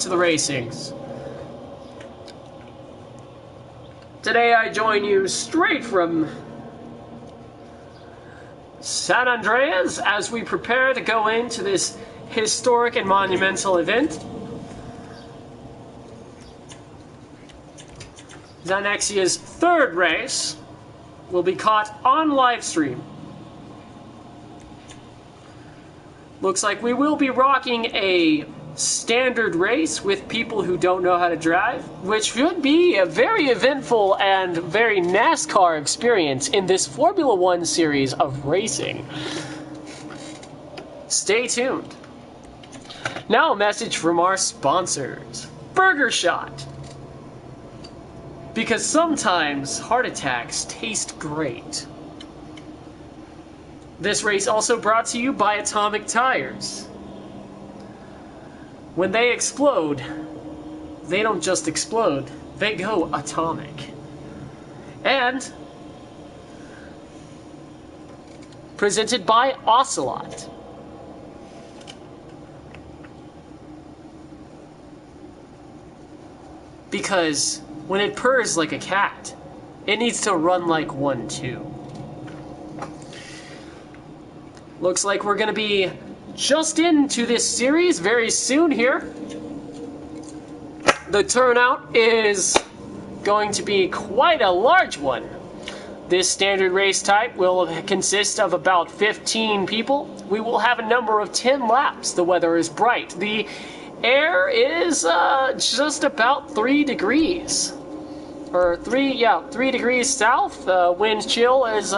To the racings. Today I join you straight from San Andreas as we prepare to go into this historic and monumental event. Zanexia's third race will be caught on live stream. Looks like we will be rocking a standard race with people who don't know how to drive, which should be a very eventful and very NASCAR experience in this Formula One series of racing. Stay tuned. Now a message from our sponsors. Burger Shot. Because sometimes heart attacks taste great. This race also brought to you by Atomic Tires. When they explode, they don't just explode, they go atomic. And presented by Ocelot. Because when it purrs like a cat, it needs to run like one too. Looks like we're gonna be just into this series very soon here. The turnout is going to be quite a large one. This standard race type will consist of about 15 people. We will have a number of 10 laps. The weather is bright. The air is just about 3 degrees. Or 3 degrees south. Wind chill is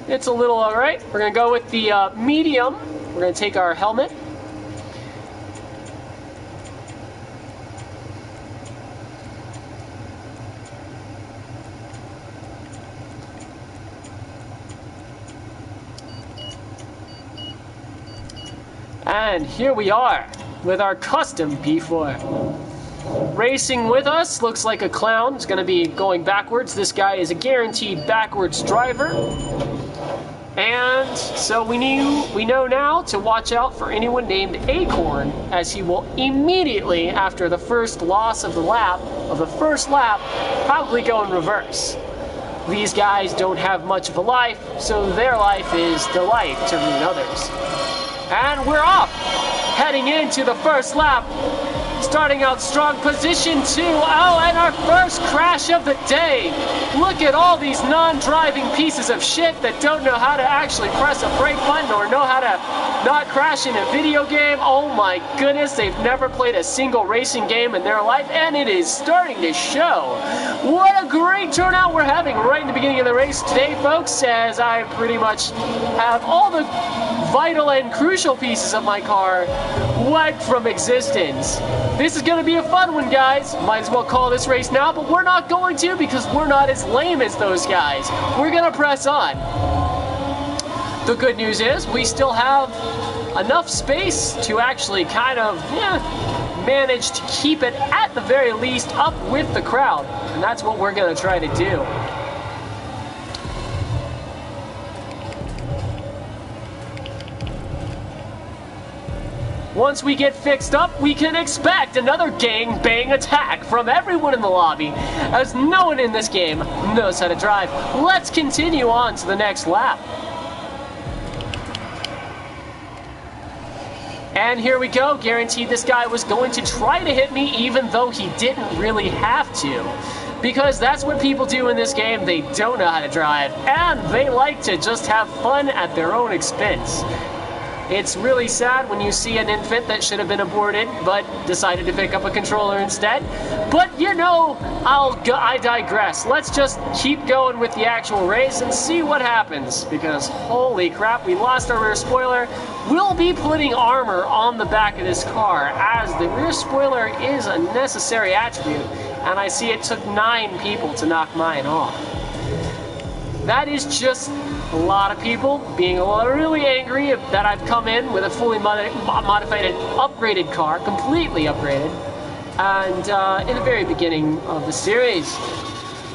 it's a little alright. We're going to go with the medium. We're going to take our helmet. And here we are with our custom P4. Racing with us looks like a clown. It's going to be going backwards. This guy is a guaranteed backwards driver. And so we know now to watch out for anyone named Acorn, as he will immediately, after the first loss of the first lap, probably go in reverse. These guys don't have much of a life, so their life is the life to ruin others. And we're off, heading into the first lap. Starting out strong, position 2. Oh, and our first crash of the day. Look at all these non-driving pieces of shit that don't know how to actually press a brake button or know how to not crash in a video game. Oh my goodness, they've never played a single racing game in their life, and it is starting to show. What a great turnout we're having right in the beginning of the race today, folks, as I pretty much have all the vital and crucial pieces of my car wiped from existence. This is going to be a fun one, guys. Might as well call this race now, but we're not going to because we're not as lame as those guys. We're going to press on. The good news is we still have enough space to actually kind of manage to keep it at the very least up with the crowd. And that's what we're going to try to do. Once we get fixed up, we can expect another gang-bang attack from everyone in the lobby, as no one in this game knows how to drive. Let's continue on to the next lap. And here we go. Guaranteed this guy was going to try to hit me even though he didn't really have to. Because that's what people do in this game. They don't know how to drive, and they like to just have fun at their own expense. It's really sad when you see an infant that should have been aborted, but decided to pick up a controller instead. But, you know, I digress. Let's just keep going with the actual race and see what happens. Because, holy crap, we lost our rear spoiler. We'll be putting armor on the back of this car, as the rear spoiler is a necessary attribute. And I see it took 9 people to knock mine off. That is just a lot of people being really angry that I've come in with a fully modified, upgraded car, completely upgraded, and in the very beginning of the series.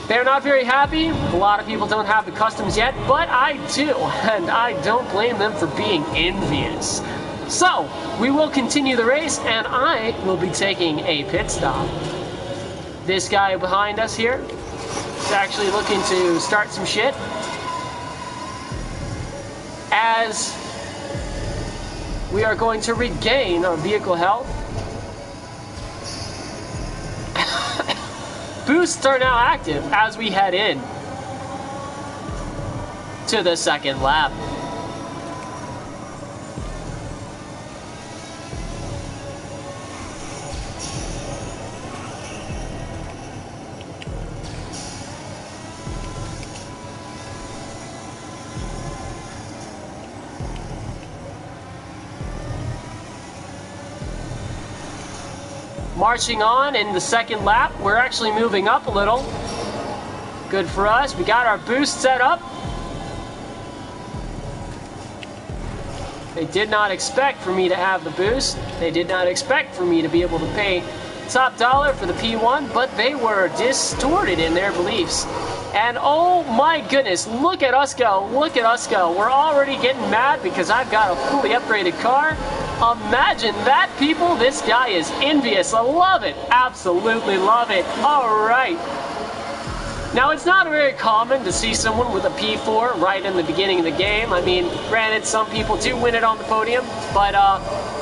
They're not very happy. A lot of people don't have the customs yet, but I do, and I don't blame them for being envious. So, we will continue the race, and I will be taking a pit stop. This guy behind us here is actually looking to start some shit. As we are going to regain our vehicle health. Boosts are now active as we head in to the second lap. Marching on in the second lap, we're actually moving up a little. Good for us. We got our boost set up. They did not expect for me to have the boost. They did not expect for me to be able to pay top dollar for the P1, but they were distorted in their beliefs. And oh my goodness, look at us go. Look at us go. We're already getting mad because I've got a fully upgraded car. Imagine that, people. This guy is envious. I love it. Absolutely love it. All right. Now, it's not very common to see someone with a P4 right in the beginning of the game. I mean, granted, some people do win it on the podium, but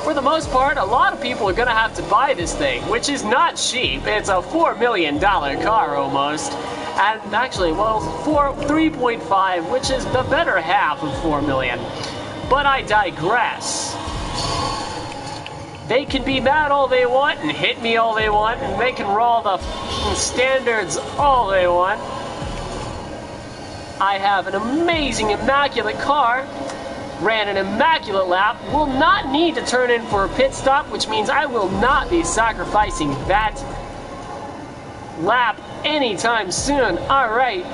for the most part, a lot of people are going to have to buy this thing, which is not cheap. It's a $4 million car almost. And actually, well, 3.5, which is the better half of 4 million. But I digress. They can be mad all they want and hit me all they want, and they can roll the standards all they want. I have an amazing, immaculate car, ran an immaculate lap, will not need to turn in for a pit stop, which means I will not be sacrificing that lap anytime soon. All right.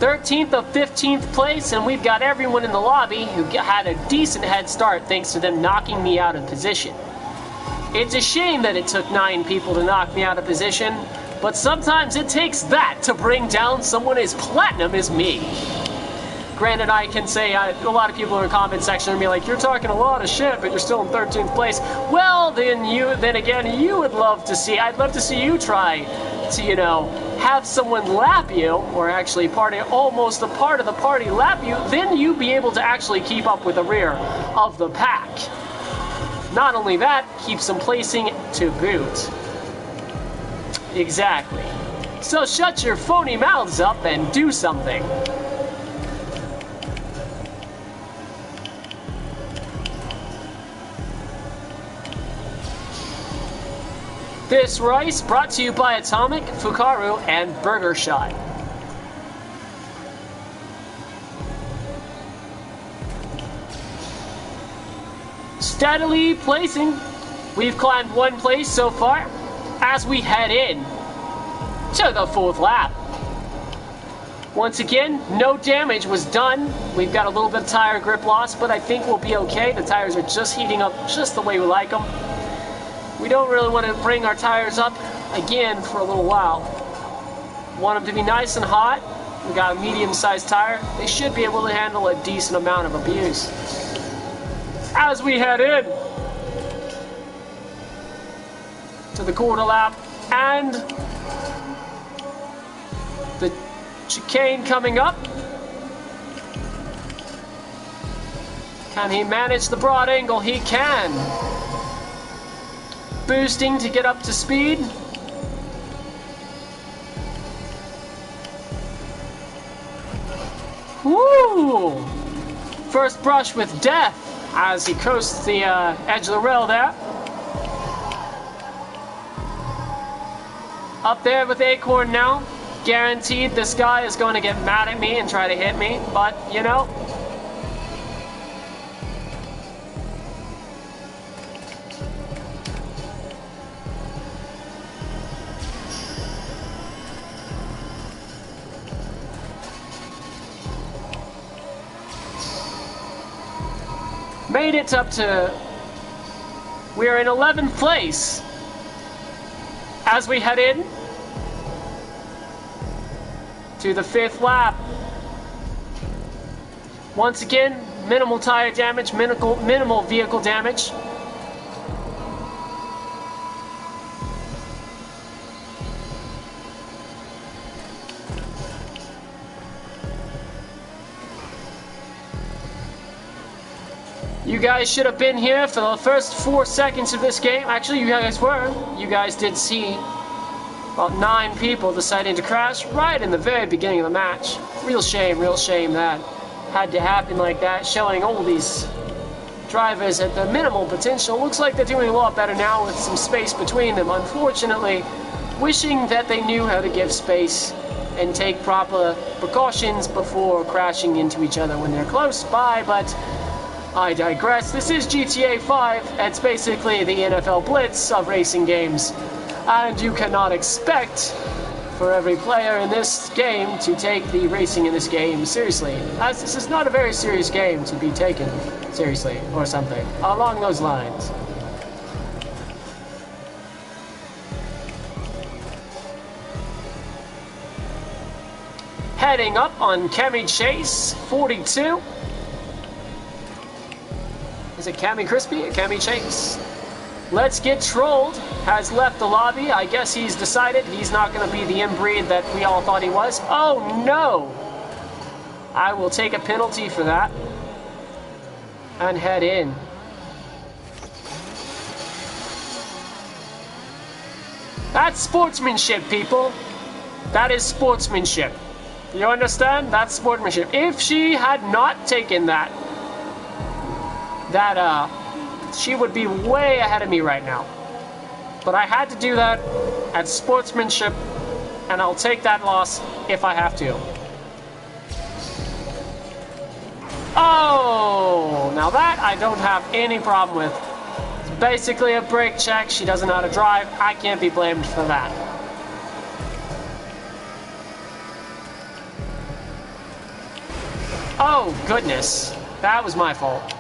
'13th of 15th place, and we've got everyone in the lobby who had a decent head start thanks to them knocking me out of position. It's a shame that it took 9 people to knock me out of position, but sometimes it takes that to bring down someone as platinum as me. Granted, I can say, a lot of people in the comment section are be like, you're talking a lot of shit, but you're still in 13th place. Well, then again, you would love to see, I'd love to see you try to, you know, have someone lap you, or actually almost a part of the party lap you, then you'd be able to actually keep up with the rear of the pack. Not only that, keeps them placing to boot. Exactly. So shut your phony mouths up and do something. This race brought to you by Atomic, Fukaru, and Burger Shot. Steadily placing. We've climbed 1 place so far as we head in to the 4th lap. Once again, no damage was done. We've got a little bit of tire grip loss, but I think we'll be okay. The tires are just heating up just the way we like them. We don't really want to bring our tires up again for a little while. Want them to be nice and hot. We got a medium-sized tire. They should be able to handle a decent amount of abuse. As we head in to the quarter lap and the chicane coming up. Can he manage the broad angle? He can. Boosting to get up to speed. Woo! First brush with death as he coasts the edge of the rail there. Up there with Acorn now. Guaranteed this guy is going to get mad at me and try to hit me, but you know. made it up to... We are in 11th place as we head in to the 5th lap. Once again, minimal tire damage, minimal vehicle damage. You guys should have been here for the first 4 seconds of this game. Actually, you guys were. You guys did see about 9 people deciding to crash right in the very beginning of the match. Real shame that had to happen like that, showing all these drivers at the minimal potential. Looks like they're doing a lot better now with some space between them. Unfortunately, wishing that they knew how to give space and take proper precautions before crashing into each other when they're close by, but I digress. This is GTA 5. It's basically the NFL Blitz of racing games. And you cannot expect for every player in this game to take the racing in this game seriously, as this is not a very serious game to be taken seriously, or something along those lines. Heading up on Cami Chase, 42. Is it Cami Crispy or Cami Chase? Let's Get Trolled has left the lobby. I guess he's decided he's not going to be the inbreed that we all thought he was. Oh no! I will take a penalty for that and head in. That's sportsmanship, people. That is sportsmanship. You understand? That's sportsmanship. If she had not taken that, she would be way ahead of me right now. But I had to do that at sportsmanship, and I'll take that loss if I have to. Oh, now that I don't have any problem with. It's basically a brake check. She doesn't know how to drive. I can't be blamed for that. Oh, goodness. That was my fault.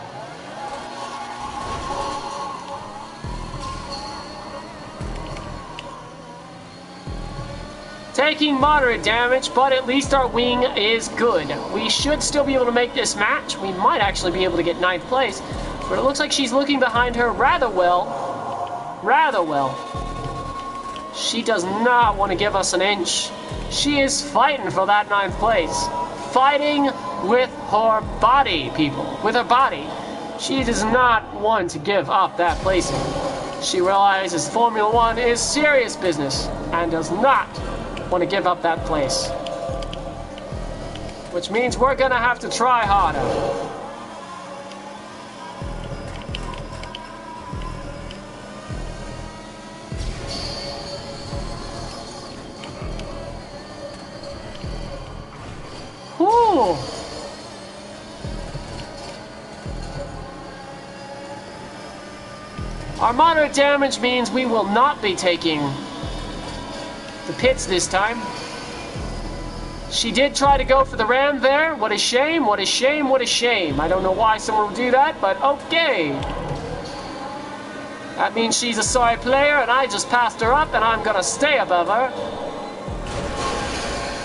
Taking moderate damage, but at least our wing is good. We should still be able to make this match. We might actually be able to get 9th place, but it looks like she's looking behind her rather well. Rather well. She does not want to give us an inch. She is fighting for that 9th place. Fighting with her body, people. With her body. She does not want to give up that placing. She realizes Formula One is serious business and does not want to give up that place. Which means we're gonna have to try harder. Whew. Our moderate damage means we will not be taking the pits this time. She did try to go for the ram there. What a shame, what a shame, what a shame. I don't know why someone would do that, but okay. That means she's a sorry player, and I just passed her up, and I'm gonna stay above her.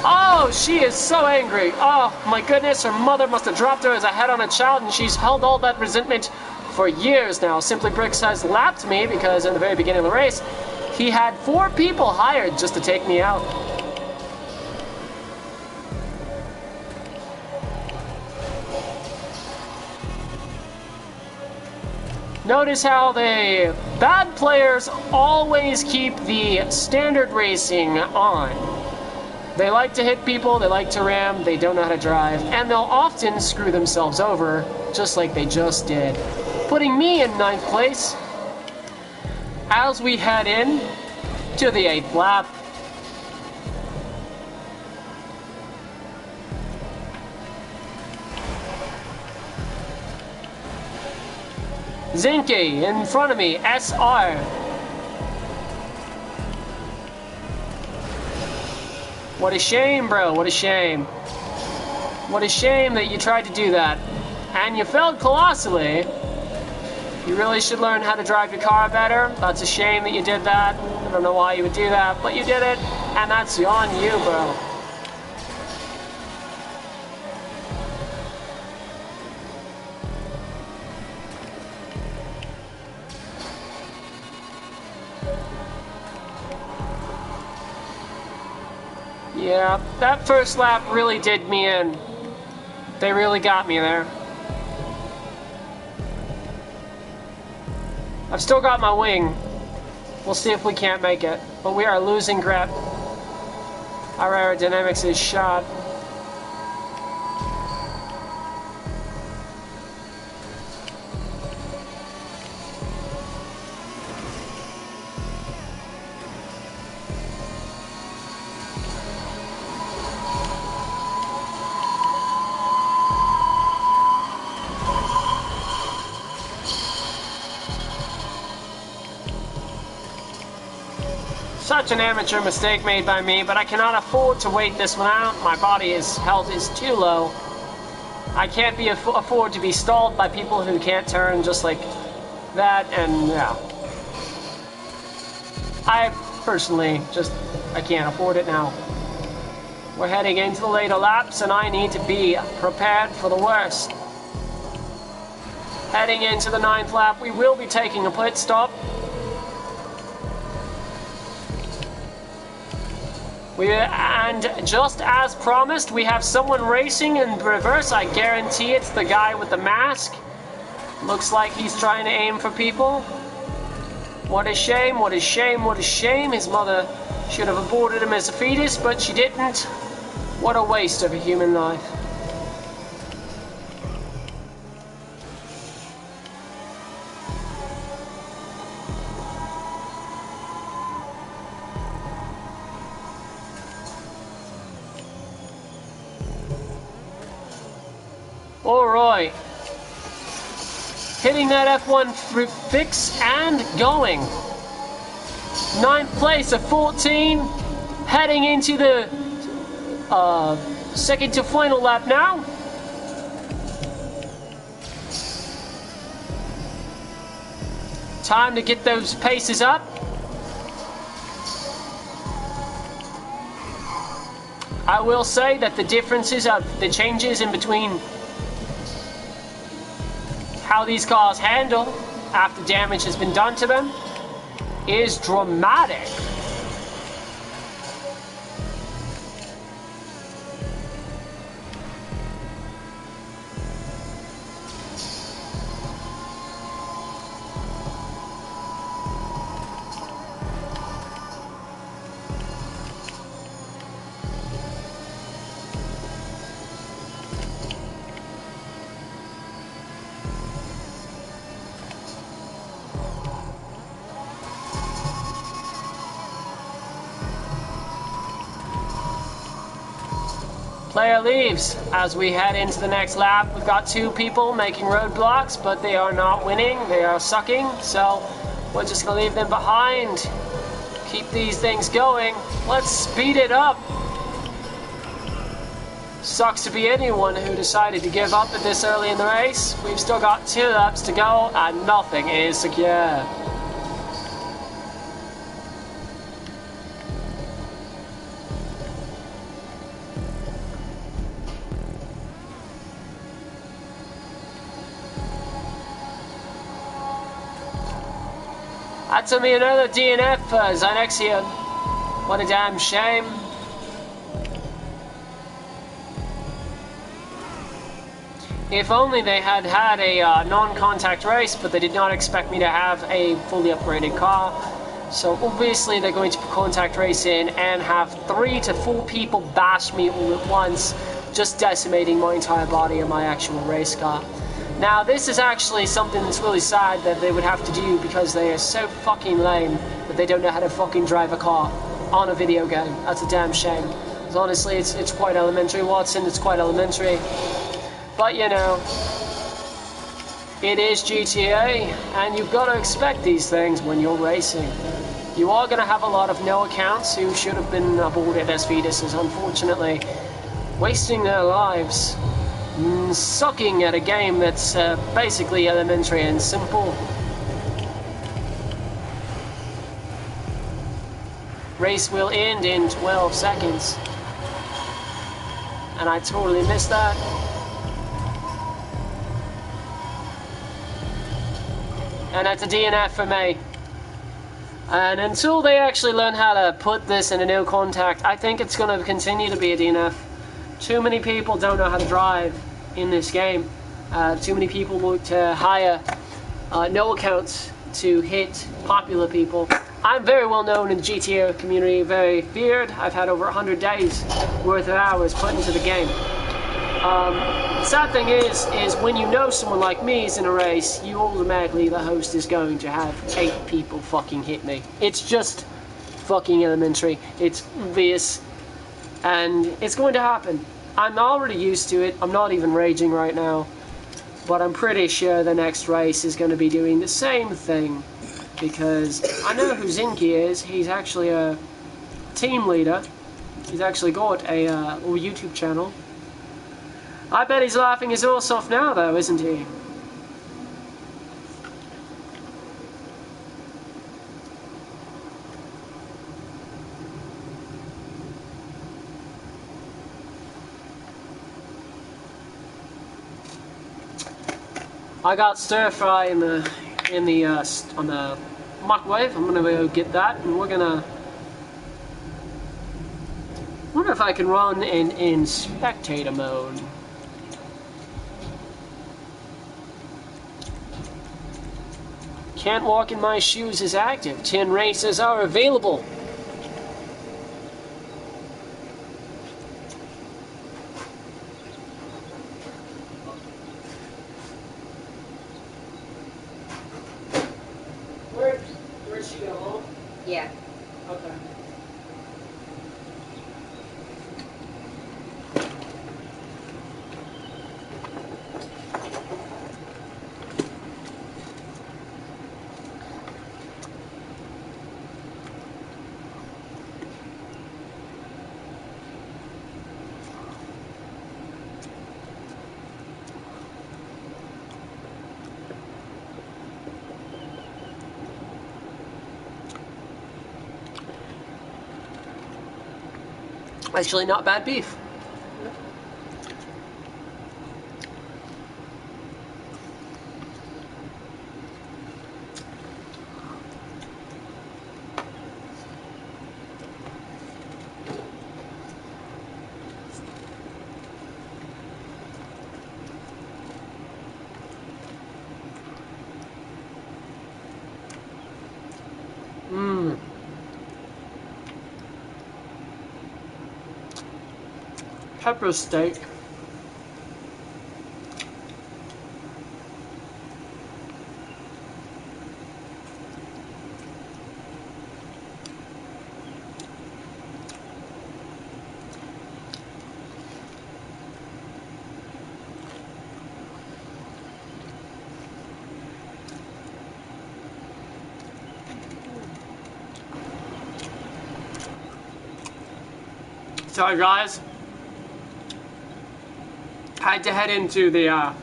Oh, she is so angry. Oh, my goodness, her mother must have dropped her as a head on a child, and she's held all that resentment for years now. Simply Bricks has lapped me because in the very beginning of the race, he had 4 people hired just to take me out. Notice how the bad players always keep the standard racing on. They like to hit people, they like to ram, they don't know how to drive, and they'll often screw themselves over, just like they just did. Putting me in 9th place as we head in to the 8th lap. Zinke in front of me, SR. What a shame, bro, what a shame. What a shame that you tried to do that. And you failed colossally. You really should learn how to drive your car better. That's a shame that you did that. I don't know why you would do that, but you did it, and that's on you, bro. Yeah, that first lap really did me in. They really got me there. I've still got my wing. We'll see if we can't make it. But we are losing grip. Our aerodynamics is shot. Such an amateur mistake made by me, but I cannot afford to wait this one out. My body's health is too low. I can't afford to be stalled by people who can't turn just like that, and yeah. I personally I can't afford it now. We're heading into the later laps, and I need to be prepared for the worst. Heading into the 9th lap, we will be taking a pit stop. And just as promised, we have someone racing in reverse. I guarantee it's the guy with the mask. Looks like he's trying to aim for people. What a shame, what a shame, what a shame. His mother should have aborted him as a fetus, but she didn't. What a waste of a human life. Alright. Hitting that F1 fix and going. 9th place of 14. Heading into the second to final lap now. Time to get those paces up. I will say that the differences of the changes in between how these cars handle after damage has been done to them is dramatic. Player leaves as we head into the next lap. We've got 2 people making roadblocks, but they are not winning. They are sucking, so we're just going to leave them behind. Keep these things going. Let's speed it up. Sucks to be anyone who decided to give up at this early in the race. We've still got 2 laps to go, and nothing is secure. That took me another DNF for Zynexian. What a damn shame. If only they had had a non-contact race, but they did not expect me to have a fully upgraded car. So obviously they're going to put contact race in and have 3 to 4 people bash me all at once, just decimating my entire body and my actual race car. Now, this is actually something that's really sad that they would have to do because they are so fucking lame that they don't know how to fucking drive a car on a video game. That's a damn shame. Because honestly, it's quite elementary, Watson. It's quite elementary. But, you know, it is GTA, and you've got to expect these things when you're racing. You are going to have a lot of no accounts who should have been aborted as fetuses, unfortunately, wasting their lives. Sucking at a game that's basically elementary and simple. Race will end in 12 seconds. And I totally missed that. And that's a DNF for me. And until they actually learn how to put this in a no contact, I think it's going to continue to be a DNF. Too many people don't know how to drive in this game. Too many people look to hire no accounts to hit popular people. I'm very well known in the GTA community, very feared. I've had over 100 days worth of hours put into the game. The sad thing is when you know someone like me is in a race, you automatically, the host is going to have 8 people fucking hit me. It's just fucking elementary. It's obvious. And it's going to happen. I'm already used to it. I'm not even raging right now. But I'm pretty sure the next race is going to be doing the same thing. Because I know who Zinky is. He's actually a team leader. He's actually got a little YouTube channel. I bet he's laughing his ass off now, though, isn't he? I got stir fry on the microwave. I'm gonna go get that, and we're gonna. Wonder if I can run in spectator mode. Can't walk in my shoes is active. 10 races are available. Where'd she go home? Yeah. Okay. Actually, not bad beef. Mmm. Pepper steak. Sorry guys, I had to head into the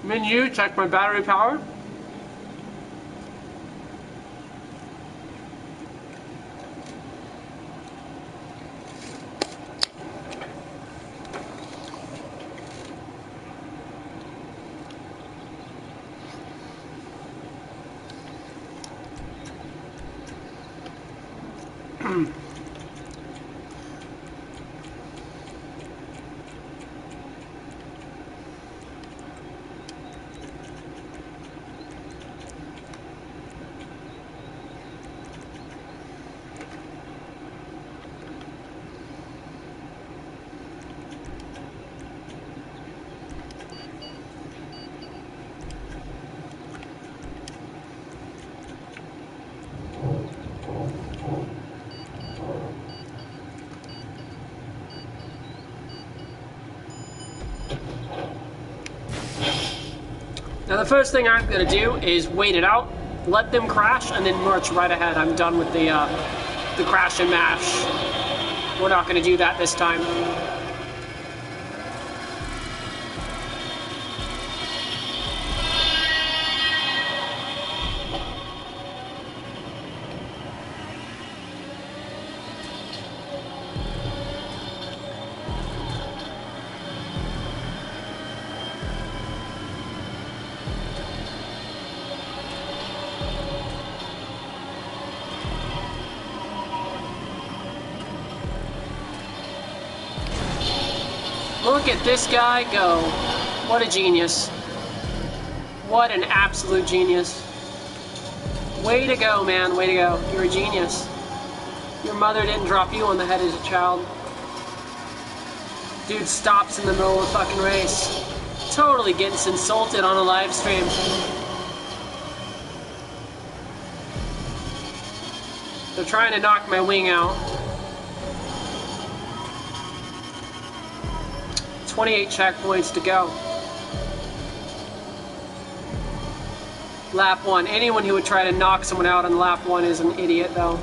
menu, check my battery power. Now the first thing I'm going to do is wait it out, let them crash, and then march right ahead. I'm done with the crash and mash. We're not going to do that this time. Look at this guy go. What a genius. What an absolute genius. Way to go, man. Way to go. You're a genius. Your mother didn't drop you on the head as a child. Dude stops in the middle of the fucking race. Totally gets insulted on a live stream. They're trying to knock my wing out. 28 checkpoints to go. Lap 1. Anyone who would try to knock someone out on lap 1 is an idiot, though.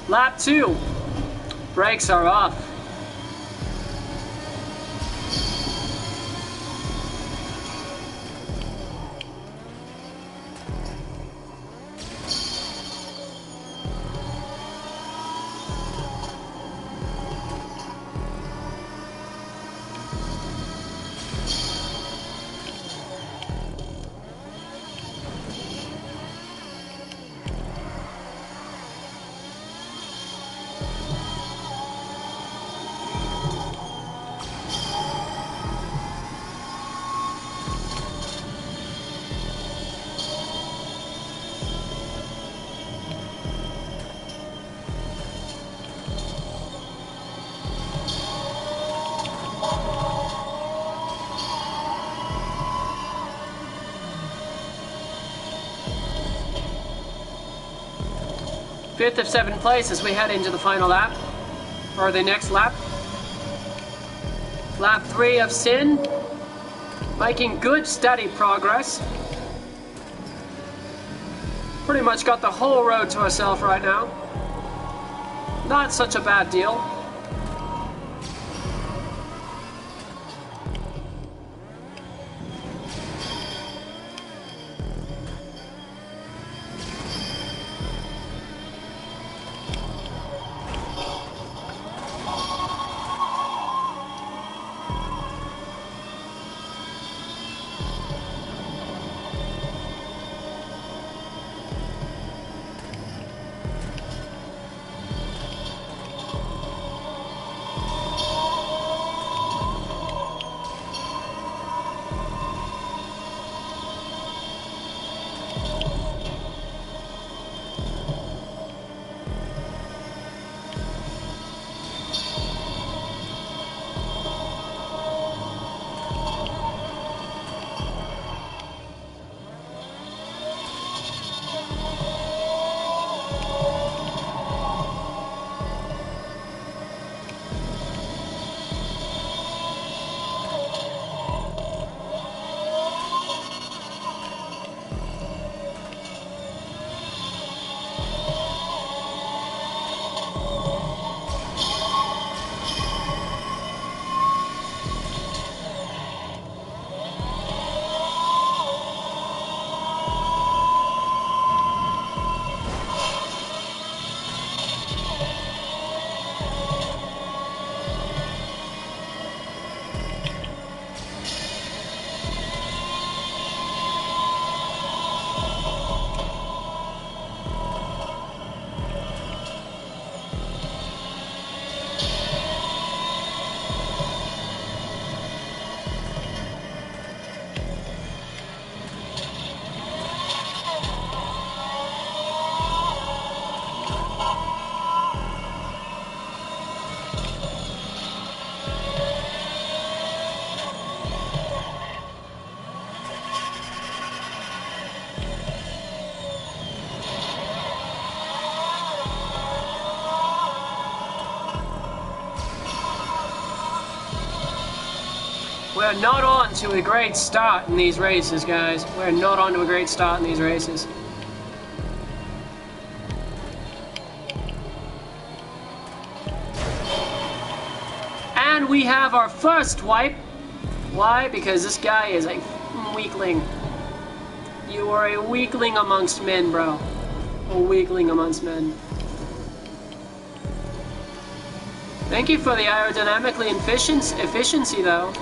Lap 2. Brakes are off. Fifth of 7 places we head into the final lap, or the next lap. Lap 3 of Sin, making good steady progress. Pretty much got the whole road to ourselves right now. Not such a bad deal. We're not on to a great start in these races, guys. We're not on to a great start in these races. And we have our first wipe. Why? Because this guy is a weakling. You are a weakling amongst men, bro. A weakling amongst men. Thank you for the aerodynamically efficiency, though.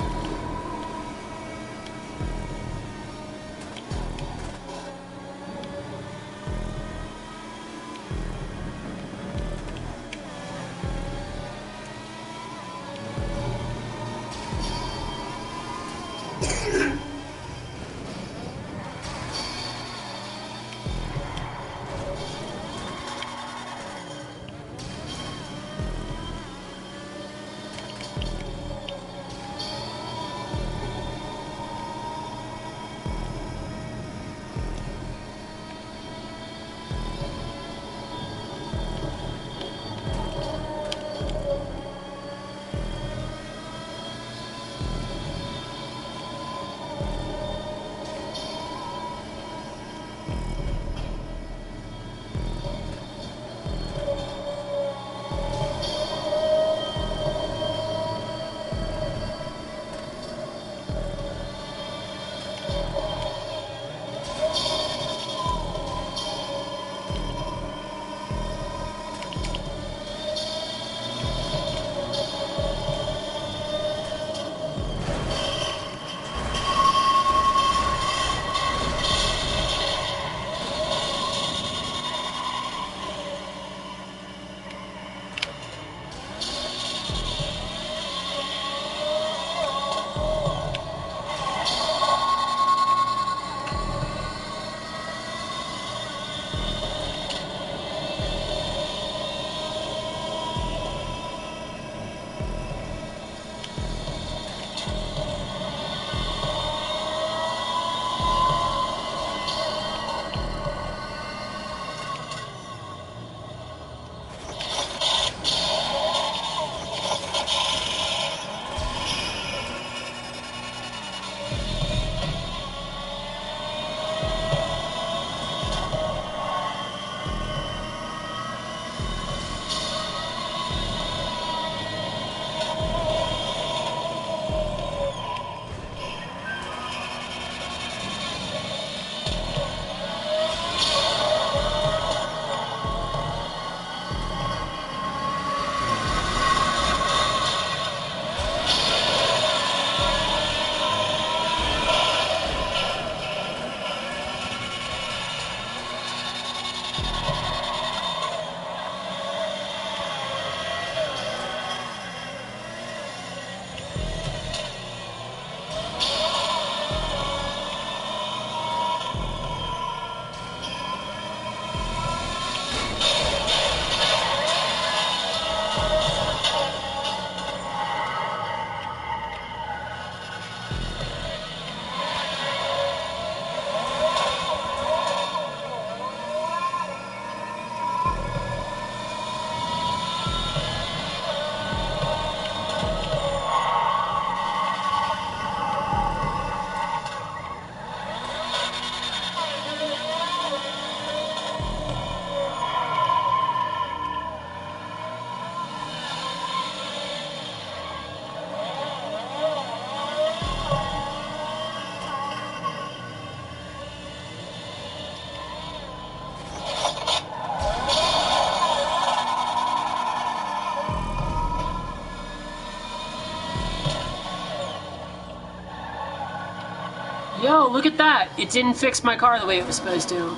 Yo, look at that! It didn't fix my car the way it was supposed to.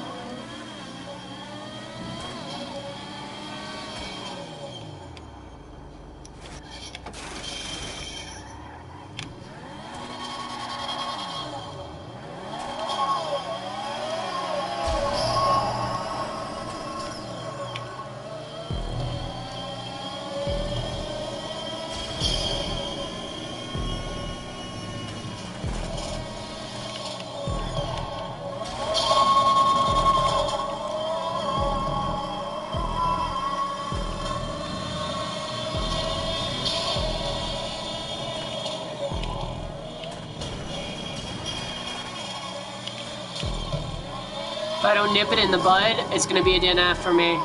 If I don't nip it in the bud, it's gonna be a DNF for me.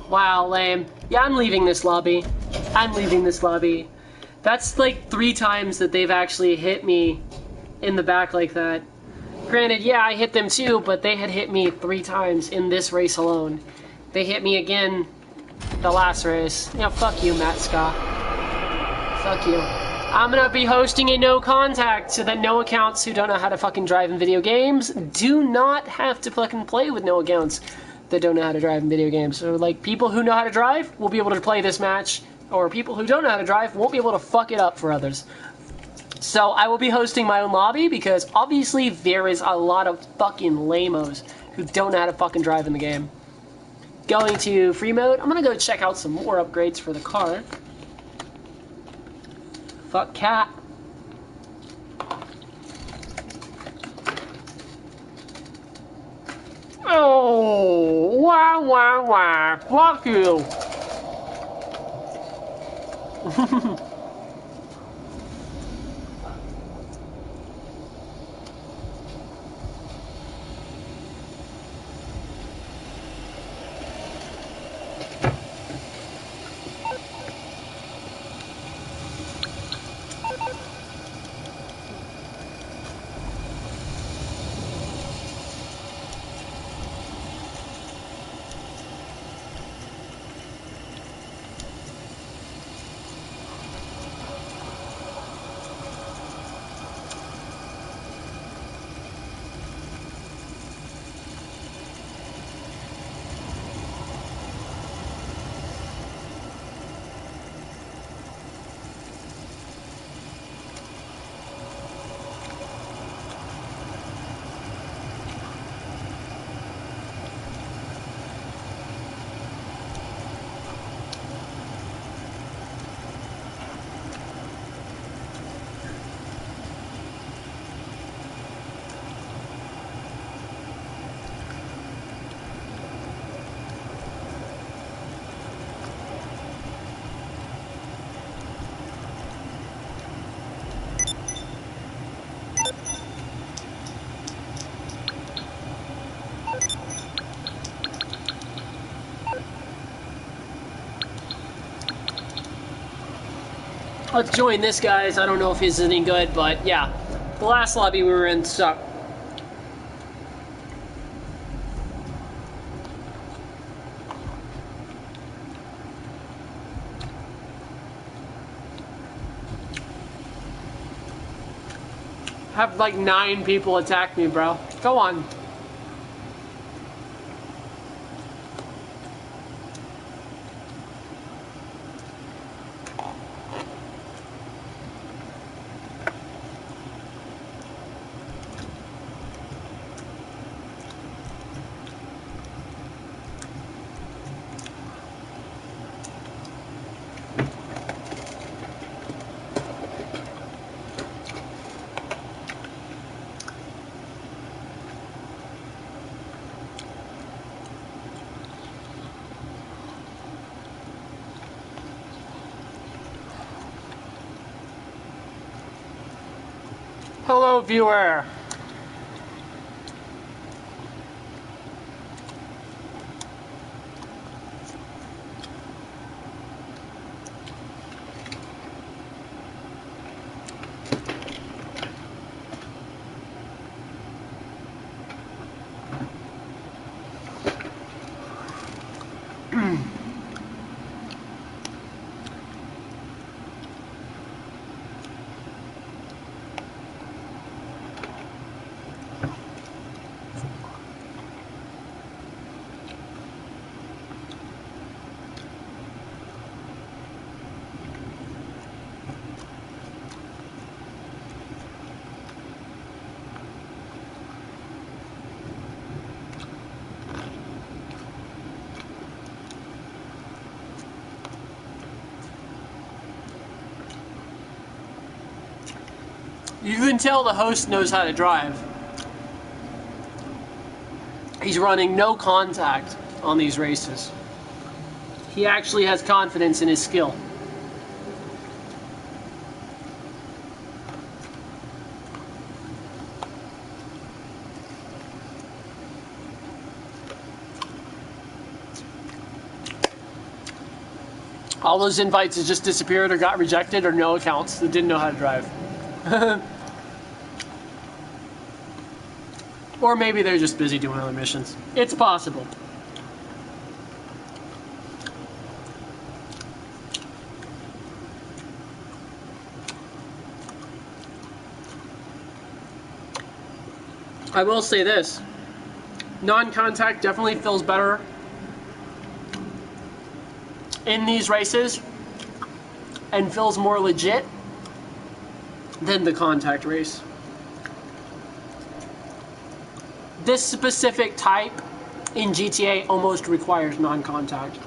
Wow, lame. Yeah, I'm leaving this lobby. I'm leaving this lobby. That's like 3 times that they've actually hit me in the back like that. Granted, yeah, I hit them too, but they had hit me 3 times in this race alone. They hit me again the last race. Yeah, fuck you, Matt Scott. Fuck you. I'm gonna be hosting a no contact so that no accounts who don't know how to fucking drive in video games do not have to fucking play with no accounts that don't know how to drive in video games. So, like, people who know how to drive will be able to play this match, or people who don't know how to drive won't be able to fuck it up for others. So I will be hosting my own lobby because obviously there is a lot of fucking lamos who don't know how to fucking drive in the game. Going to free mode, I'm gonna go check out some more upgrades for the car. Fuck cat. Oh, wah wah wah, fuck you. Let's join this, guys. I don't know if he's any good, but yeah. The last lobby we were in sucked. Have like 9 people attack me, bro. Go on. Hello, viewer. You can tell the host knows how to drive. He's running no contact on these races. He actually has confidence in his skill. All those invites has just disappeared or got rejected, or no accounts that didn't know how to drive. Or maybe they're just busy doing other missions. It's possible. I will say this. Non-contact definitely feels better in these races and feels more legit than the contact race. This specific type in GTA almost requires non-contact.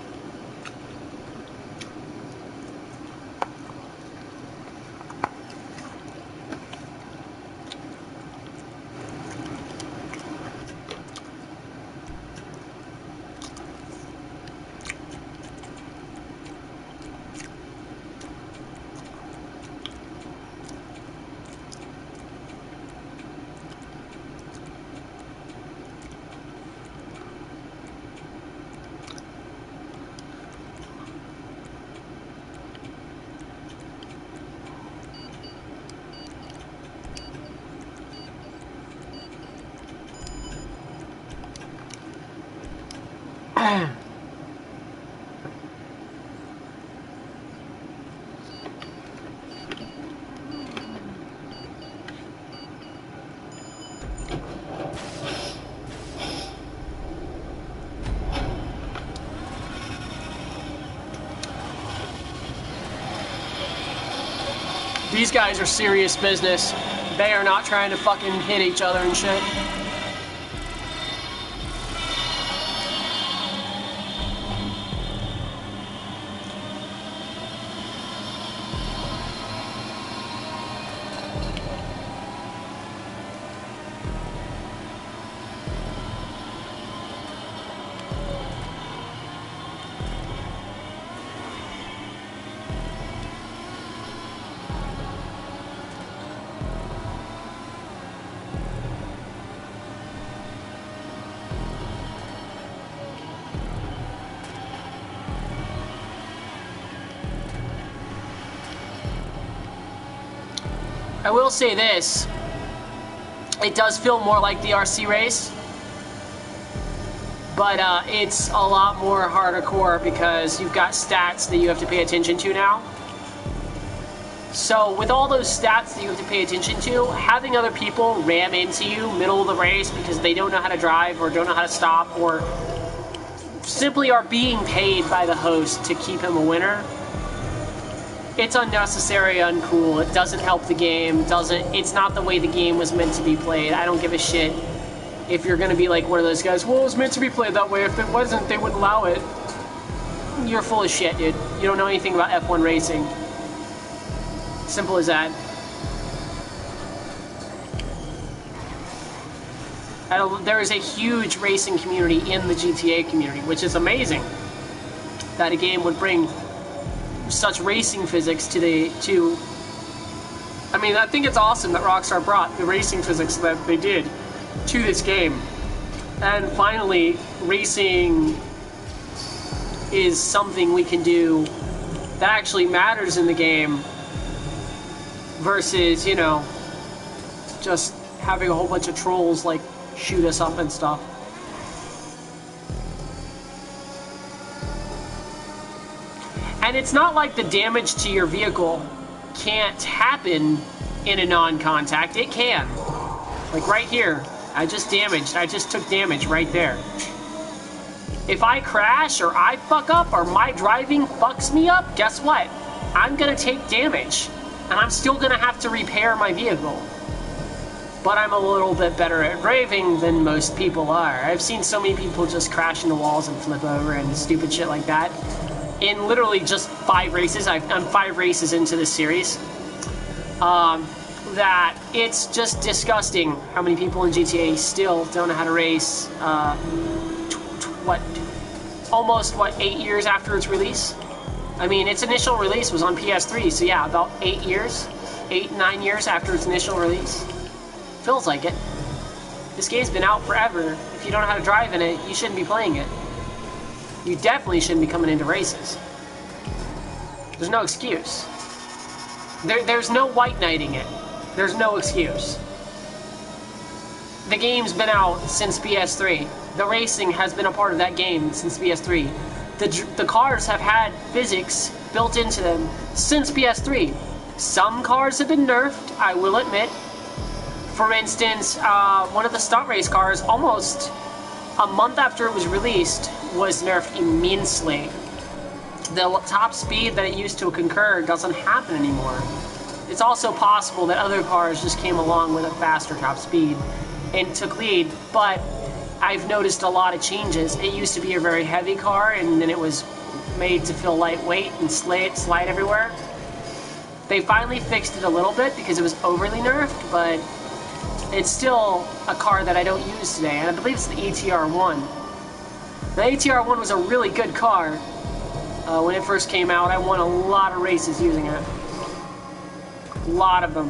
These guys are serious business. They are not trying to fucking hit each other and shit. I will say this, it does feel more like the RC race, but it's a lot more hardcore because you've got stats that you have to pay attention to now. So with all those stats that you have to pay attention to, having other people ram into you middle of the race because they don't know how to drive or don't know how to stop or simply are being paid by the host to keep him a winner, it's unnecessary, uncool. It doesn't help the game. It's not the way the game was meant to be played. I don't give a shit if you're gonna be like one of those guys, well, it was meant to be played that way. If it wasn't, they wouldn't allow it. You're full of shit, dude. You don't know anything about F1 racing. Simple as that. There is a huge racing community in the GTA community, which is amazing that a game would bring such racing physics to I mean, I think it's awesome that Rockstar brought the racing physics that they did to this game. And finally, racing is something we can do that actually matters in the game versus, you know, just having a whole bunch of trolls like shoot us up and stuff. And it's not like the damage to your vehicle can't happen in a non-contact. It can. Like right here, I just took damage right there. If I crash or I fuck up or my driving fucks me up, guess what? I'm gonna take damage and I'm still gonna have to repair my vehicle. But I'm a little bit better at driving than most people are. I've seen so many people just crash into walls and flip over and stupid shit like that. In literally just 5 races, I'm 5 races into this series, that it's just disgusting how many people in GTA still don't know how to race, almost 8 years after its release? I mean, its initial release was on PS3, so yeah, about 8 years, 9 years after its initial release. Feels like it. This game's been out forever. If you don't know how to drive in it, you shouldn't be playing it. You definitely shouldn't be coming into races. There's no excuse. There's no white knighting it. There's no excuse. The game's been out since PS3. The racing has been a part of that game since PS3. The cars have had physics built into them since PS3. Some cars have been nerfed, I will admit. For instance, one of the stunt race cars, almost a month after it was released, was nerfed immensely. The top speed that it used to concur doesn't happen anymore. It's also possible that other cars just came along with a faster top speed and took lead, but I've noticed a lot of changes. It used to be a very heavy car, and then it was made to feel lightweight and slide everywhere. They finally fixed it a little bit because it was overly nerfed, but it's still a car that I don't use today, and I believe it's the ATR-1. The ATR-1 was a really good car. When it first came out, I won a lot of races using it. A lot of them.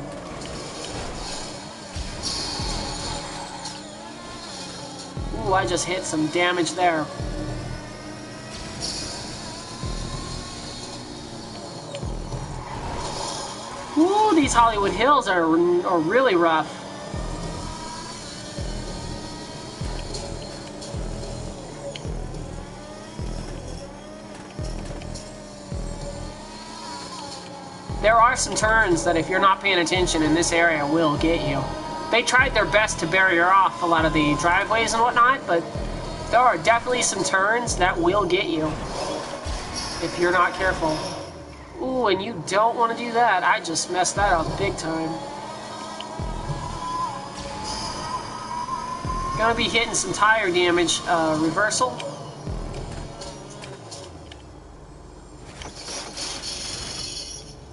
Ooh, I just hit some damage there. Ooh, these Hollywood Hills are really rough. There are some turns that if you're not paying attention in this area will get you. They tried their best to barrier off a lot of the driveways and whatnot, but there are definitely some turns that will get you if you're not careful. Ooh, and you don't want to do that. I just messed that up big time. Gonna be hitting some tire damage reversal.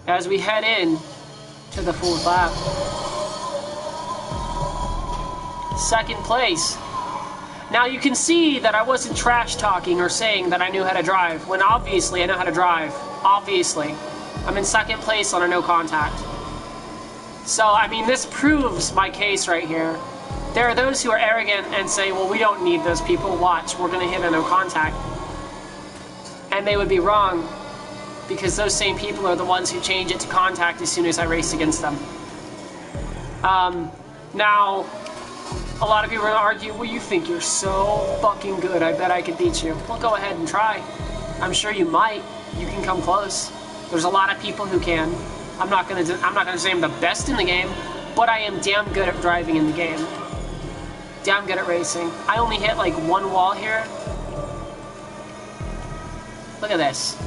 As we head in to the fourth lap. Second place. Now you can see that I wasn't trash talking or saying that I knew how to drive, when obviously I know how to drive. Obviously. I'm in second place on a no contact. So, I mean, this proves my case right here. There are those who are arrogant and say, well, we don't need those people. Watch, we're going to hit a no contact. And they would be wrong, because those same people are the ones who change it to contact as soon as I race against them. Now, a lot of people are going to argue, well, you think you're so fucking good, I bet I could beat you. Well, go ahead and try. I'm sure you might. You can come close. There's a lot of people who can. I'm not gonna say I'm the best in the game, but I am damn good at driving in the game. Damn good at racing. I only hit like one wall here. Look at this.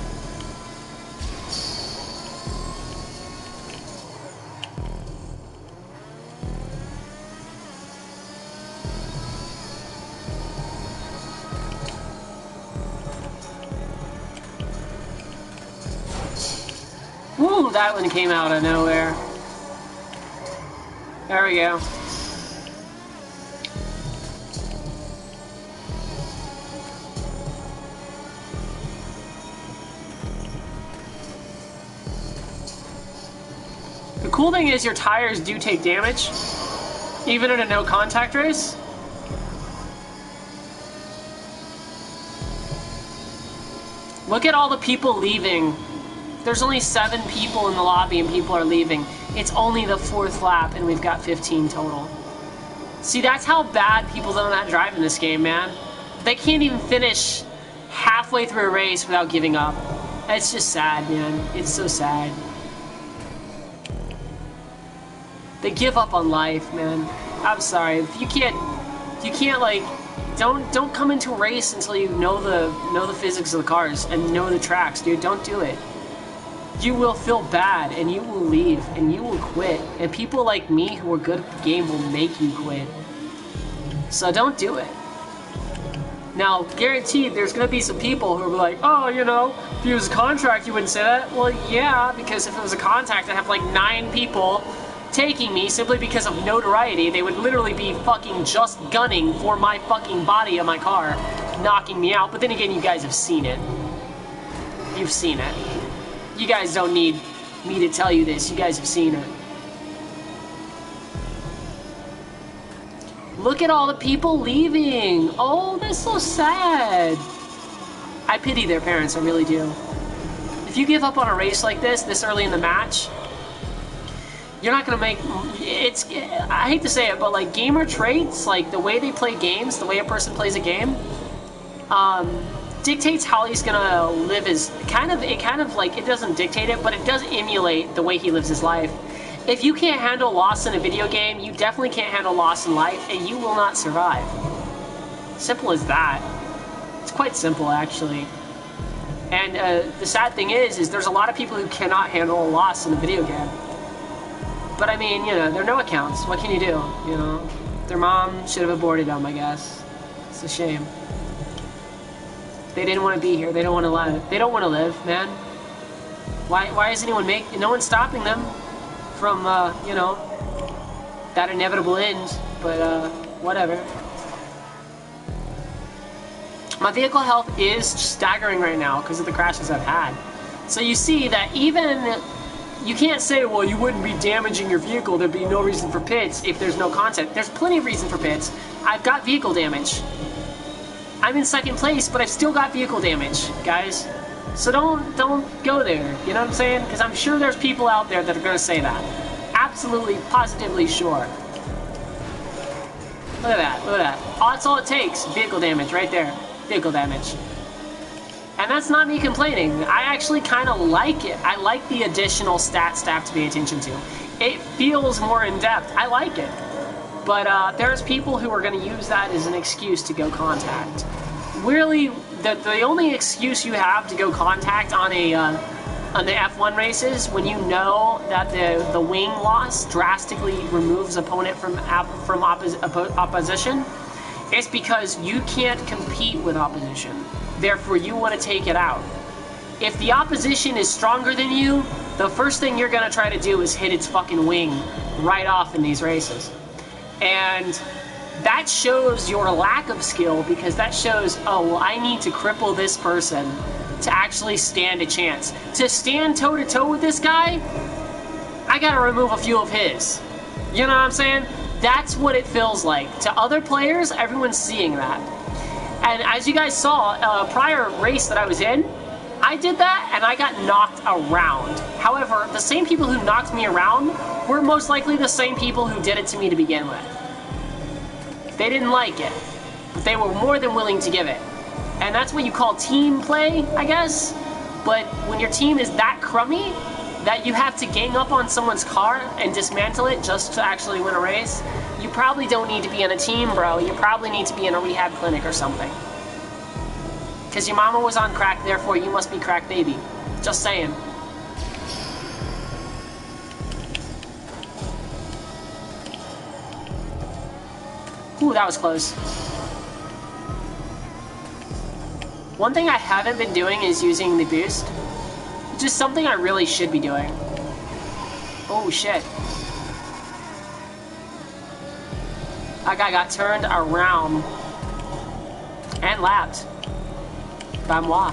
Woo, that one came out of nowhere. There we go. The cool thing is your tires do take damage, even in a no contact race. Look at all the people leaving. There's only 7 people in the lobby and people are leaving. It's only the 4th lap and we've got 15 total. See, that's how bad people don't know how to drive in this game, man. They can't even finish halfway through a race without giving up. It's just sad, man. It's so sad. They give up on life, man. I'm sorry. If you can't like, don't come into a race until you know the physics of the cars and know the tracks, dude. Don't do it. You will feel bad, and you will leave, and you will quit. And people like me who are good at the game will make you quit. So don't do it. Now, guaranteed, there's going to be some people who are like, oh, you know, if it was a contract, you wouldn't say that. Well, yeah, because if it was a contract, I'd have like 9 people taking me simply because of notoriety. They would literally be fucking just gunning for my fucking body of my car, knocking me out. But then again, you guys have seen it. You've seen it. You guys don't need me to tell you this. You guys have seen it. Look at all the people leaving. Oh, that's so sad. I pity their parents, I really do. if you give up on a race like this early in the match, you're not gonna make it's. I hate to say it, but like gamer traits, like the way they play games, the way a person plays a game, dictates how he's gonna live his kind of. It kind of like it doesn't dictate it, but it does emulate the way he lives his life. If you can't handle loss in a video game, you definitely can't handle loss in life, and you will not survive. Simple as that. It's quite simple, actually. And the sad thing is there's a lot of people who cannot handle a loss in a video game. But I mean, you know, they're no accounts. What can you do? You know, their mom should have aborted them, I guess. It's a shame. They didn't want to be here. They don't want to live. They don't want to live, man. Why is anyone no one's stopping them from, you know, that inevitable end? But whatever. My vehicle health is staggering right now because of the crashes I've had. So you see that even. You can't say, well, you wouldn't be damaging your vehicle, there'd be no reason for pits if there's no content. There's plenty of reason for pits. I've got vehicle damage. I'm in second place, but I've still got vehicle damage, guys. So don't go there, you know what I'm saying? Because I'm sure there's people out there that are going to say that. Absolutely, positively sure. Look at that, look at that. Oh, that's all it takes. Vehicle damage, right there. Vehicle damage. And that's not me complaining. I actually kind of like it. I like the additional stats to have to pay attention to. It feels more in-depth. I like it. But there's people who are going to use that as an excuse to go contact. Really, the only excuse you have to go contact on the F1 races, when you know that the wing loss drastically removes opponent from opposition, it's because you can't compete with opposition. Therefore, you want to take it out. If the opposition is stronger than you, the first thing you're going to try to do is hit its fucking wing right off in these races. And that shows your lack of skill, because that shows, oh, well, I need to cripple this person to actually stand a chance. To stand toe-to-toe with this guy, I got to remove a few of his. You know what I'm saying? That's what it feels like. To other players, everyone's seeing that. And as you guys saw, a prior race that I was in, I did that and I got knocked around. However, the same people who knocked me around were most likely the same people who did it to me to begin with. They didn't like it, but they were more than willing to give it. And that's what you call team play, I guess. But when your team is that crummy that you have to gang up on someone's car and dismantle it just to actually win a race, you probably don't need to be in a team, bro. You probably need to be in a rehab clinic or something. Because your mama was on crack, therefore you must be crack baby. Just saying. Ooh, that was close. One thing I haven't been doing is using the boost. Which is something I really should be doing. Oh, shit. That guy got turned around and lapped by moi.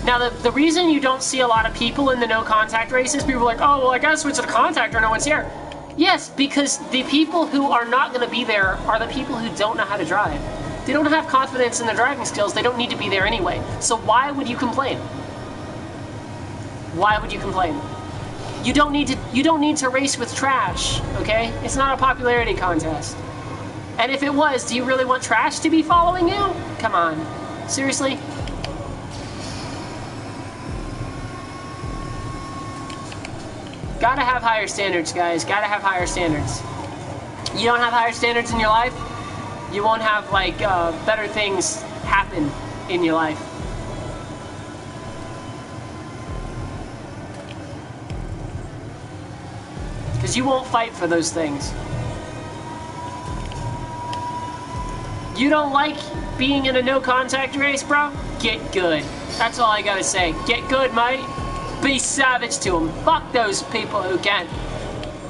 Now, the reason you don't see a lot of people in the no-contact races, people are like, oh, well, I gotta switch to the contact or no one's here. Yes, because the people who are not going to be there are the people who don't know how to drive. They don't have confidence in their driving skills. They don't need to be there anyway. So why would you complain? Why would you complain? You don't need to race with trash, okay? It's not a popularity contest. And if it was, do you really want trash to be following you? Come on. Seriously? Gotta have higher standards, guys. Gotta have higher standards. You don't have higher standards in your life, you won't have, like, better things happen in your life. Because you won't fight for those things. You don't like being in a no-contact race, bro? Get good. That's all I gotta say. Get good, mate. Be savage to them. Fuck those people who can't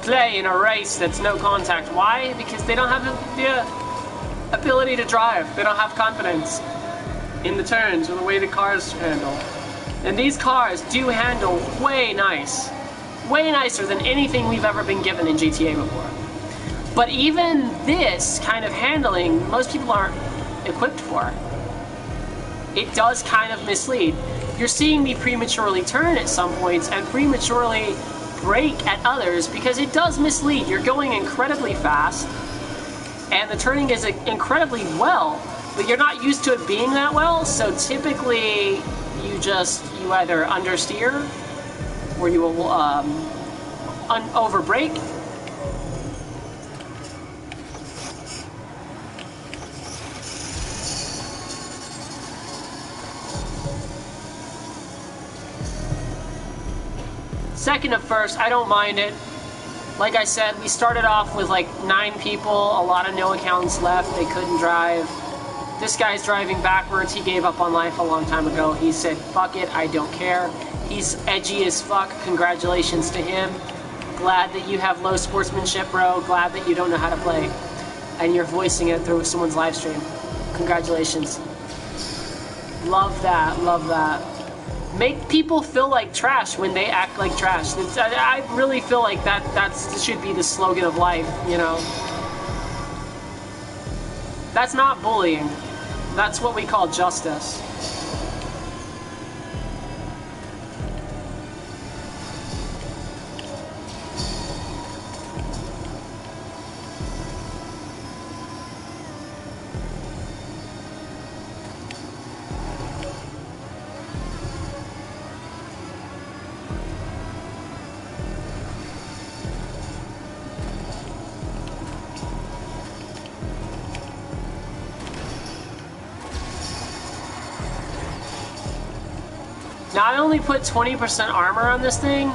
play in a race that's no contact. Why? Because they don't have the ability to drive. They don't have confidence in the turns or the way the cars handle. And these cars do handle way nice. Way nicer than anything we've ever been given in GTA before. But even this kind of handling, most people aren't equipped for. It does kind of mislead. You're seeing me prematurely turn at some points and prematurely brake at others because it does mislead. You're going incredibly fast and the turning is incredibly well, but you're not used to it being that well, so typically you either understeer or you will over brake. Second to first, I don't mind it. Like I said, we started off with like 9 people, a lot of no accountants left, they couldn't drive. This guy's driving backwards, he gave up on life a long time ago. He said, fuck it, I don't care. He's edgy as fuck, congratulations to him. Glad that you have low sportsmanship, bro. Glad that you don't know how to play. And you're voicing it through someone's live stream. Congratulations. Love that, love that. Make people feel like trash when they act like trash. I really feel like that should be the slogan of life, you know? That's not bullying. That's what we call justice. Now I only put 20% armor on this thing,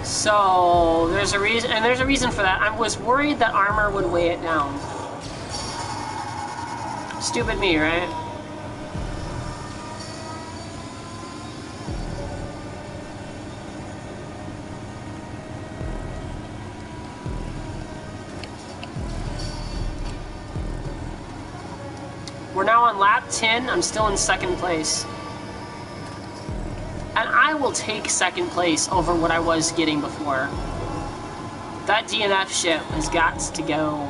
so there's a reason, and there's a reason for that. I was worried that armor would weigh it down. Stupid me, right? We're now on lap 10, I'm still in second place. And I will take second place over what I was getting before. That DNF shit has got to go.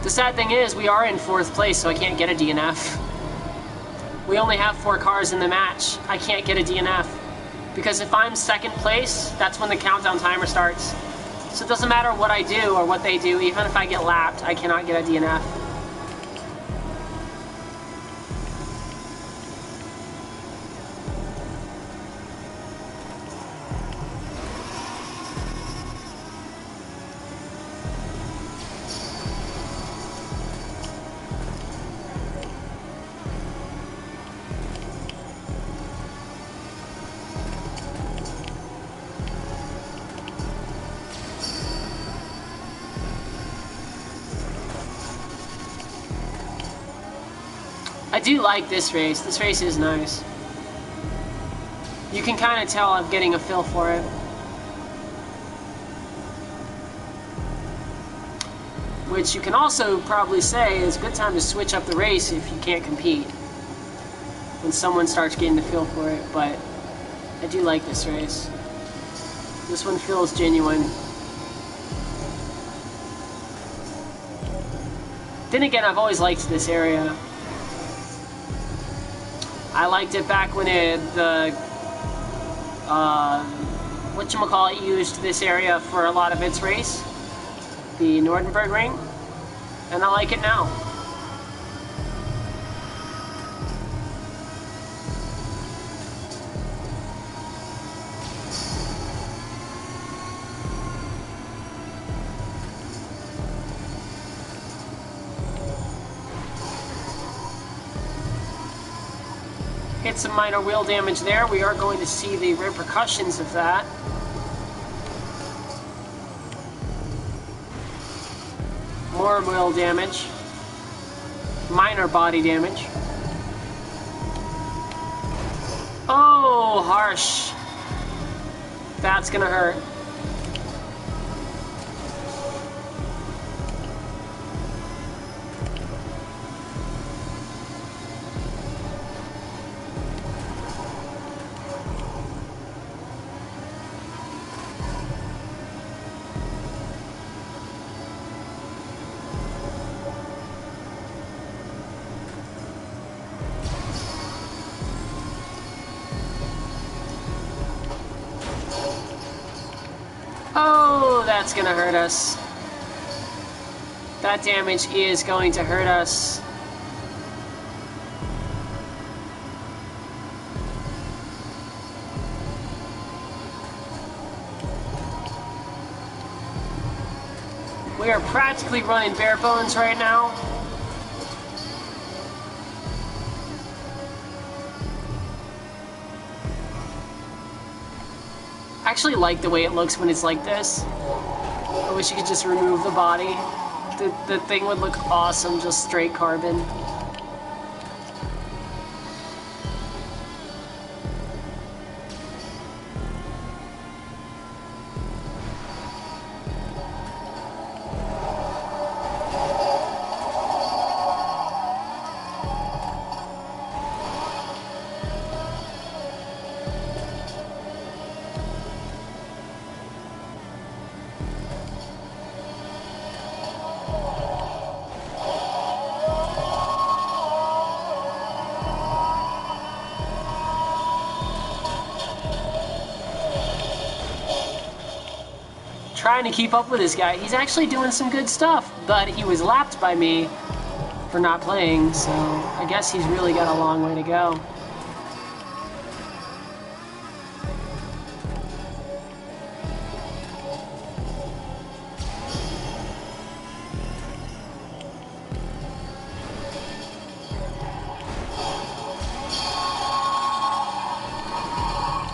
The sad thing is, we are in 4th place, so I can't get a DNF. We only have 4 cars in the match. I can't get a DNF. Because if I'm second place, that's when the countdown timer starts. So it doesn't matter what I do or what they do, even if I get lapped, I cannot get a DNF. I do like this race. This race is nice. You can kind of tell I'm getting a feel for it. Which you can also probably say is a good time to switch up the race if you can't compete. When someone starts getting the feel for it, but I do like this race. This one feels genuine. Then again, I've always liked this area. I liked it back when whatchamacallit used this area for a lot of its race, the Nordenberg Ring, and I like it now. Hit some minor wheel damage there. We are going to see the repercussions of that. More wheel damage. Minor body damage. Oh, harsh. That's gonna hurt. Oh, that's gonna hurt us. That damage is going to hurt us. We are practically running bare bones right now. I actually like the way it looks when it's like this. I wish you could just remove the body. The thing would look awesome, just straight carbon. Trying to keep up with this guy. He's actually doing some good stuff, but he was lapped by me for not playing, so I guess he's really got a long way to go.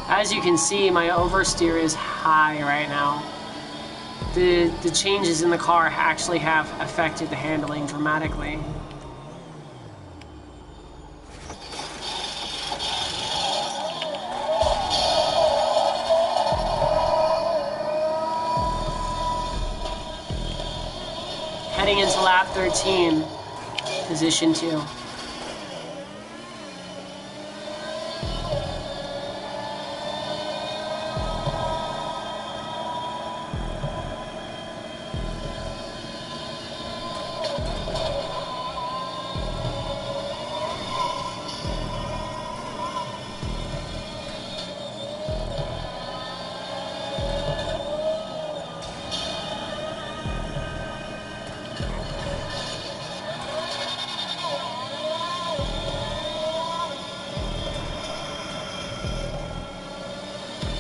As you can see, my oversteer is high right now. The changes in the car actually have affected the handling dramatically. Heading into lap 13, position 2.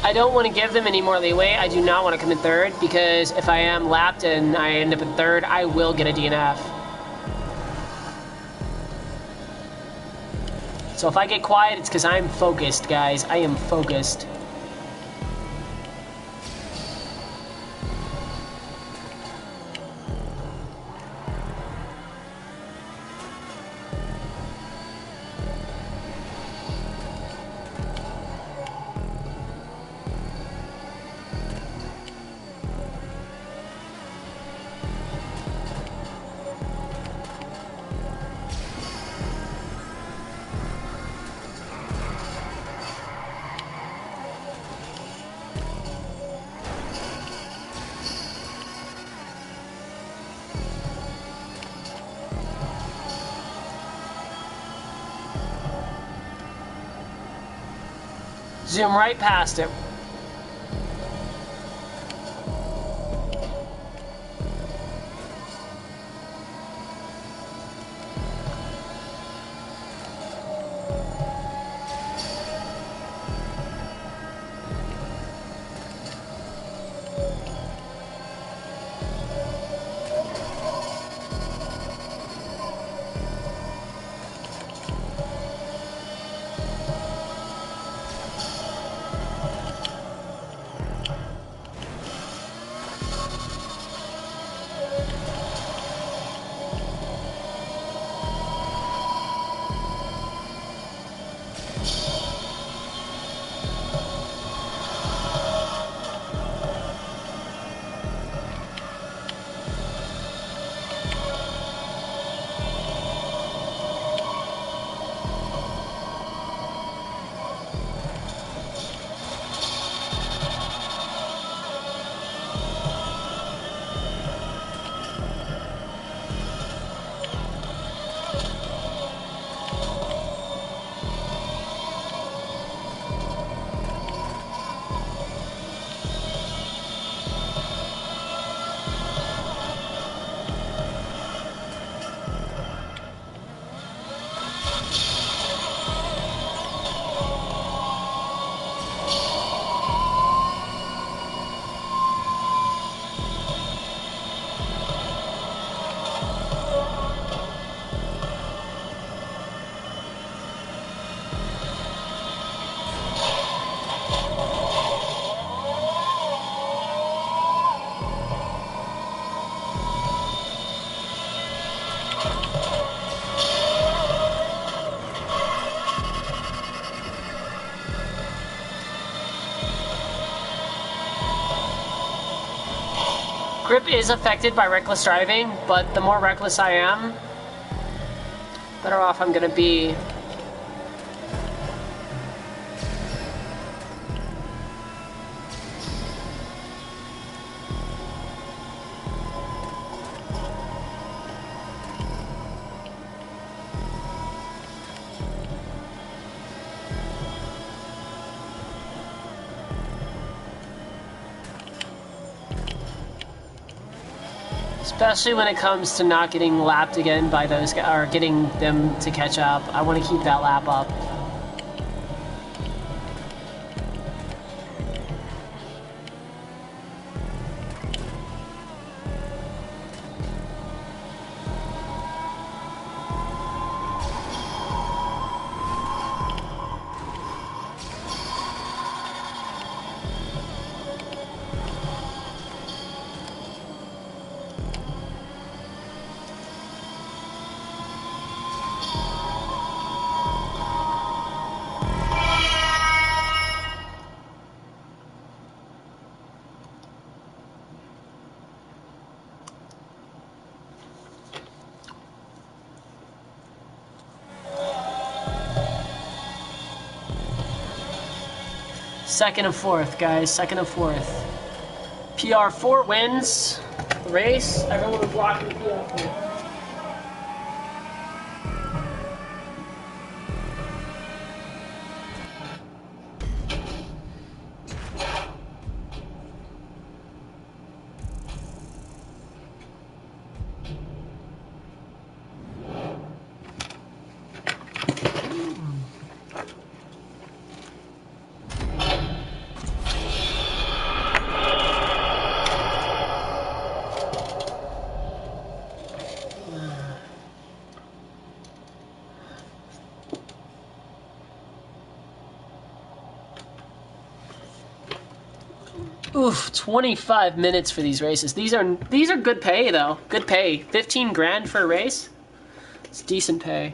I don't want to give them any more leeway. I do not want to come in third, because if I am lapped and I end up in third, I will get a DNF. So if I get quiet, it's because I'm focused, guys. I am focused. Zoom right past it. Grip is affected by reckless driving, but the more reckless I am, better off I'm gonna be. Especially when it comes to not getting lapped again by those guys, or getting them to catch up. I want to keep that lap up. Second and fourth, guys. Second and fourth. PR4 wins the race. Everyone was blocking PR4. Oof, 25 minutes for these races. These are good pay though. Good pay. 15 grand for a race. It's decent pay.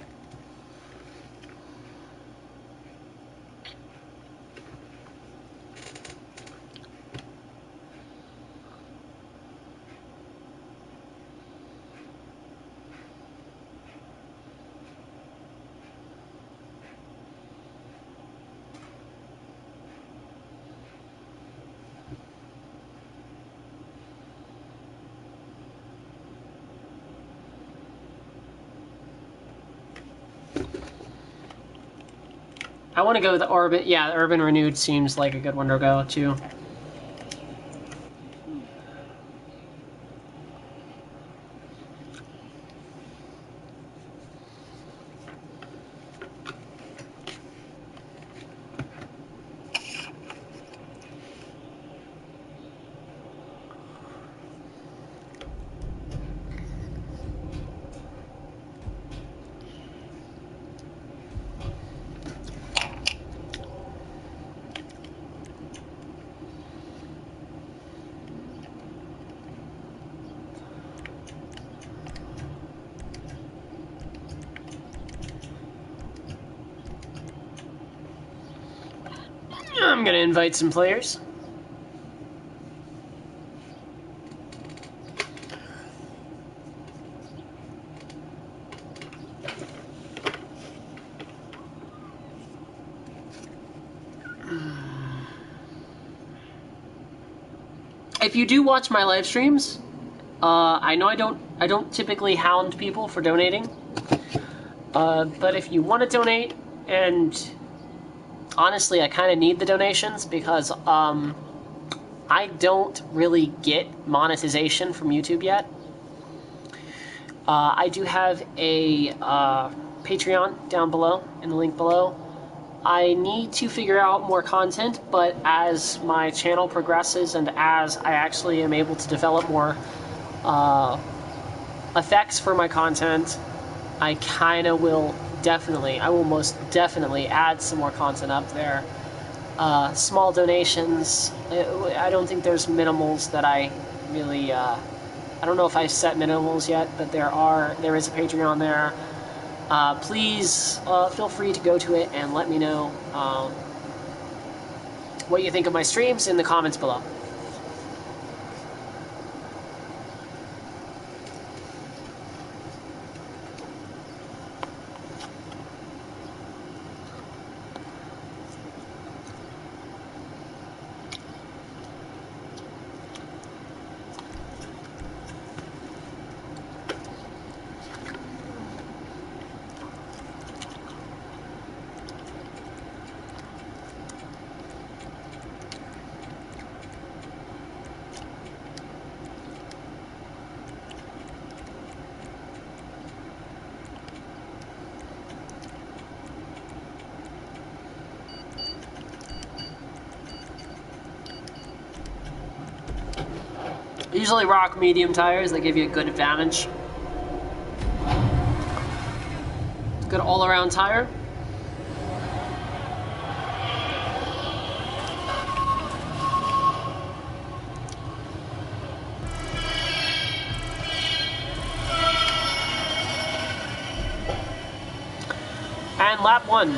I want to go with the Urban. Yeah, the Urban Renewed seems like a good one to go to. I'm gonna invite some players. If you do watch my live streams, I know I don't typically hound people for donating, but if you want to donate, and honestly, I kind of need the donations because I don't really get monetization from YouTube yet. I do have a Patreon down below, in the link below. I need to figure out more content, but as my channel progresses and as I actually am able to develop more effects for my content, I will most definitely add some more content up there. Small donations, I don't think there's minimals that I really, I don't know if I've set minimals yet, but there is a Patreon there. Please feel free to go to it and let me know what you think of my streams in the comments below. Usually rock medium tires, they give you a good advantage. Good all-around tire. And lap 1.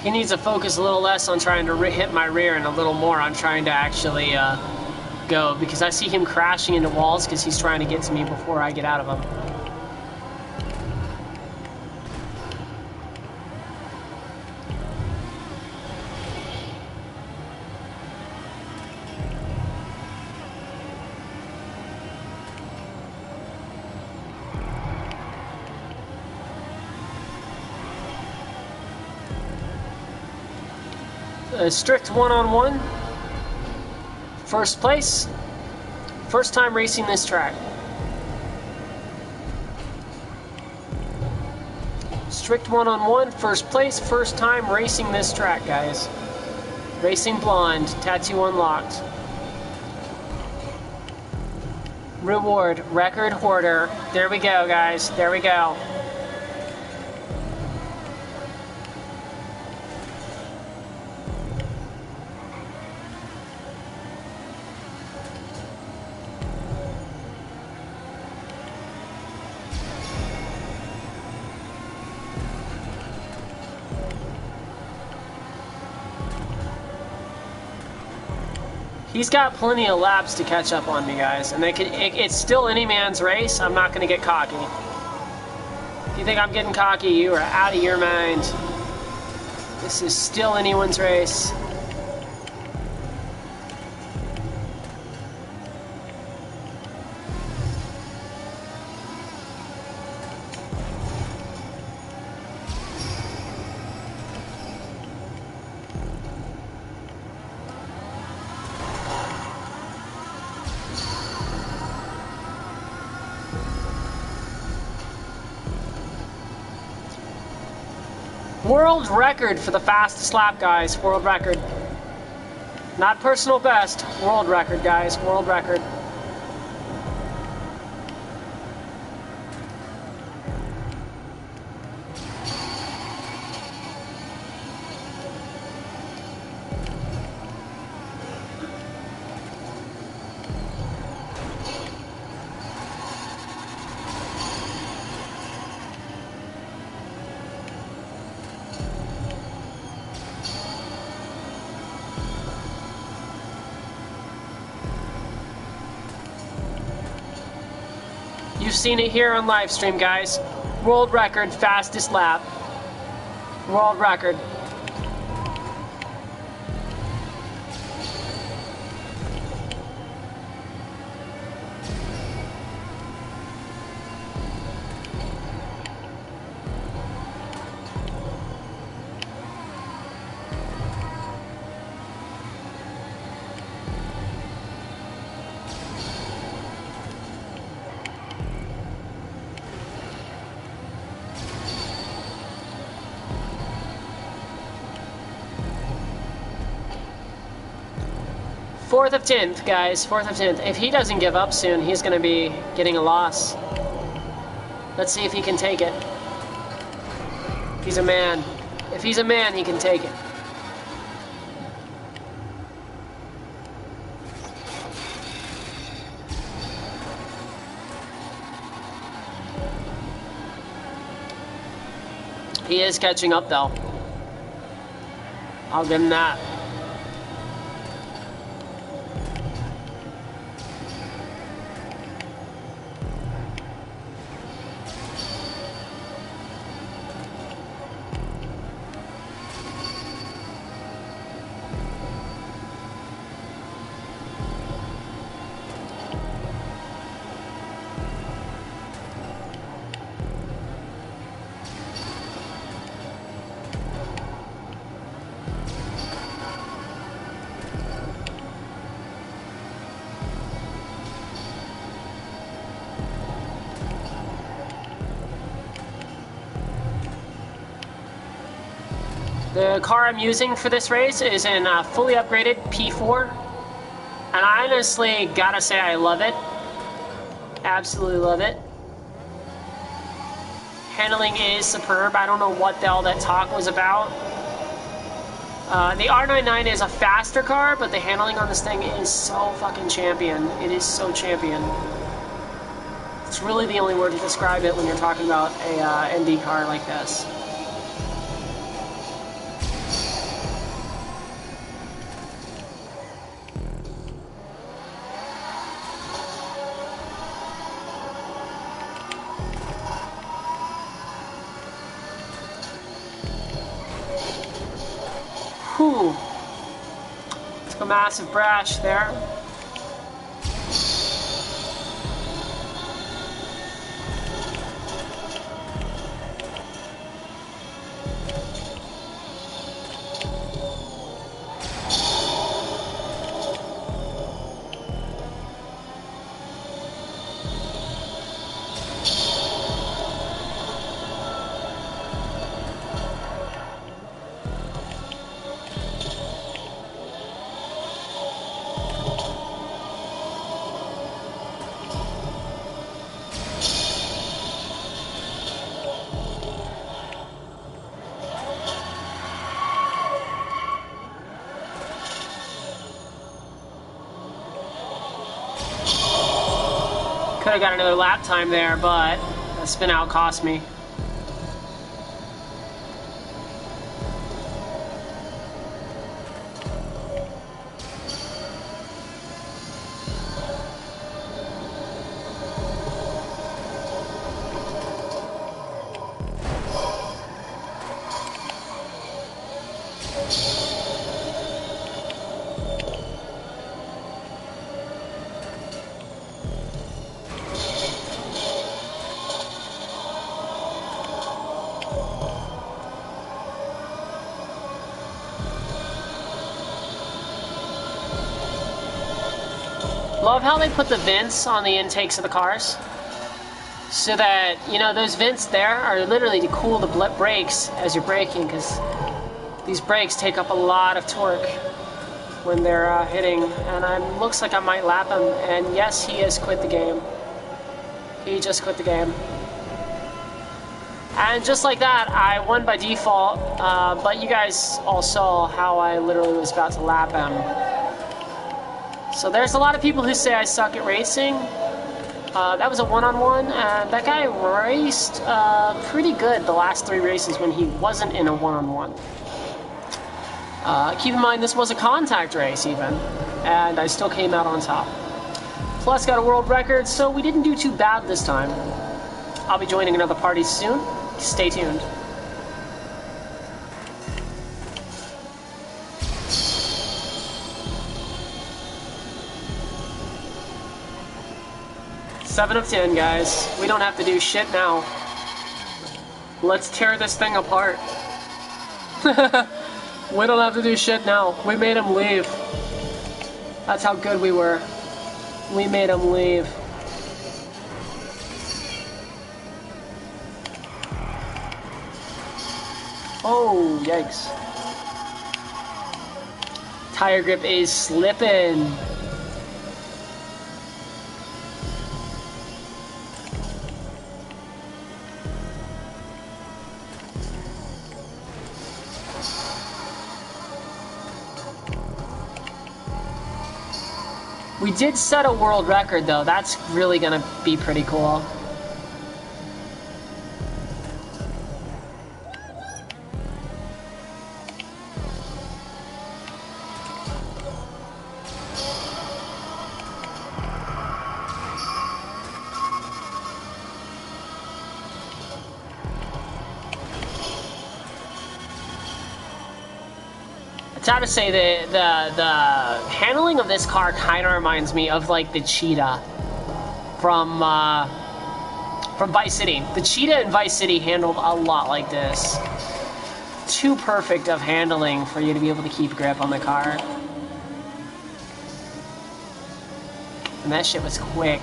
He needs to focus a little less on trying to hit my rear and a little more on trying to actually go, because I see him crashing into walls because he's trying to get to me before I get out of them. A strict one-on-one. First place. First time racing this track. Strict one-on-one, first place, first time racing this track, guys. Racing Blonde, tattoo unlocked. Reward, record hoarder. There we go, guys, there we go. He's got plenty of laps to catch up on me, guys, and it's still any man's race. I'm not going to get cocky. If you think I'm getting cocky, you are out of your mind. This is still anyone's race. World record for the fastest lap, guys. World record. Not personal best. World record, guys. World record. You've seen it here on live stream, guys. World record, fastest lap. World record. Fourth of 10th, guys. 4th of 10th. If he doesn't give up soon, he's going to be getting a loss. Let's see if he can take it. He's a man. If he's a man, he can take it. He is catching up, though. I'll give him that. The car I'm using for this race is in a fully upgraded P4, and I honestly gotta say I love it. Absolutely love it. Handling is superb. I don't know what all that talk was about. The R99 is a faster car, but the handling on this thing is so fucking champion. It is so champion. It's really the only word to describe it when you're talking about a ND car like this. Whew. Took a massive brash there. Could have got another lap time there, but the spin out cost me. Love how they put the vents on the intakes of the cars. So that, you know, those vents there are literally to cool the brakes as you're braking, because these brakes take up a lot of torque when they're hitting. And it looks like I might lap him. And yes, he has quit the game. He just quit the game. And just like that, I won by default. But you guys all saw how I literally was about to lap him. So there's a lot of people who say I suck at racing. That was a one-on-one, and that guy raced pretty good the last 3 races when he wasn't in a one-on-one. Keep in mind, this was a contact race even, and I still came out on top. Plus got a world record, so we didn't do too bad this time. I'll be joining another party soon. Stay tuned. Seven of 10, guys. We don't have to do shit now. Let's tear this thing apart. We don't have to do shit now. We made him leave. That's how good we were. We made him leave. Oh, yikes. Tire grip is slipping. We did set a world record though. That's really gonna be pretty cool. It's hard to say the handling of this car kind of reminds me of like the Cheetah from Vice City. The Cheetah in Vice City handled a lot like this. Too perfect of handling for you to be able to keep grip on the car. And that shit was quick.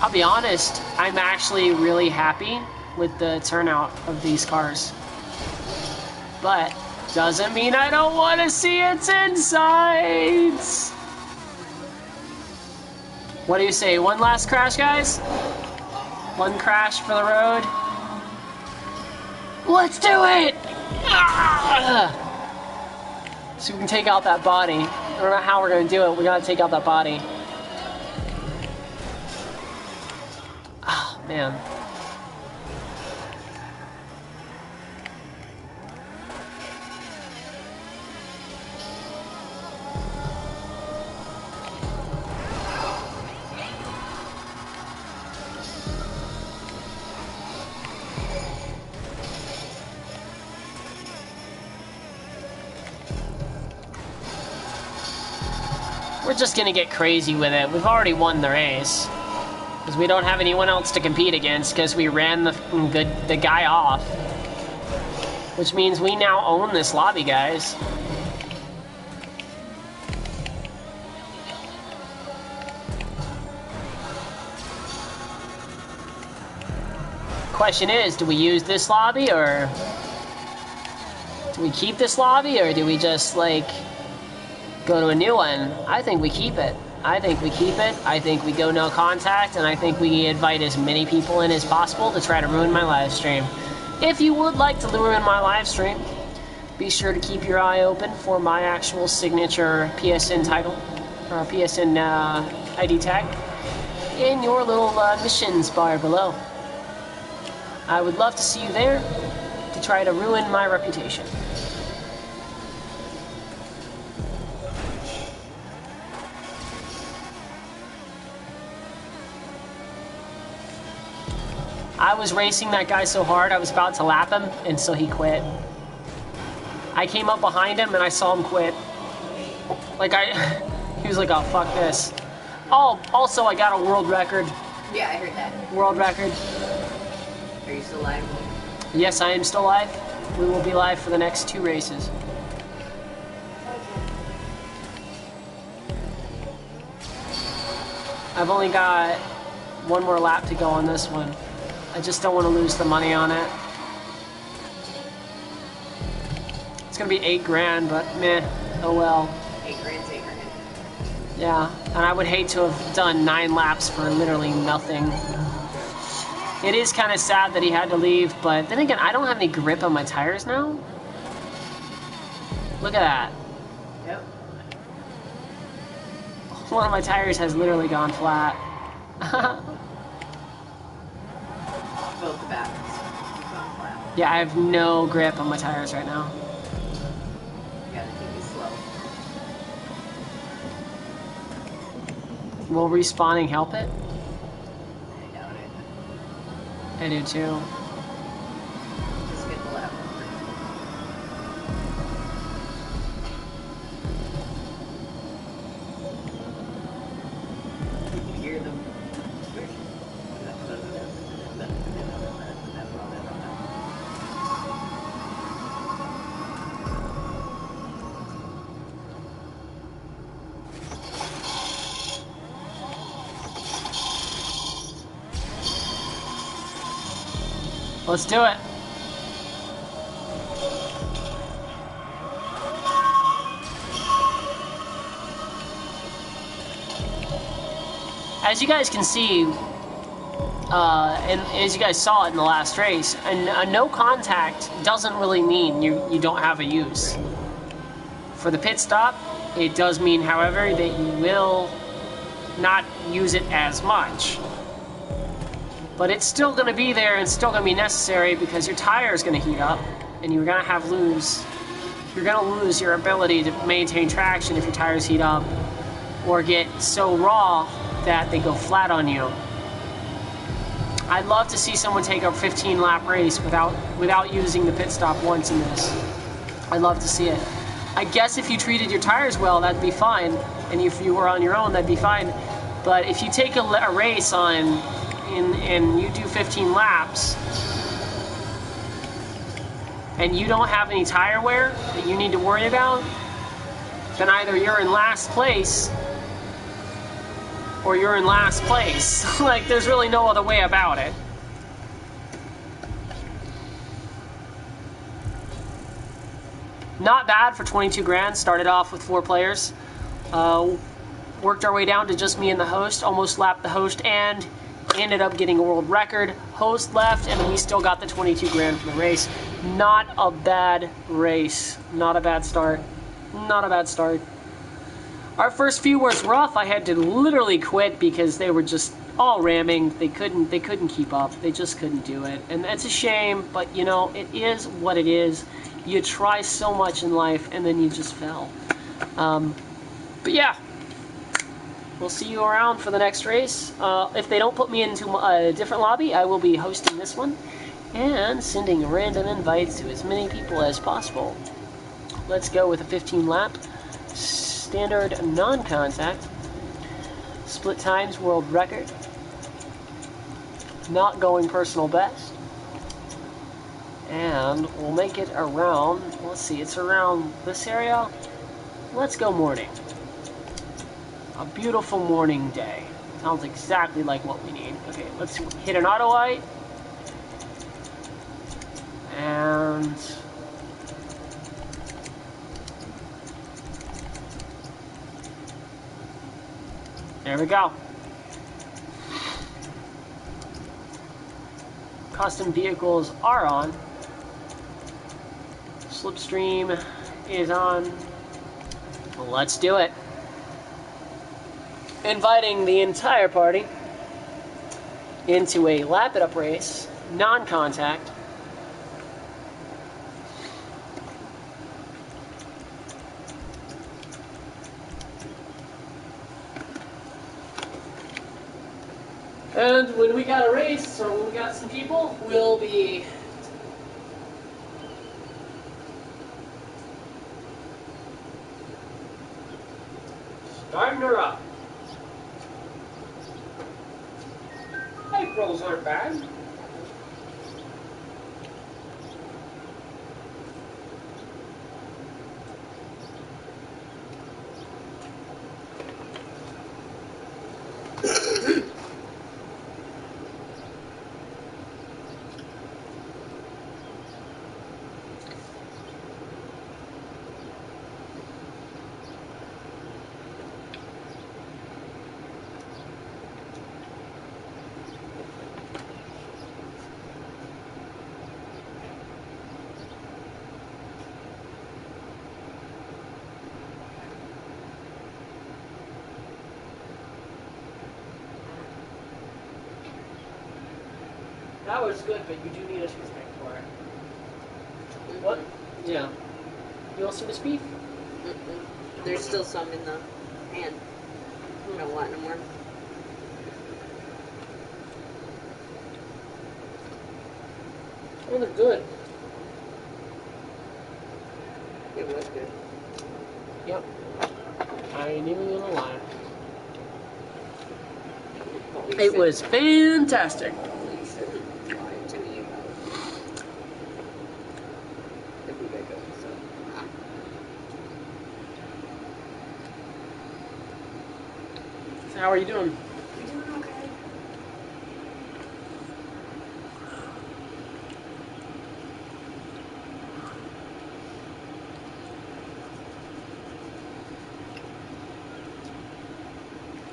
I'll be honest, I'm actually really happy with the turnout of these cars. But doesn't mean I don't want to see its insides. What do you say? One last crash, guys? One crash for the road? Let's do it! Ah! So we can take out that body. I don't know how we're gonna do it. We gotta take out that body. Oh, man. We're just gonna get crazy with it. We've already won the race. Because we don't have anyone else to compete against because we ran the guy off. Which means we now own this lobby, guys. Question is, do we use this lobby or do we keep this lobby or do we just like go to a new one? I think we keep it. I think we keep it. I think we go no contact, and I think we invite as many people in as possible to try to ruin my live stream. If you would like to ruin my live stream, be sure to keep your eye open for my actual signature PSN title, or PSN ID tag, in your little missions bar below. I would love to see you there to try to ruin my reputation. I was racing that guy so hard, I was about to lap him, and so he quit. I came up behind him, and I saw him quit. Like, he was like, oh, fuck this. Oh, also, I got a world record. Yeah, I heard that. World record. Are you still live? Yes, I am still live. We will be live for the next 2 races. I've only got 1 more lap to go on this one. I just don't want to lose the money on it. It's gonna be 8 grand, but meh, oh well. 8 grand's 8 grand. Yeah, and I would hate to have done 9 laps for literally nothing. It is kind of sad that he had to leave, but then again, I don't have any grip on my tires now. Look at that. Yep. One of my tires has literally gone flat. Both the batteries. Gone flat. Yeah, I have no grip on my tires right now. You gotta take it slow. Will respawning help it? I doubt it. I do too. Just get the lap. You can hear them. Let's do it. As you guys can see, and as you guys saw it in the last race, a no contact doesn't really mean you don't have a use. For the pit stop, it does mean, however, that you will not use it as much. But it's still going to be there and still going to be necessary because your tire is going to heat up and you're going to lose your ability to maintain traction if your tires heat up or get so raw that they go flat on you. I'd love to see someone take a 15-lap race without using the pit stop once in this. I'd love to see it. I guess if you treated your tires well, that'd be fine. And if you were on your own, that'd be fine. But if you take a race and you do 15 laps and you don't have any tire wear that you need to worry about, then either you're in last place or you're in last place. Like, there's really no other way about it. Not bad for 22 grand. Started off with 4 players. Worked our way down to just me and the host. Almost lapped the host and ended up getting a world record. Host left and we still got the 22 grand from the race. Not a bad race. Not a bad start. Not a bad start. Our first few was rough. I had to literally quit because they were just all ramming. They couldn't keep up. They just couldn't do it. And that's a shame, but you know, it is what it is. You try so much in life and then you just fell. But yeah, we'll see you around for the next race. If they don't put me into a different lobby, I will be hosting this one and sending random invites to as many people as possible. Let's go with a 15 lap. Standard non-contact. Split times world record. Not going personal best. And we'll make it around, let's see, it's around this area. Let's go morning. A beautiful morning day. Sounds exactly like what we need. Okay, let's hit an auto light. And there we go. Custom vehicles are on. Slipstream is on. Let's do it. Inviting the entire party into a lap it up race, non-contact. And when we got a race, or when we got some people, we'll be starting her up. Aprils aren't bad. That was good, but you do need a toothpick for it. Mm-hmm. What? Yeah. You want some of this beef? Mm-mm. There's still some in the pan. I don't want no more. Oh, they're good. It was good. Yep. I ain't even gonna lie. It was fantastic. How are you doing? We're doing okay.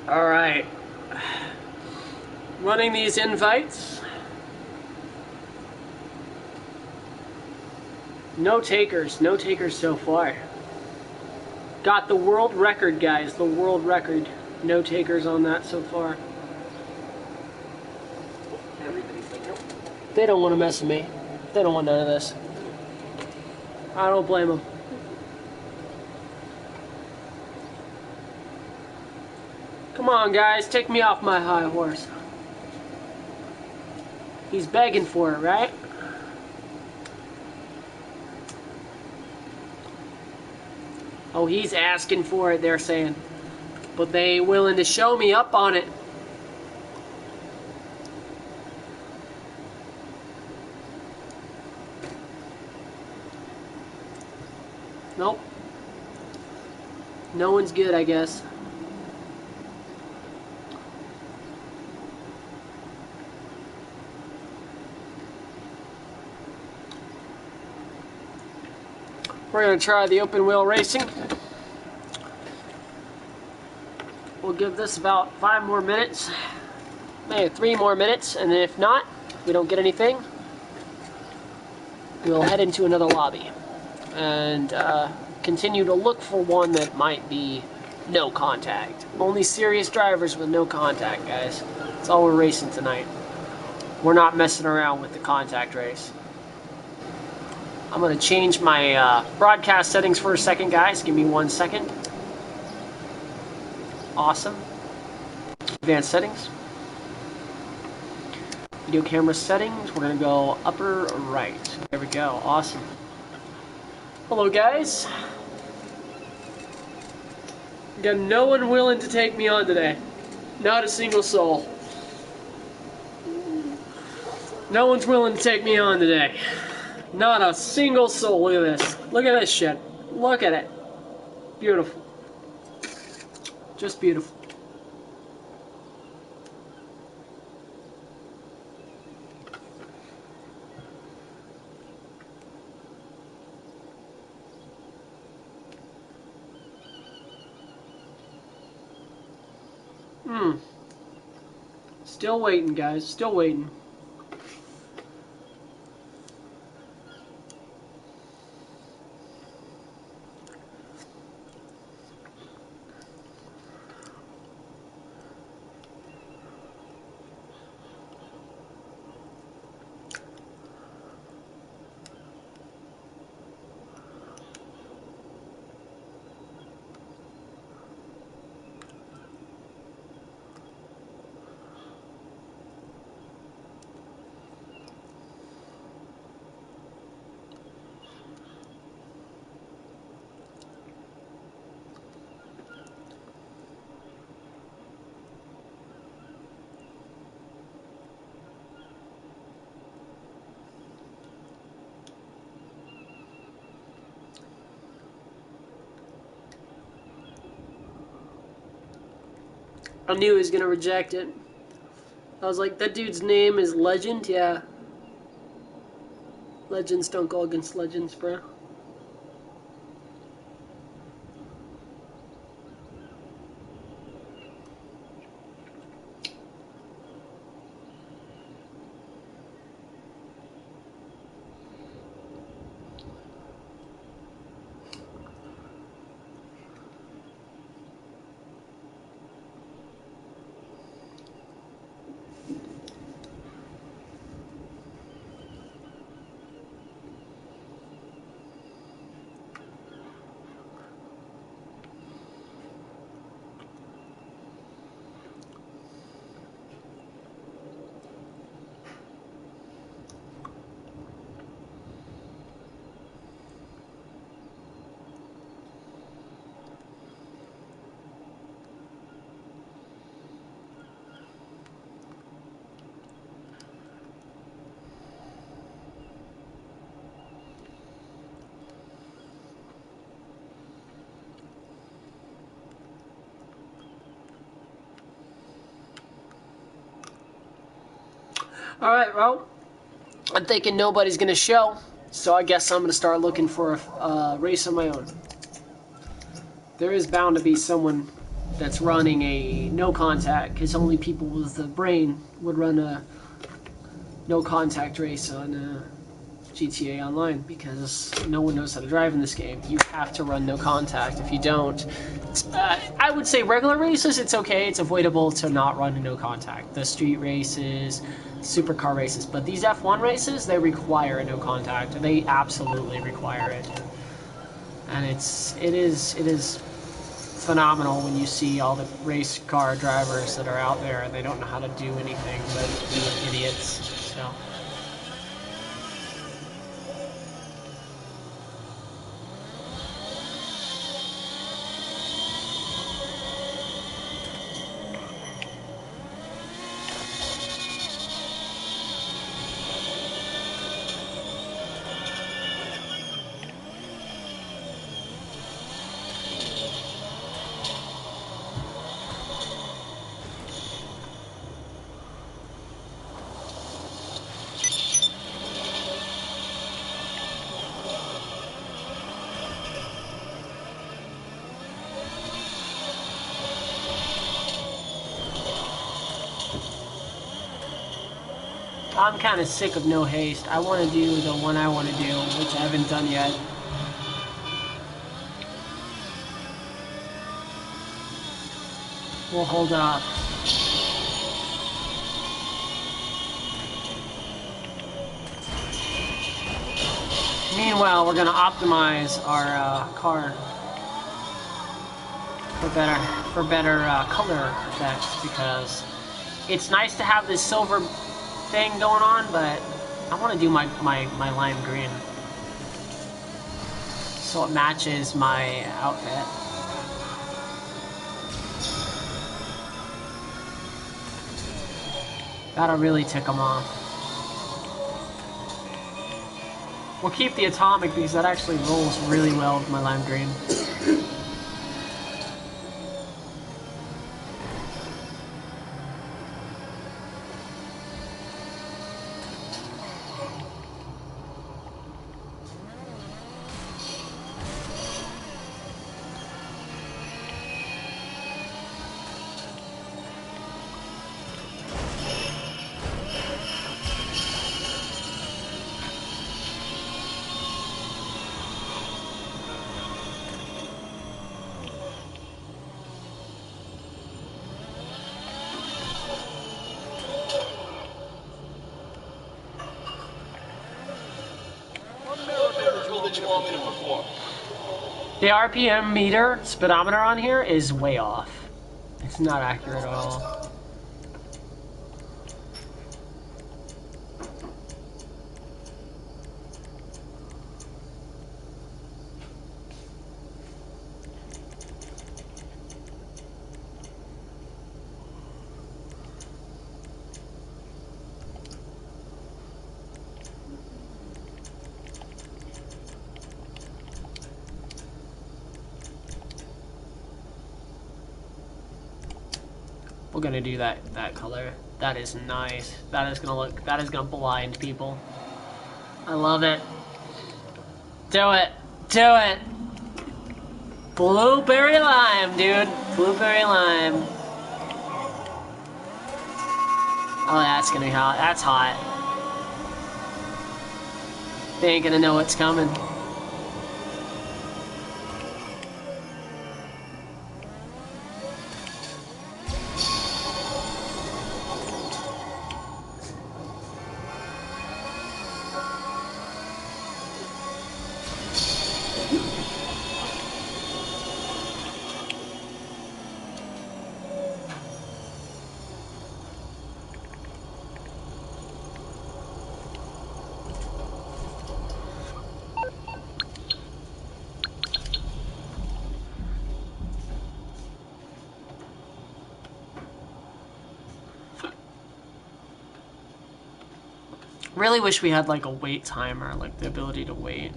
All right. Running these invites. No takers so far. Got the world record, guys, the world record. No takers on that so far. Every They don't want to mess with me. They don't want none of this. I don't blame them. Come on, guys, take me off my high horse. He's begging for it, right? Oh, he's asking for it, they're saying. But they ain't willing to show me up on it. Nope. No one's good, I guess. We're going to try the open wheel racing. We'll give this about 5 more minutes, maybe 3 more minutes, and then if not, we don't get anything, we'll head into another lobby and continue to look for one that might be no contact. Only serious drivers with no contact, guys. That's all we're racing tonight. We're not messing around with the contact race. I'm going to change my broadcast settings for a second, guys. Give me 1 second. Awesome. Advanced settings. Video camera settings. We're going to go upper right. There we go. Awesome. Hello, guys. Got no one willing to take me on today. Not a single soul. No one's willing to take me on today. Not a single soul. Look at this. Look at this shit. Look at it. Beautiful. Just beautiful. Still waiting, guys. Still waiting. I knew he was gonna reject it. I was like, that dude's name is Legend? Yeah. Legends don't go against legends, bro. Alright, well, I'm thinking nobody's gonna show, so I guess I'm gonna start looking for a race on my own. There is bound to be someone that's running a no contact, because only people with the brain would run a no contact race on GTA Online because no one knows how to drive in this game. You have to run no contact. If you don't, I would say regular races, it's okay. It's avoidable to not run no contact. The street races, supercar races, but these F1 races, they require no contact. They absolutely require it, and it is phenomenal when you see all the race car drivers that are out there and they don't know how to do anything but be idiots. So. I'm kind of sick of no haste. I want to do the one I want to do, which I haven't done yet. We'll hold up. Meanwhile, we're gonna optimize our car for better color effects, because it's nice to have this silver thing going on, but I want to do my lime green so it matches my outfit. That'll really tick them off. We'll keep the atomic because that actually rolls really well with my lime green. The RPM meter, speedometer on here is way off. It's not accurate at all. We're gonna do that color. That is nice. That is gonna blind people. I love it. Do it. Do it. Blueberry lime, dude. Blueberry lime. Oh, that's gonna be hot. That's hot. They ain't gonna know what's coming. Really wish we had like a wait timer, like the ability to wait.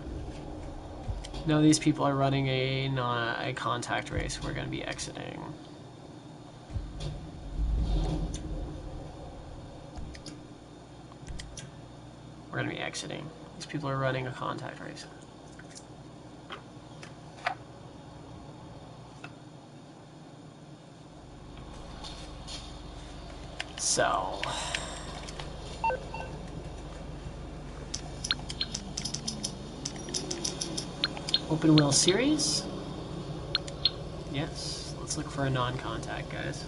No, these people are running a contact race. We're gonna be exiting. We're gonna be exiting. These people are running a contact race. So Open wheel series. Yes. Let's look for a non-contact, guys.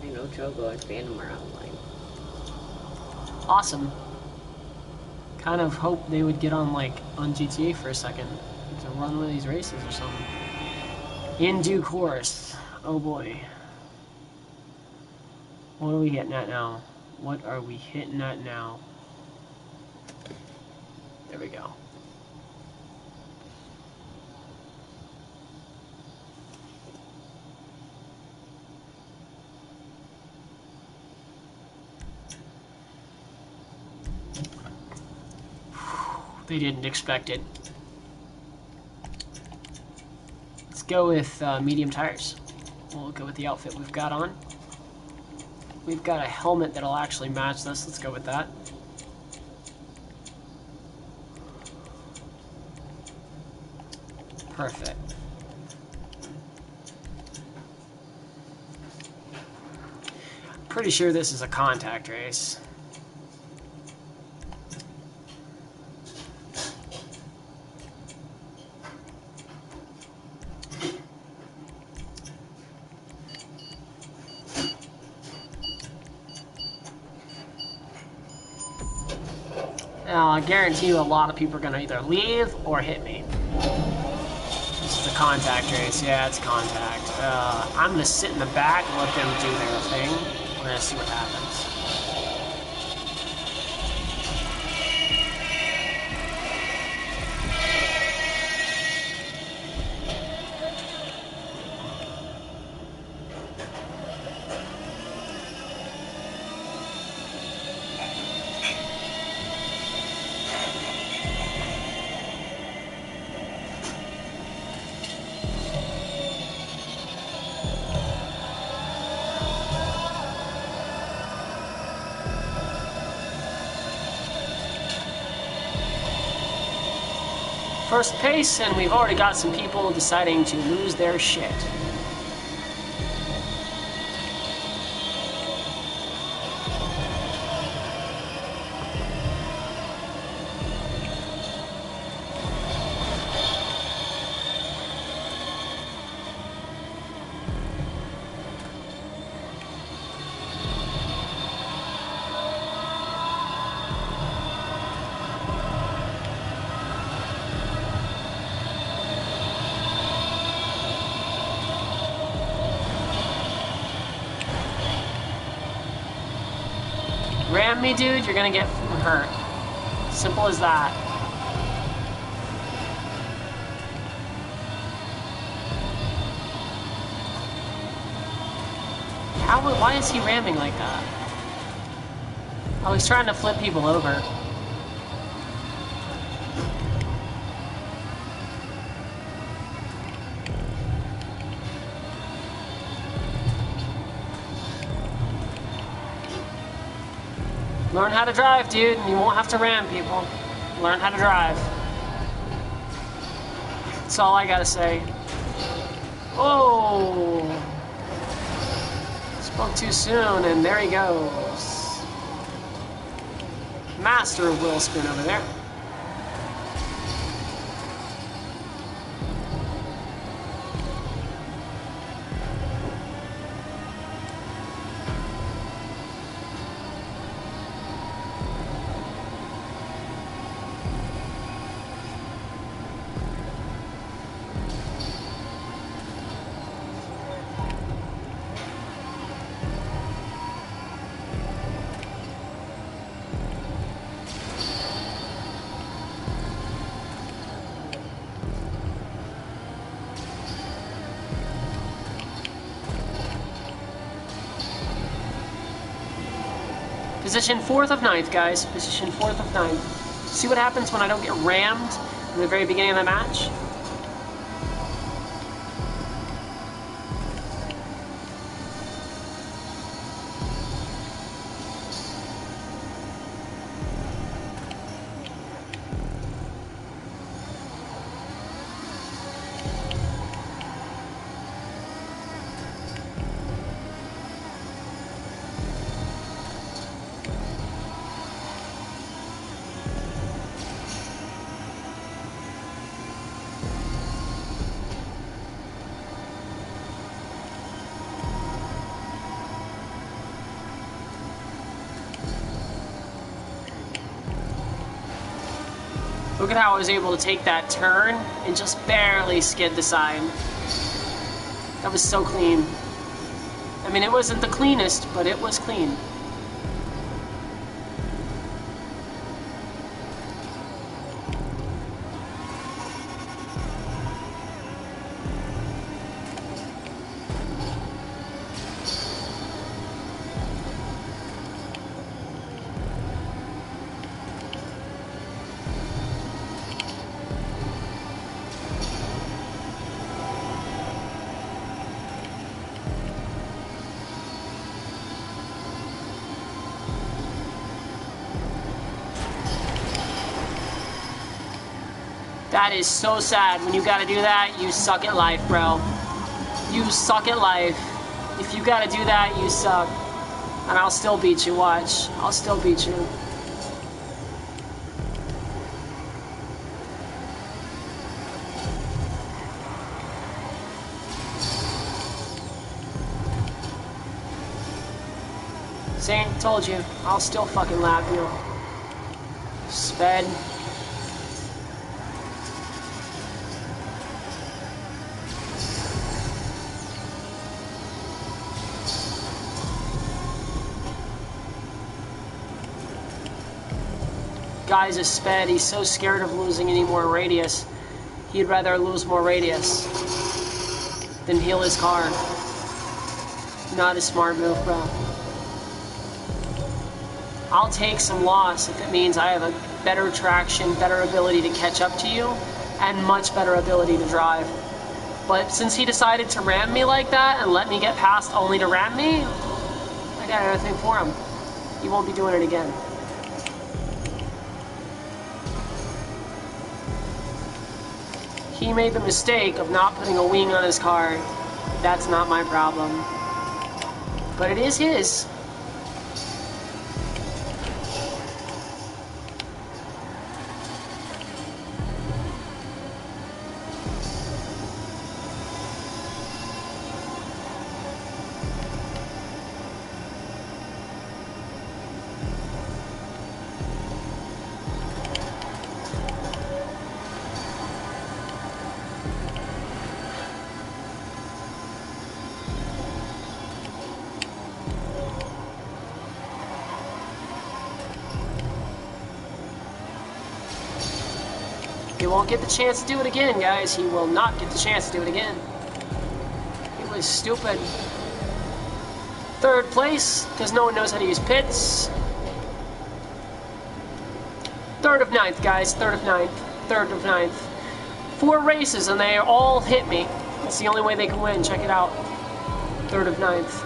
I know Chogo and Phantom are online. Awesome. Kind of hope they would get on on GTA for a second to run one of these races or something. In due course. Oh boy. What are we hitting at now? What are we hitting at now? There we go. They didn't expect it. Let's go with medium tires. We'll go with the outfit we've got on. We've got a helmet that'll actually match this. Let's go with that. Perfect. Pretty sure this is a contact race. Now, I guarantee you a lot of people are going to either leave or hit me. This is a contact race. Yeah, it's contact. I'm going to sit in the back and let them do their thing. We're going to see what happens. First pace, and we've already got some people deciding to lose their shit. Ram me, dude, you're gonna get hurt. Simple as that. Why is he ramming like that? Oh, he's trying to flip people over. Learn how to drive, dude, and you won't have to ram people. Learn how to drive. That's all I gotta say. Oh! Spoke too soon, and there he goes. Master of wheel spin over there. Position 4th of 9th, guys. Position 4th of 9th. See what happens when I don't get rammed in the very beginning of the match? Look at how I was able to take that turn and just barely skid the side. That was so clean. I mean, it wasn't the cleanest, but it was clean. That is so sad. When you gotta do that, you suck at life, bro. You suck at life. If you gotta do that, you suck. And I'll still beat you, watch. I'll still beat you. See, told you. I'll still fucking lap you. Sped. Guy's a sped. He's so scared of losing any more radius. He'd rather lose more radius than heal his car. Not a smart move, bro. I'll take some loss if it means I have a better traction, better ability to catch up to you, and much better ability to drive. But since he decided to ram me like that and let me get past only to ram me, I got nothing for him. He won't be doing it again. He made the mistake of not putting a wing on his car. That's not my problem. But it is his. He won't get the chance to do it again, guys. He will not get the chance to do it again. It was stupid. Third place, because no one knows how to use pits. Third of ninth, guys. Third of ninth. Third of ninth. 4 races, and they all hit me. That's the only way they can win. Check it out. Third of ninth.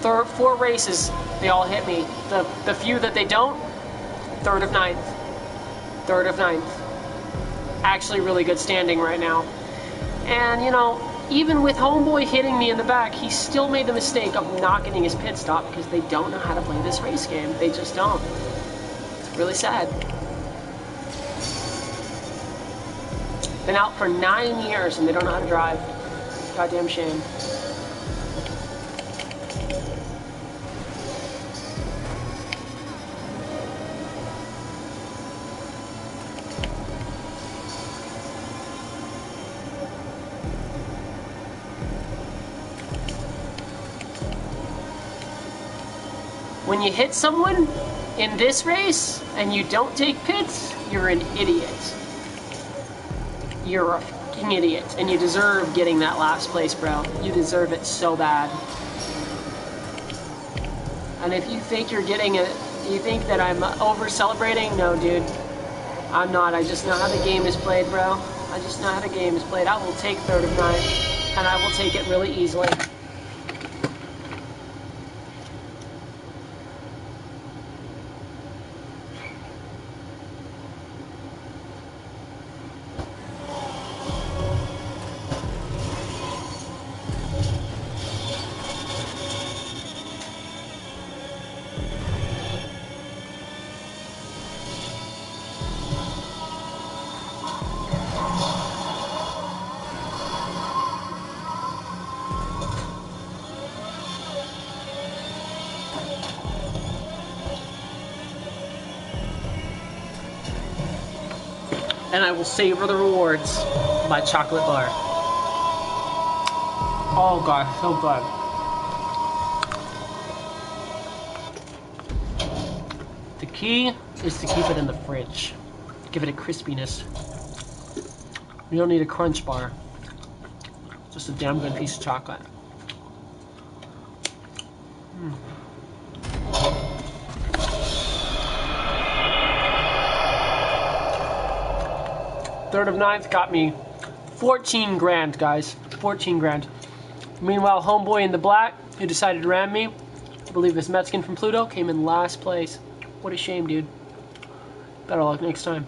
4 races, they all hit me. The few that they don't, third of ninth. Third of ninth. Actually really good standing right now. And, you know, even with Homeboy hitting me in the back, he still made the mistake of not getting his pit stop because they don't know how to play this race game. They just don't. It's really sad. Been out for 9 years and they don't know how to drive. Goddamn shame. When you hit someone in this race and you don't take pits, you're an idiot. You're a fucking idiot, and you deserve getting that last place, bro. You deserve it so bad. And if you think you're getting it, you think that I'm over-celebrating? No, dude. I'm not. I just know how the game is played, bro. I just know how the game is played. I will take third of ninth, and I will take it really easily. and I will savor the rewards of my chocolate bar. Oh god, so good. The key is to keep it in the fridge. Give it a crispiness. You don't need a crunch bar. Just a damn good piece of chocolate. Third of ninth got me 14 grand, guys. 14 grand. Meanwhile, homeboy in the black, who decided to ram me, I believe this Mexican from Pluto, came in last place. What a shame, dude. Better luck next time.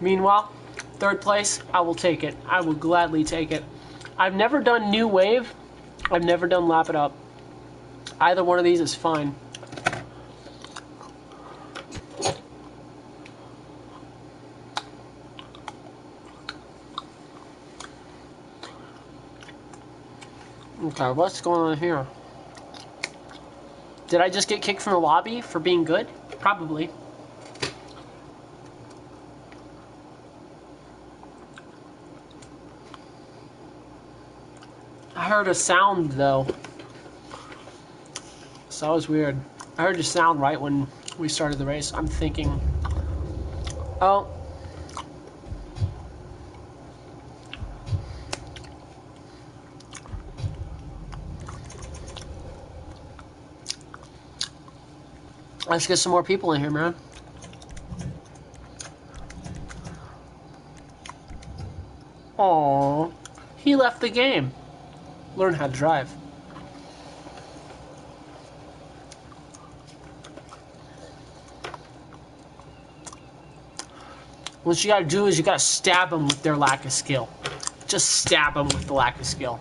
Meanwhile, third place, I will take it. I will gladly take it. I've never done New Wave. I've never done Lap It Up. Either one of these is fine. Okay, what's going on here? Did I just get kicked from the lobby for being good? Probably. I heard a sound though. So that was weird. I heard a sound right when we started the race. I'm thinking, oh. Let's get some more people in here, man. Aww. He left the game. Learn how to drive. What you gotta do is you gotta stab them with their lack of skill. Just stab them with the lack of skill.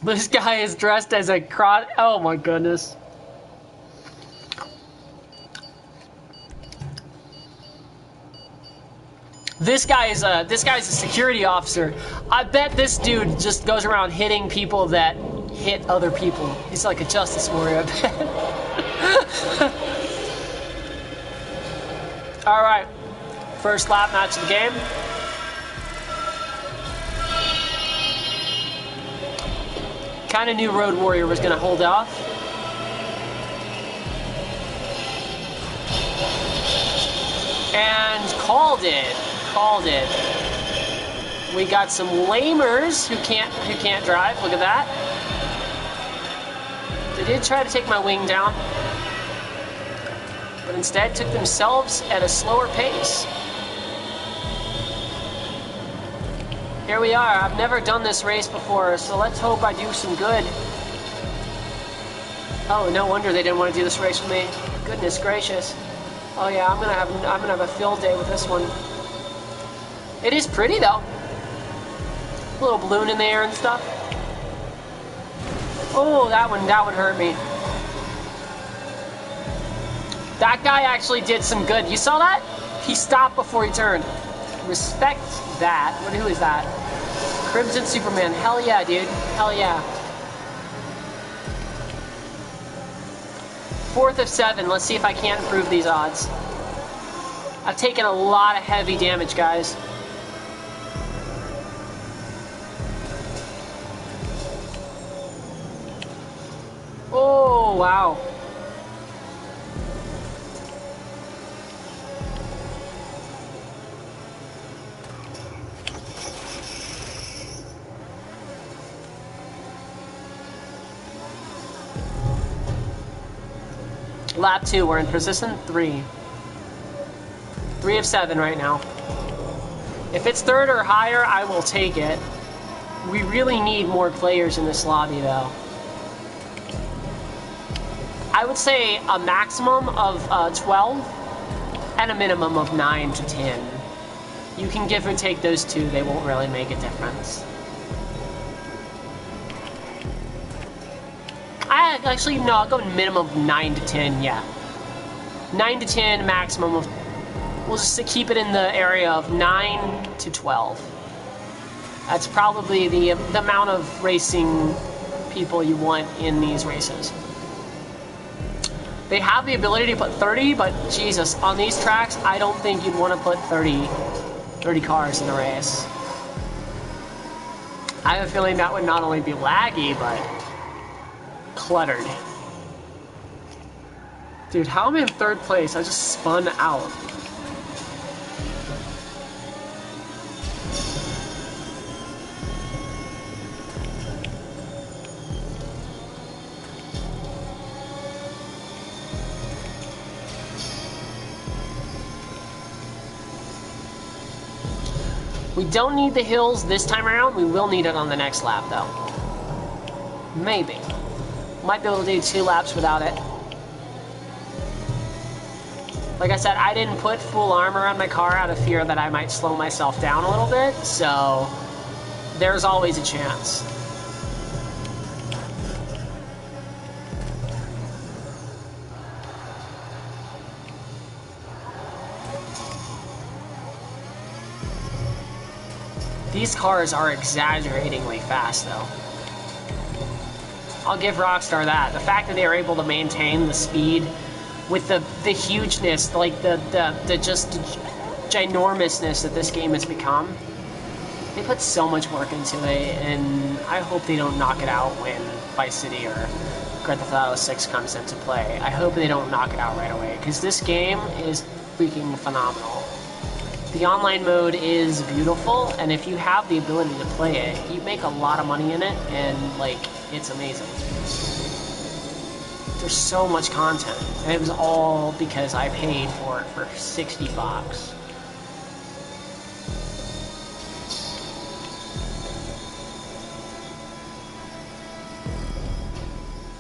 This guy is dressed as a cross. Oh my goodness. This guy's a security officer. I bet this dude just goes around hitting people that hit other people. He's like a justice warrior, I bet. All right, first lap match of the game. Kind of knew Road Warrior was going to hold off. And called it. Called it. We got some lamers who can't drive. Look at that. They did try to take my wing down, but instead took themselves at a slower pace. Here we are. I've never done this race before, so let's hope I do some good. Oh, no wonder they didn't want to do this race with me. Goodness gracious. Oh yeah, I'm gonna have a field day with this one. It is pretty though. A little balloon in the air and stuff. Oh, that one hurt me. That guy actually did some good. You saw that? He stopped before he turned. Respect that. Who is that? Crimson Superman. Hell yeah, dude. Hell yeah. 4th of 7. Let's see if I can't improve these odds. I've taken a lot of heavy damage, guys. Oh, wow. Lap 2, we're in position 3. 3 of 7 right now. If it's 3rd or higher, I will take it. We really need more players in this lobby, though. I would say a maximum of 12 and a minimum of 9 to 10. You can give or take those two, they won't really make a difference. Actually, no, I'll go minimum of 9 to 10, yeah. 9 to 10, maximum of... We'll just keep it in the area of 9 to 12. That's probably the amount of racing people you want in these races. They have the ability to put 30, but Jesus, on these tracks, I don't think you'd want to put 30 cars in a race. I have a feeling that would not only be laggy, but cluttered. Dude, how am I in third place? I just spun out. We don't need the hills this time around. We will need it on the next lap, though. Maybe. Might be able to do 2 laps without it. Like I said, I didn't put full armor on my car out of fear that I might slow myself down a little bit, so there's always a chance. These cars are exaggeratingly fast, though. I'll give Rockstar that. The fact that they are able to maintain the speed with the hugeness, like the just ginormousness that this game has become. They put so much work into it, and I hope they don't knock it out when Vice City or Grand Theft Auto 6 comes into play. I hope they don't knock it out right away, because this game is freaking phenomenal. The online mode is beautiful, and if you have the ability to play it, you make a lot of money in it, and, like, it's amazing. There's so much content, and it was all because I paid for it for 60 bucks.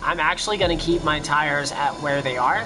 I'm actually going to keep my tires at where they are.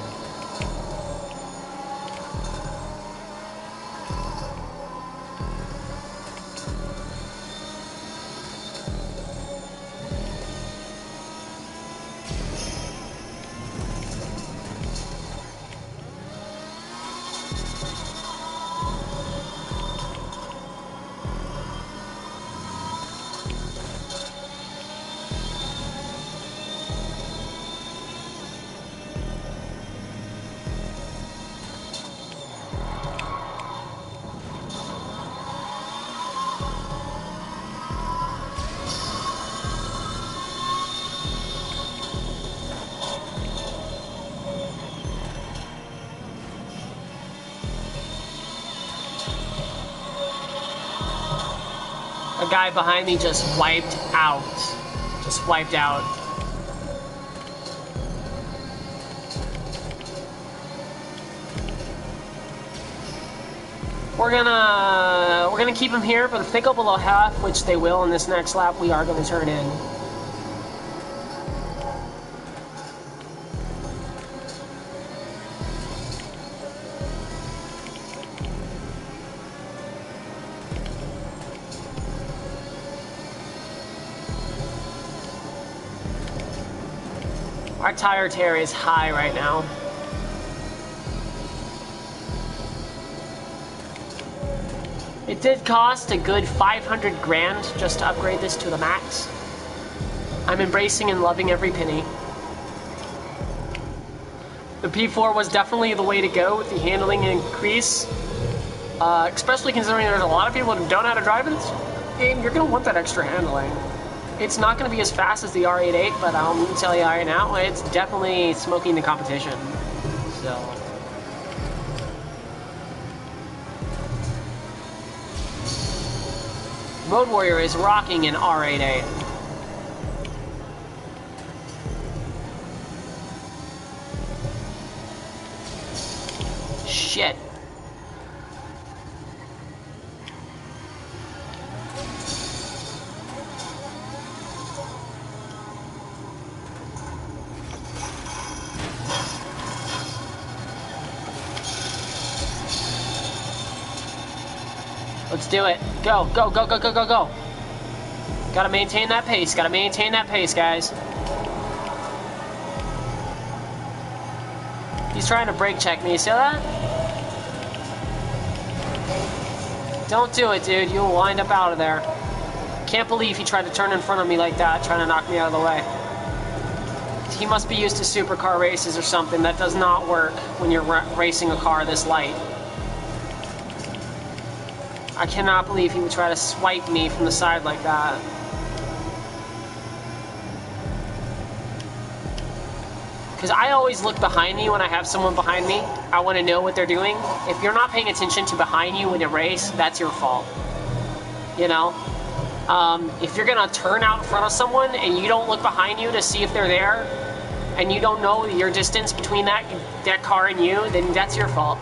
A guy behind me just wiped out. Just wiped out. We're gonna keep him here, but if they go below half, which they will in this next lap, we are gonna turn in. Our tire tear is high right now. It did cost a good 500 grand just to upgrade this to the max. I'm embracing and loving every penny. The P4 was definitely the way to go with the handling increase. Especially considering there's a lot of people who don't know how to drive in this game. You're going to want that extra handling. It's not going to be as fast as the R88, but I'm going to tell you right now, it's definitely smoking the competition. So, Road Warrior is rocking an R88. Shit. Let's do it. Go, go, go, go, go, go, go. Gotta maintain that pace. Gotta maintain that pace, guys. trying to brake check me. You see that? Don't do it, dude. You'll wind up out of there. Can't believe he tried to turn in front of me like that, trying to knock me out of the way. He must be used to supercar races or something. That does not work when you're racing a car this light. I cannot believe he would try to swipe me from the side like that. Because I always look behind me when I have someone behind me. I want to know what they're doing. If you're not paying attention to behind you in a race, that's your fault. You know? If you're going to turn out in front of someone and you don't look behind you to see if they're there, and you don't know your distance between that car and you, then that's your fault.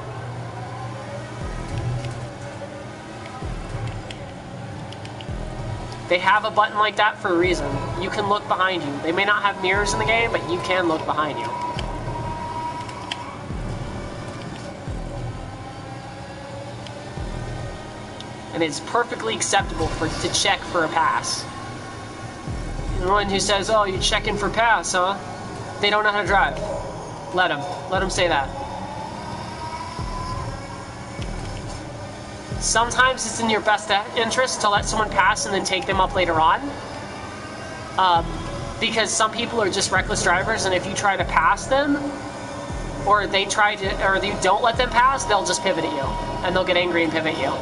They have a button like that for a reason. You can look behind you. They may not have mirrors in the game, but you can look behind you. And it's perfectly acceptable to check for a pass. Anyone who says, oh, you're checking for pass, huh? They don't know how to drive. Let them say that. Sometimes it's in your best interest to let someone pass and then take them up later on. Because some people are just reckless drivers, and if you try to pass them, or you don't let them pass, they'll just pivot at you. And they'll get angry and pivot you.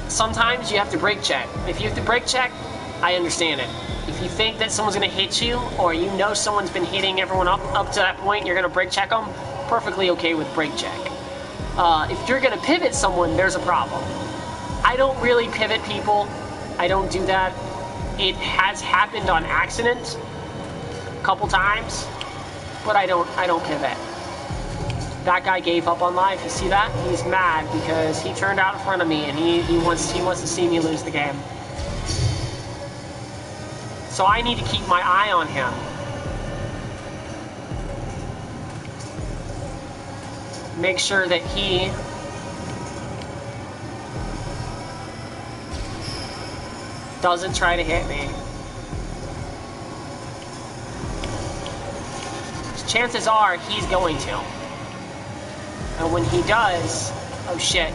Sometimes you have to brake check. If you have to brake check, I understand it. If you think that someone's going to hit you, or you know someone's been hitting everyone up to that point, you're going to brake check them, perfectly okay with brake check. If you're going to pivot someone, there's a problem. I don't really pivot people. I don't do that. It has happened on accident a couple times, but I don't pivot. That guy gave up on life. You see that? He's mad because he turned out in front of me, and he wants to see me lose the game. So I need to keep my eye on him. Make sure that he doesn't try to hit me. Chances are he's going to. And when he does, oh shit.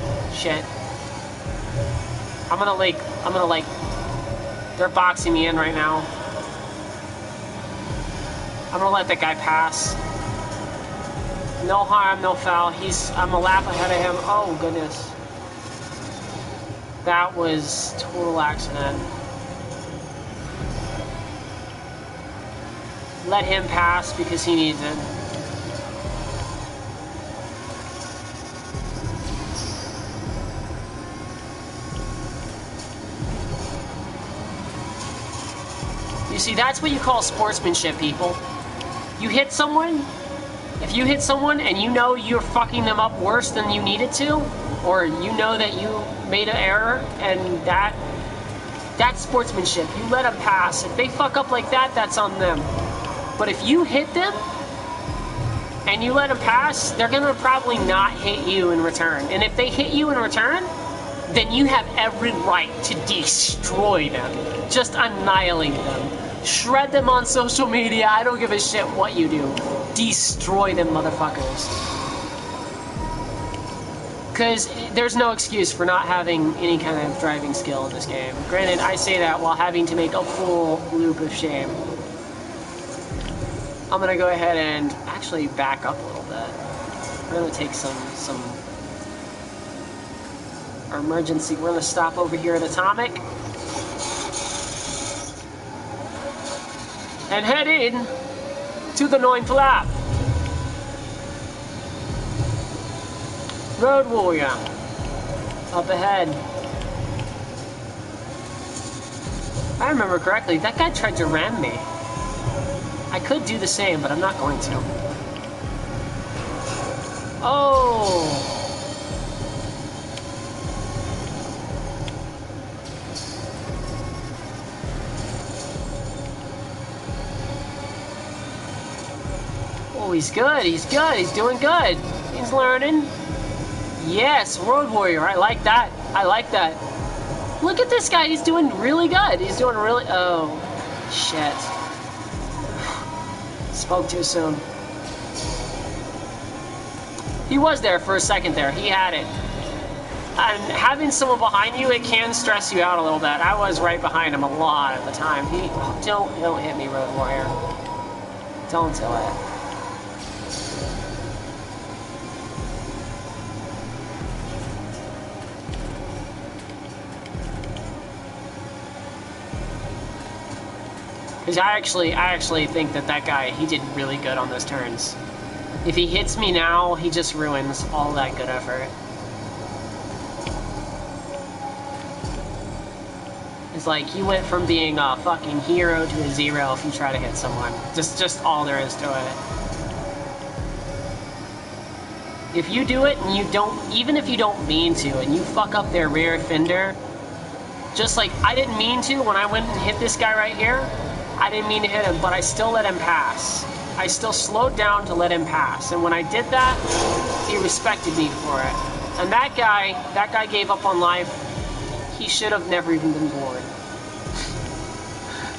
I'm gonna like, they're boxing me in right now. I'm gonna let that guy pass. No harm, no foul. I'm a lap ahead of him. Oh, goodness. That was total accident. Let him pass because he needs it. You see, that's what you call sportsmanship, people. You hit someone. If you hit someone and you know you're fucking them up worse than you needed to, or you know that you made an error, and that's sportsmanship. You let them pass. If they fuck up like that, that's on them. But if you hit them and you let them pass, they're gonna probably not hit you in return. And if they hit you in return, then you have every right to destroy them. Just annihilate them. Shred them on social media. I don't give a shit what you do. Destroy them, motherfuckers. Because there's no excuse for not having any kind of driving skill in this game. Granted, I say that while having to make a full loop of shame. I'm gonna go ahead and actually back up a little bit. We're gonna take some emergency. We're gonna stop over here at Atomic and head in to the 9th lap. Road Warrior up ahead. If I remember correctly, that guy tried to ram me. I could do the same, but I'm not going to. Oh! Oh, he's good, he's doing good. He's learning. Yes, Road Warrior, I like that. Look at this guy, he's doing really good. Oh, shit. Spoke too soon. He was there for a second there. He had it. And having someone behind you, it can stress you out a little bit. I was right behind him a lot at the time. Don't hit me, Road Warrior. Don't do it. Because I actually think that guy, he did really good on those turns. If he hits me now, he just ruins all that good effort. It's like he went from being a fucking hero to a zero if you try to hit someone. Just all there is to it. If you do it and you don't, even if you don't mean to, and you fuck up their rear fender, just like I didn't mean to when I went and hit this guy right here, I didn't mean to hit him, but I still let him pass. I still slowed down to let him pass, and when I did that, he respected me for it. And that guy gave up on life. He should have never even been born.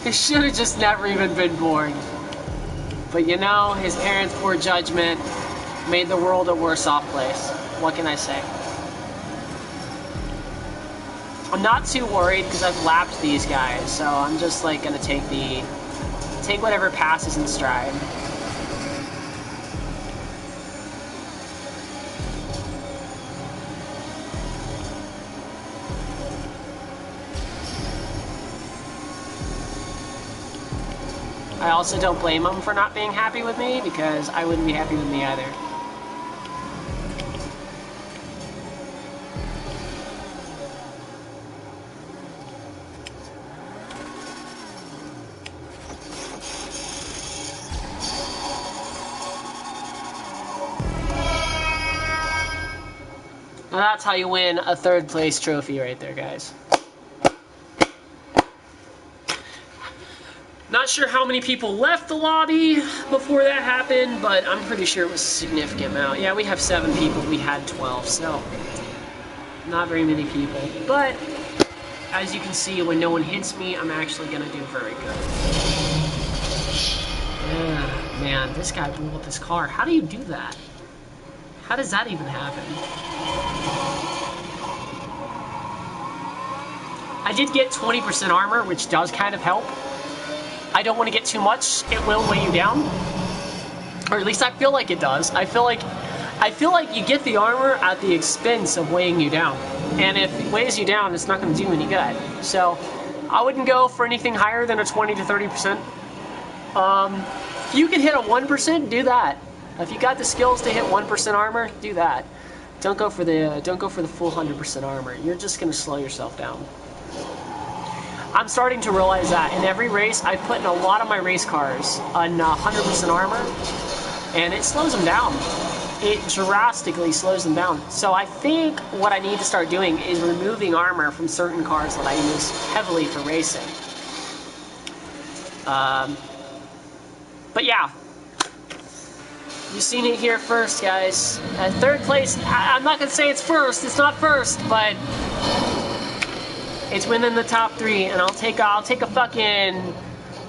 He should have just never even been born. But you know, his parents' poor judgment made the world a worse off place. What can I say? I'm not too worried because I've lapped these guys, so I'm just like gonna take whatever passes in stride. I also don't blame him for not being happy with me because I wouldn't be happy with me either. Now that's how you win a third place trophy right there, guys. Not sure how many people left the lobby before that happened, but I'm pretty sure it was a significant amount. Yeah, we have 7 people, we had 12, so not very many people. But as you can see, when no one hits me, I'm actually gonna do very good. Yeah, man, this guy blew up his car. How do you do that? How does that even happen? I did get 20% armor, which does kind of help. I don't want to get too much, it will weigh you down. Or at least I feel like it does. I feel like you get the armor at the expense of weighing you down. And if it weighs you down, it's not going to do any good. So I wouldn't go for anything higher than a 20 to 30%. If you can hit a 1%, do that. If you got the skills to hit 1% armor, do that. Don't go for the full 100% armor. You're just going to slow yourself down. I'm starting to realize that in every race, I put in a lot of my race cars on 100% armor, and it slows them down. It drastically slows them down. So I think what I need to start doing is removing armor from certain cars that I use heavily for racing. But yeah, you've seen it here first, guys. At third place, I'm not gonna say it's first. It's not first, but it's within the top 3, and I'll take a fucking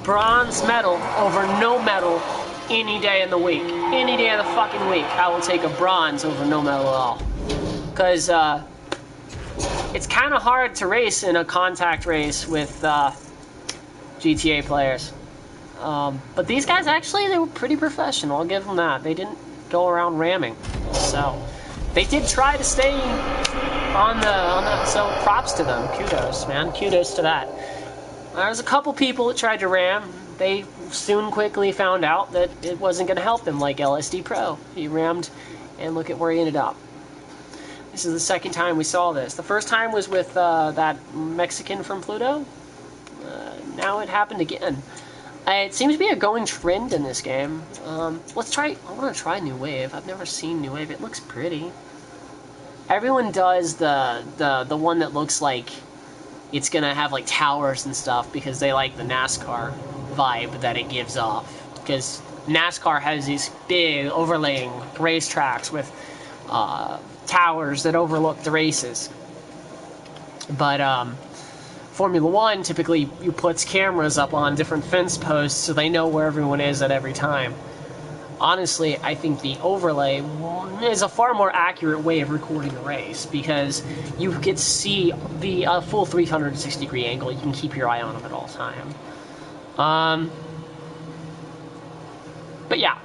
bronze medal over no medal any day in the week. Any day of the fucking week, I will take a bronze over no medal at all. Because it's kind of hard to race in a contact race with GTA players. But these guys actually, they were pretty professional. I'll give them that. They didn't go around ramming. So they did try to stay on the, so props to them. Kudos, man. Kudos to that. There was a couple people that tried to ram. They soon quickly found out that it wasn't going to help them, like LSD Pro. He rammed, and look at where he ended up. This is the second time we saw this. The first time was with that Mexican from Pluto. Now it happened again. It seems to be a going trend in this game. Let's try. I want to try New Wave. I've never seen New Wave. It looks pretty. Everyone does the one that looks like it's gonna have like towers and stuff because they like the NASCAR vibe that it gives off. Because NASCAR has these big overlaying racetracks with towers that overlook the races. But Formula One, typically you put cameras up on different fence posts so they know where everyone is at every time. Honestly, I think the overlay is a far more accurate way of recording a race because you get to see the full 360-degree angle. You can keep your eye on them at all time. But yeah.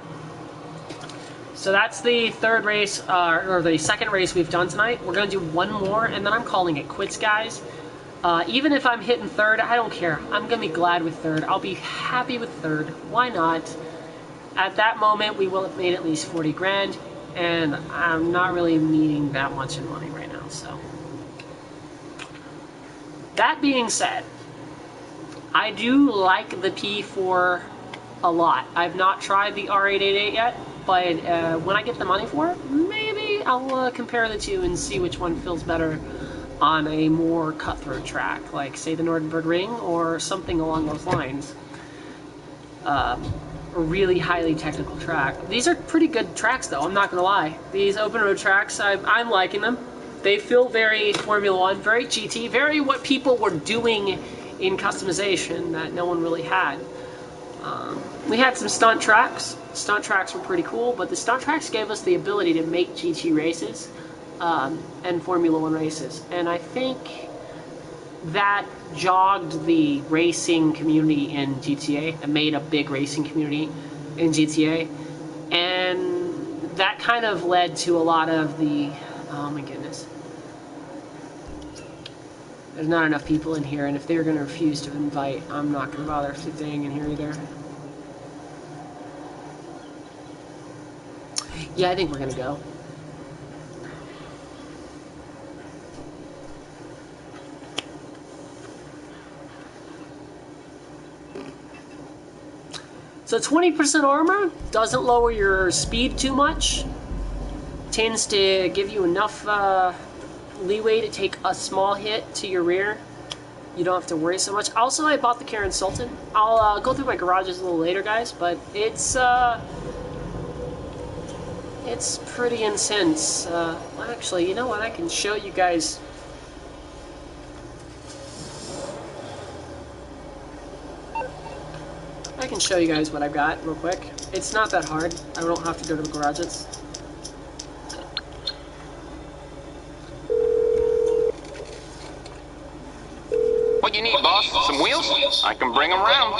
So that's the third race, or the second race we've done tonight. We're going to do one more, and then I'm calling it quits, guys. Even if I'm hitting third, I don't care. I'm going to be glad with third. I'll be happy with third. Why not? At that moment, we will have made at least 40 grand, and I'm not really needing that much in money right now, so. That being said, I do like the P4 a lot. I've not tried the R888 yet, but when I get the money for it, maybe I'll compare the two and see which one feels better on a more cutthroat track, like, say, the Nürburgring or something along those lines. A really highly technical track. These are pretty good tracks, though, I'm not going to lie. These open road tracks, I'm liking them. They feel very Formula One, very GT, very what people were doing in customization that no one really had. We had some stunt tracks. Stunt tracks were pretty cool, but the stunt tracks gave us the ability to make GT races and Formula One races. And I think that jogged the racing community in GTA and made a big racing community in GTA. And that kind of led to a lot of the... Oh my goodness. There's not enough people in here, and if they're going to refuse to invite, I'm not going to bother staying in here either. Yeah, I think we're going to go. So 20% armor doesn't lower your speed too much. Tends to give you enough leeway to take a small hit to your rear. You don't have to worry so much. Also, I bought the Karen Sultan. I'll go through my garages a little later, guys, but it's pretty intense. Well, actually, you know what? I can show you guys. I can show you guys what I've got real quick. It's not that hard. I don't have to go to the garages. What you need, boss? Some wheels? I can bring them around.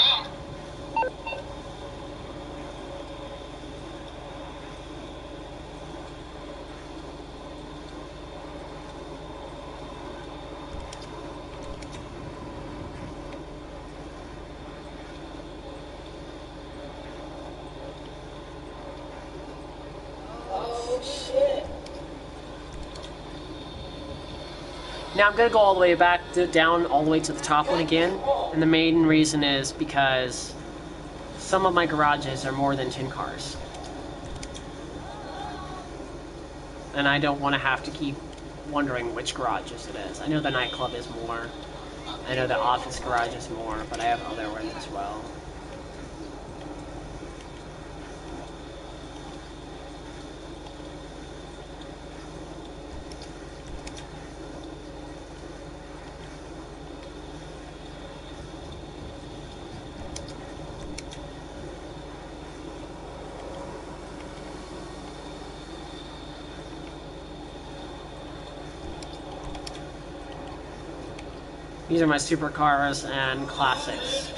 Now I'm going to go all the way back, down all the way to the top one again, and the main reason is because some of my garages are more than 10 cars. And I don't want to have to keep wondering which garages it is. I know the nightclub is more, I know the office garage is more, but I have other ones as well. These are my supercars and classics.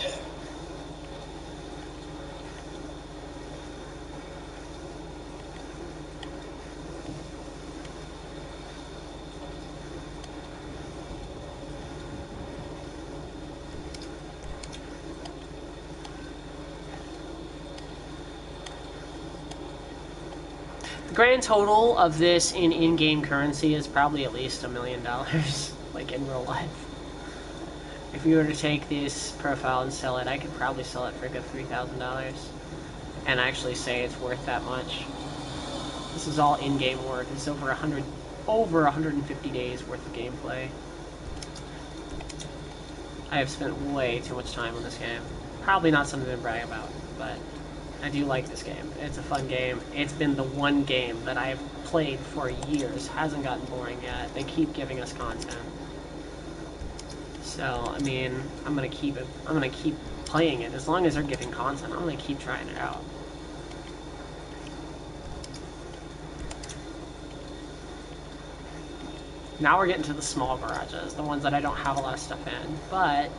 The grand total of this in-game currency is probably at least $1 million, like in real life. If you were to take this profile and sell it, I could probably sell it for a good $3,000 and actually say it's worth that much. This is all in-game work. It's over 150 days worth of gameplay. I have spent way too much time on this game. Probably not something to brag about, but I do like this game. It's a fun game. It's been the one game that I've played for years. Hasn't gotten boring yet. They keep giving us content. So, I mean, I'm gonna keep it. I'm gonna keep playing it as long as they're giving content. I'm gonna keep trying it out. Now we're getting to the small garages, the ones that I don't have a lot of stuff in, but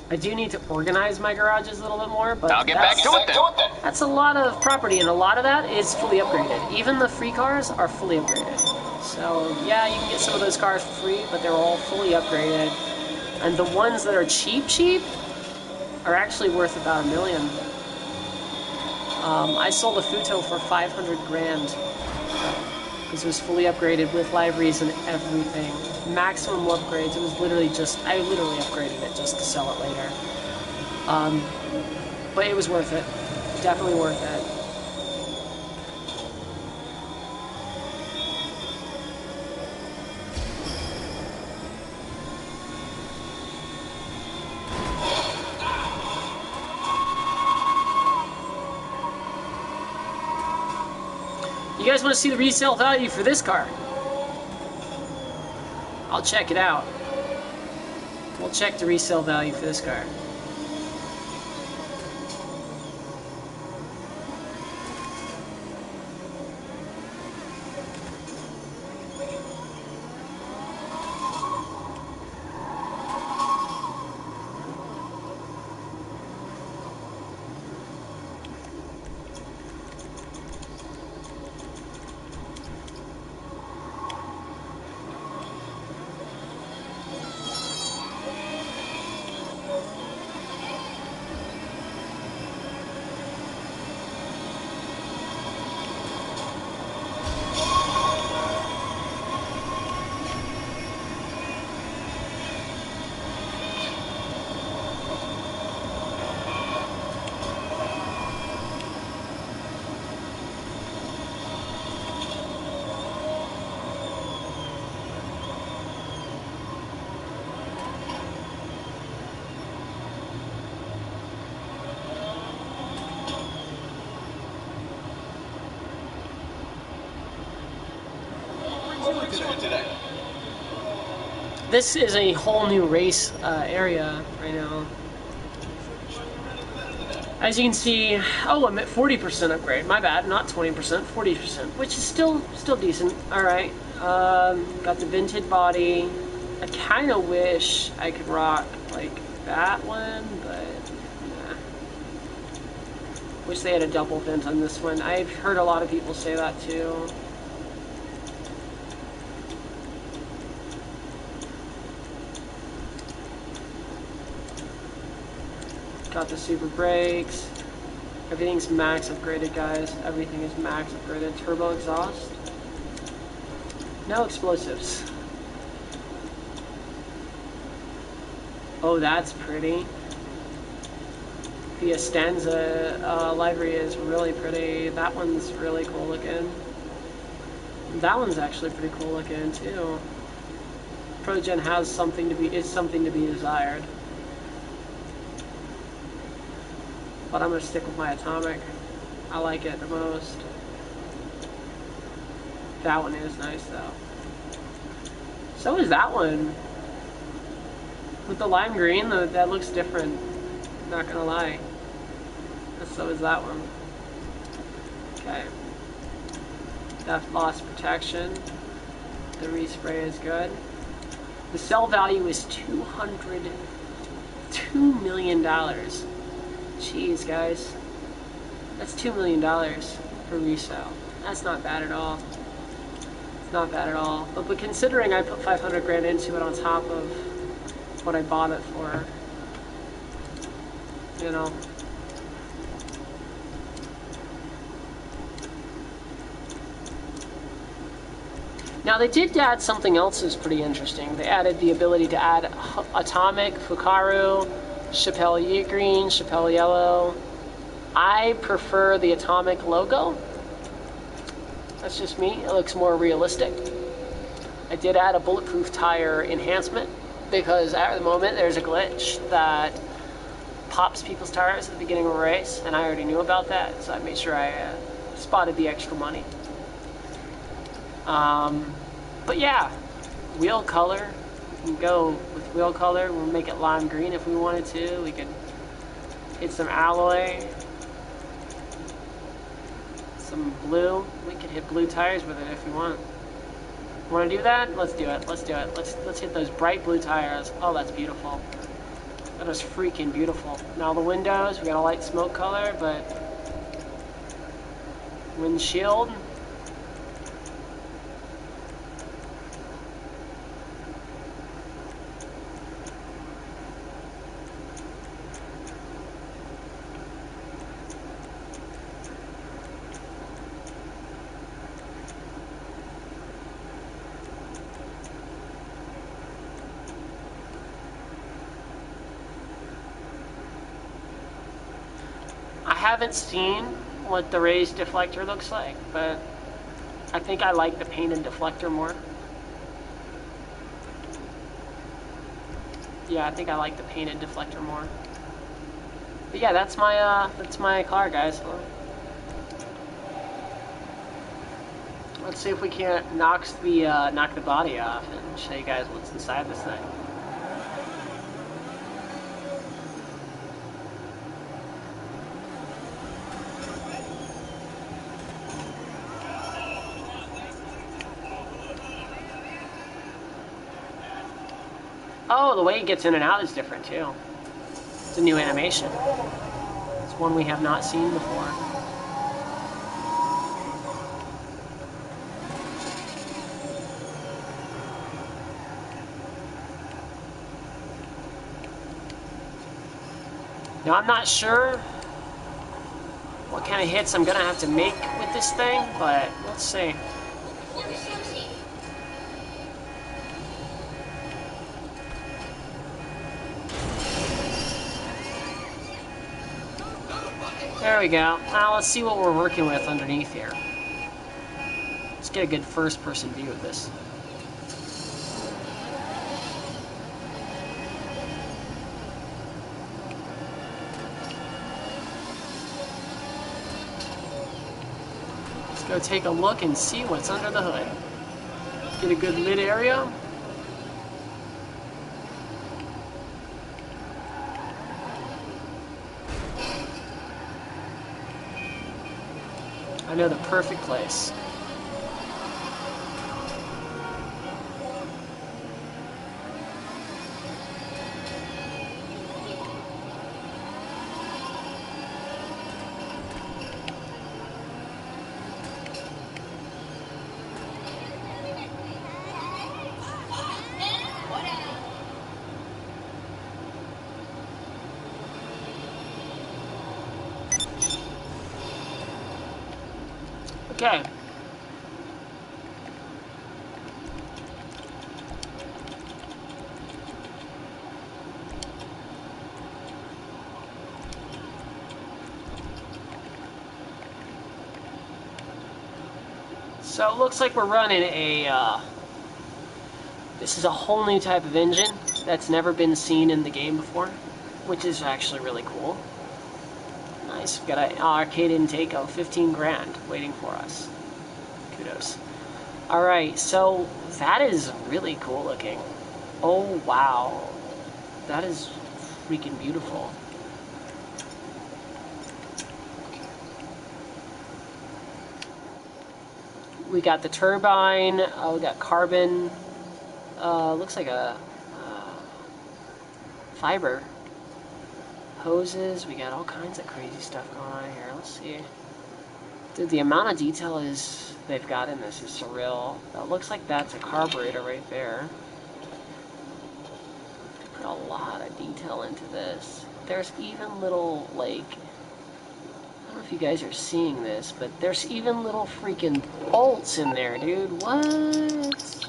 I do need to organize my garages a little bit more, but I'll get back to it then. that's a lot of property, and a lot of that is fully upgraded. Even the free cars are fully upgraded. So, yeah, you can get some of those cars for free, but they're all fully upgraded. And the ones that are cheap, are actually worth about $1 million. I sold a Futo for 500 grand. Because it was fully upgraded with liveries and everything. Maximum upgrades. It was literally just, I literally upgraded it just to sell it later. But it was worth it. Definitely worth it. You guys want to see the resale value for this car? I'll check it out. We'll check the resale value for this car. This is a whole new race area right now. As you can see, oh, I'm at 40% upgrade. My bad, not 20%, 40%, which is still decent. All right, got the vented body. I kind of wish I could rock like that one, but nah. Wish they had a double vent on this one. I've heard a lot of people say that too. Got the super brakes. Everything's max upgraded, guys. Everything is max upgraded. Turbo exhaust. No explosives. Oh, that's pretty. The Estanza livery is really pretty. That one's really cool looking. That one's actually pretty cool looking too. ProGen has something to be desired. But I'm going to stick with my Atomic. I like it the most. That one is nice though. So is that one. With the lime green, that looks different. Not going to lie. So is that one. Okay. Theft loss protection. The respray is good. The sell value is $2 million. Jeez, guys. That's $2 million for resale. That's not bad at all. It's not bad at all. But considering I put 500 grand into it on top of what I bought it for, you know. Now they did add something else that's pretty interesting. They added the ability to add Atomic, Fukaru, Chappelle green, Chappelle yellow. I prefer the Atomic logo. That's just me. It looks more realistic. I did add a bulletproof tire enhancement because at the moment there's a glitch that pops people's tires at the beginning of a race, and I already knew about that, so I made sure I spotted the extra money. But yeah, wheel color. We can go with wheel color. We'll make it lime green if we wanted to. We could hit some alloy, some blue. We could hit blue tires with it if we want. Want to do that? Let's do it. Let's do it. Let's hit those bright blue tires. Oh, that's beautiful. That is freaking beautiful. Now the windows, we got a light smoke color, but windshield. I haven't seen what the raised deflector looks like, but I think I like the painted deflector more. Yeah, I think I like the painted deflector more. But yeah, that's my car, guys. Let's see if we can't knock the body off and show you guys what's inside this thing. Oh, the way it gets in and out is different too. It's a new animation. It's one we have not seen before. Now I'm not sure what kind of hits I'm gonna have to make with this thing, but let's see. There we go. Now let's see what we're working with underneath here. Let's get a good first-person view of this. Let's go take a look and see what's under the hood. Get a good lid area. I know the perfect place. Okay. So it looks like we're running this is a whole new type of engine that's never been seen in the game before, which is actually really cool. Nice, we've got an arcade intake of 15 grand waiting for us. Kudos. Alright, so that is really cool looking. Oh wow. That is freaking beautiful. We got the turbine, we got carbon, looks like a fiber. Hoses, we got all kinds of crazy stuff going on here. Let's see. Dude, the amount of detail they've got in this is surreal. That looks like that's a carburetor right there. They put a lot of detail into this. There's even little, like, I don't know if you guys are seeing this, but there's even little freaking bolts in there, dude. What?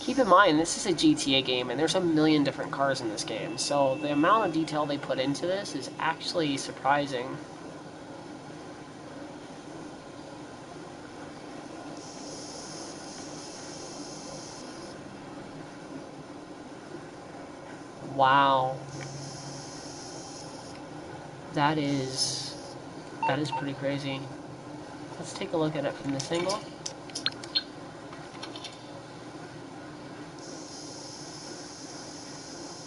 Keep in mind, this is a GTA game, and there's a million different cars in this game, so the amount of detail they put into this is actually surprising. Wow. That is pretty crazy. Let's take a look at it from this angle.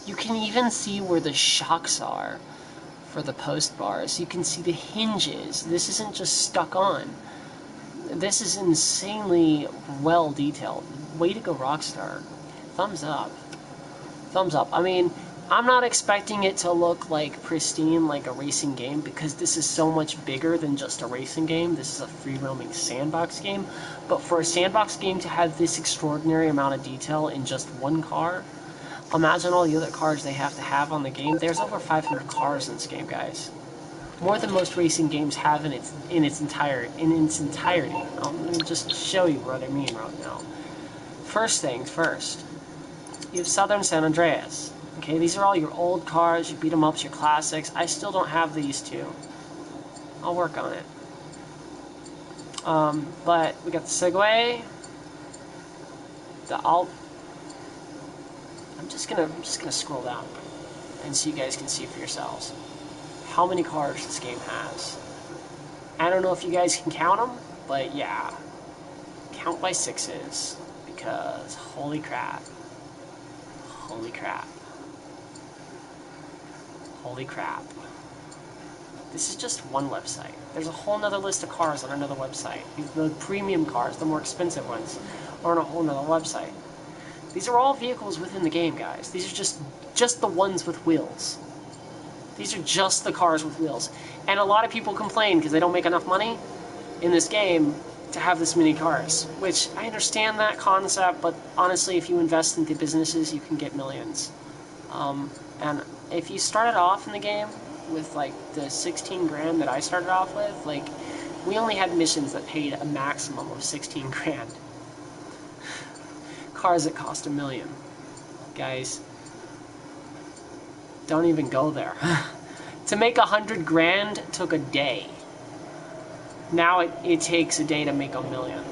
You can even see where the shocks are for the post bars. You can see the hinges. This isn't just stuck on. This is insanely well detailed. Way to go, Rockstar. Thumbs up. Thumbs up. I mean, I'm not expecting it to look like pristine like a racing game, because this is so much bigger than just a racing game. This is a free-roaming sandbox game. But for a sandbox game to have this extraordinary amount of detail in just one car, imagine all the other cars they have to have on the game. There's over 500 cars in this game, guys. More than most racing games have in its entirety. Let me just show you what I mean right now. First things first. You have Southern San Andreas. Okay, these are all your old cars, your beat 'em ups, your classics. I still don't have these two. I'll work on it. But we got the Segway, the Alt. I'm just gonna scroll down, and so you guys can see for yourselves how many cars this game has. I don't know if you guys can count them, but yeah, count by sixes, because holy crap. Holy crap. Holy crap. This is just one website. There's a whole nother list of cars on another website. The premium cars, the more expensive ones, are on a whole nother website. These are all vehicles within the game, guys. These are just the ones with wheels. These are just the cars with wheels. And a lot of people complain because they don't make enough money in this game to have this many cars, which I understand that concept, but honestly, if you invest into businesses, you can get millions. And if you started off in the game with like the 16 grand that I started off with, like, we only had missions that paid a maximum of 16 grand. Cars that cost $1 million. Guys, don't even go there. To make 100 grand took a day. Now it takes a day to make $1 million.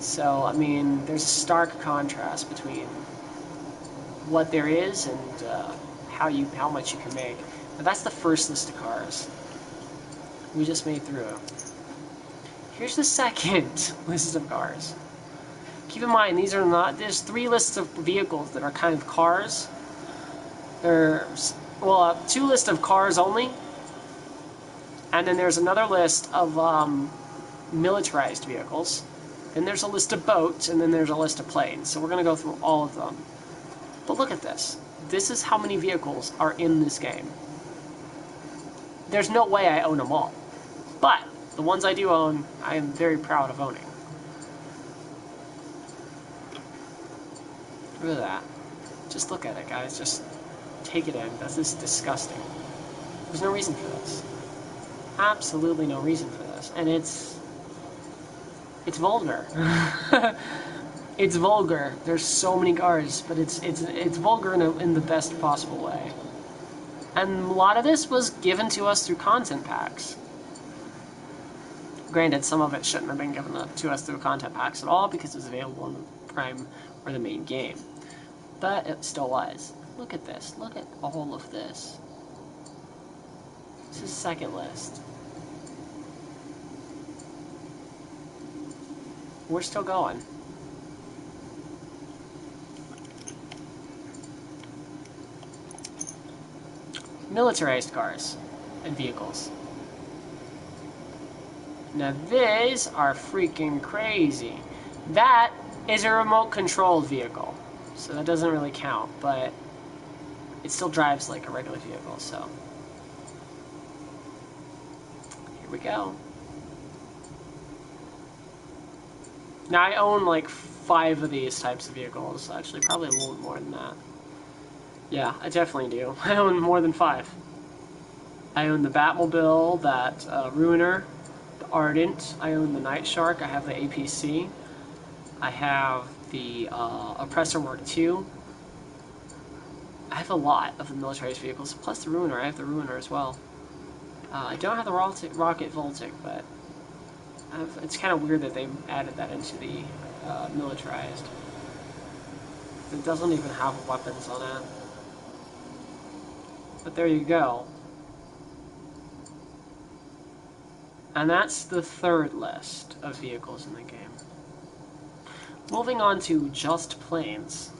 So, I mean, there's a stark contrast between what there is and how much you can make. But that's the first list of cars we just made through. Here's the second list of cars. Keep in mind, these are not. There's 3 lists of vehicles that are kind of cars. There's 2 lists of cars only, and then there's another list of militarized vehicles. Then there's a list of boats, and then there's a list of planes. So we're going to go through all of them. But look at this. This is how many vehicles are in this game. There's no way I own them all. But the ones I do own, I am very proud of owning. Look at that. Just look at it, guys. Just take it in. This is disgusting. There's no reason for this. Absolutely no reason for this. And it's vulgar. It's vulgar. There's so many cars, but it's vulgar in the best possible way. And a lot of this was given to us through content packs. Granted, some of it shouldn't have been given to us through content packs at all, because it was available in the Prime or the main game. But it still was. Look at this. Look at all of this. This is the second list. We're still going. Militarized cars and vehicles. Now these are freaking crazy. That is a remote controlled vehicle, so that doesn't really count, but it still drives like a regular vehicle, so. Here we go. Now I own like 5 of these types of vehicles, actually probably a little more than that. Yeah, I definitely do. I own more than 5. I own the Batmobile, that Ruiner, the Ardent. I own the Night Shark. I have the APC. I have the Oppressor Mark II. I have a lot of the militarized vehicles, plus the Ruiner. I have the Ruiner as well. I don't have the Rocket Voltic, but it's kind of weird that they added that into the militarized. It doesn't even have weapons on it. But there you go. And that's the third list of vehicles in the game. Moving on to just planes.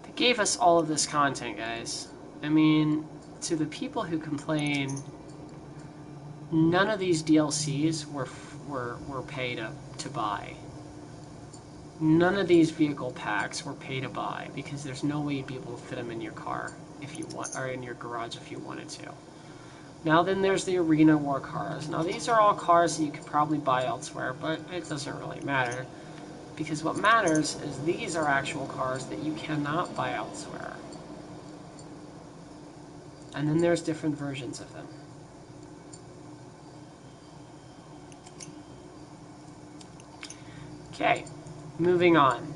They gave us all of this content, guys. I mean, to the people who complain, none of these DLCs were pay to buy. None of these vehicle packs were pay to buy because there's no way you'd be able to fit them in your car if you want, or in your garage if you wanted to. Now then, there's the Arena War cars. Now these are all cars that you could probably buy elsewhere, but it doesn't really matter because what matters is these are actual cars that you cannot buy elsewhere. And then there's different versions of them. Okay, moving on.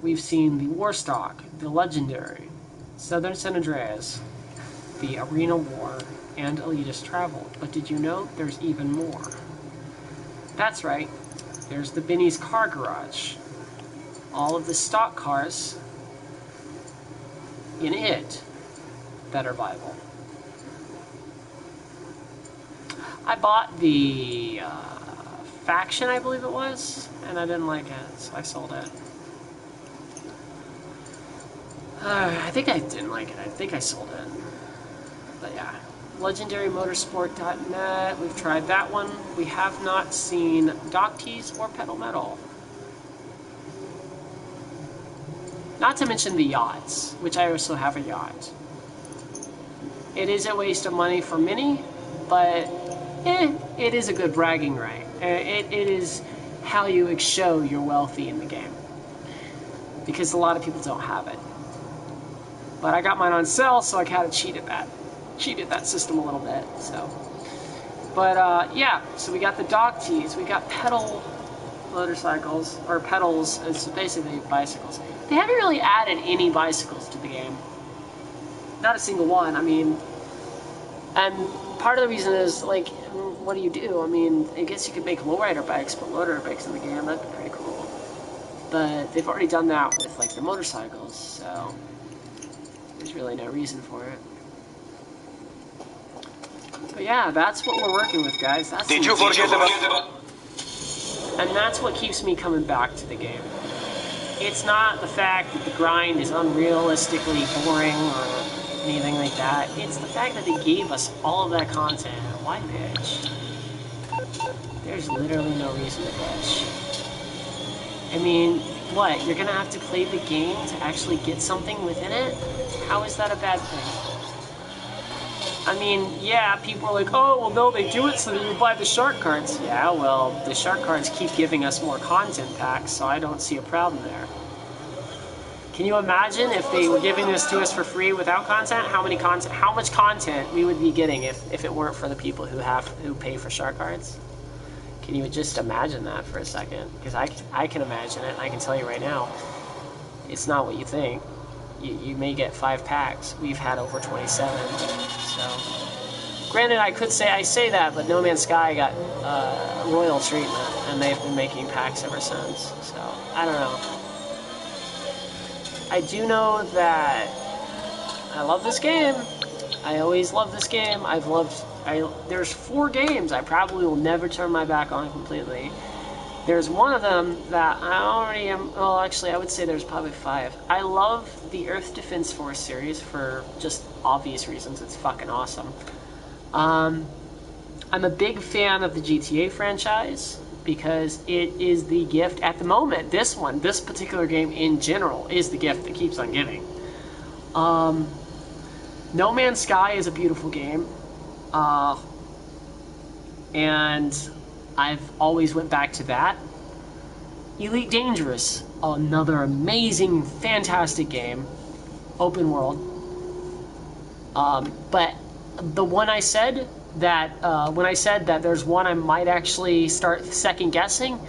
We've seen the Warstock, the Legendary, Southern San Andreas, the Arena War, and Elitist Travel. But did you know there's even more? That's right, there's the Binny's Car Garage. All of the stock cars in it that are viable. I bought the Faction, I believe it was, and I didn't like it, so I sold it. I think I didn't like it. I think I sold it. But yeah. LegendaryMotorsport.net. We've tried that one. We have not seen Dock Tees or Pedal Metal. Not to mention the yachts, which I also have a yacht. It is a waste of money for many, but it is a good bragging right. It is how you show you're wealthy in the game. Because a lot of people don't have it. But I got mine on sale, so I kind of cheated that system a little bit. So, but yeah, so we got the Dock Tees, we got pedal motorcycles, or pedals, it's basically bicycles. They haven't really added any bicycles to the game. Not a single one, I mean, and part of the reason is, like, what do? I mean, I guess you could make lowrider bikes, but lowrider bikes in the game, that'd be pretty cool. But they've already done that with, like, the motorcycles, so there's really no reason for it. But yeah, that's what we're working with, guys. That's Did you forget about... And that's what keeps me coming back to the game. It's not the fact that the grind is unrealistically boring or anything like that. It's the fact that they gave us all of that content. Why bitch? There's literally no reason to bitch. I mean, what? You're gonna have to play the game to actually get something within it? How is that a bad thing? I mean, yeah, people are like, oh, well, no, they do it so that you buy the shark cards. Yeah, well, the shark cards keep giving us more content packs, so I don't see a problem there. Can you imagine if they were giving this to us for free without content? How much content we would be getting if it weren't for the people who pay for shark cards? Can you just imagine that for a second? Because I can imagine it, and I can tell you right now, it's not what you think. You may get 5 packs. We've had over 27. So, granted, I say that, but No Man's Sky got royal treatment, and they've been making packs ever since. So, I don't know. I do know that I love this game. I always love this game. There's 4 games I probably will never turn my back on completely. There's one of them that I already am, well, actually, I would say there's probably 5. I love the Earth Defense Force series for just obvious reasons. It's fucking awesome. I'm a big fan of the GTA franchise because it is the gift at the moment. This particular game in general is the gift that keeps on giving. No Man's Sky is a beautiful game. and I've always went back to that. Elite Dangerous, another amazing, fantastic game, open world. But the one I said that when I said that there's one I might actually start second guessing,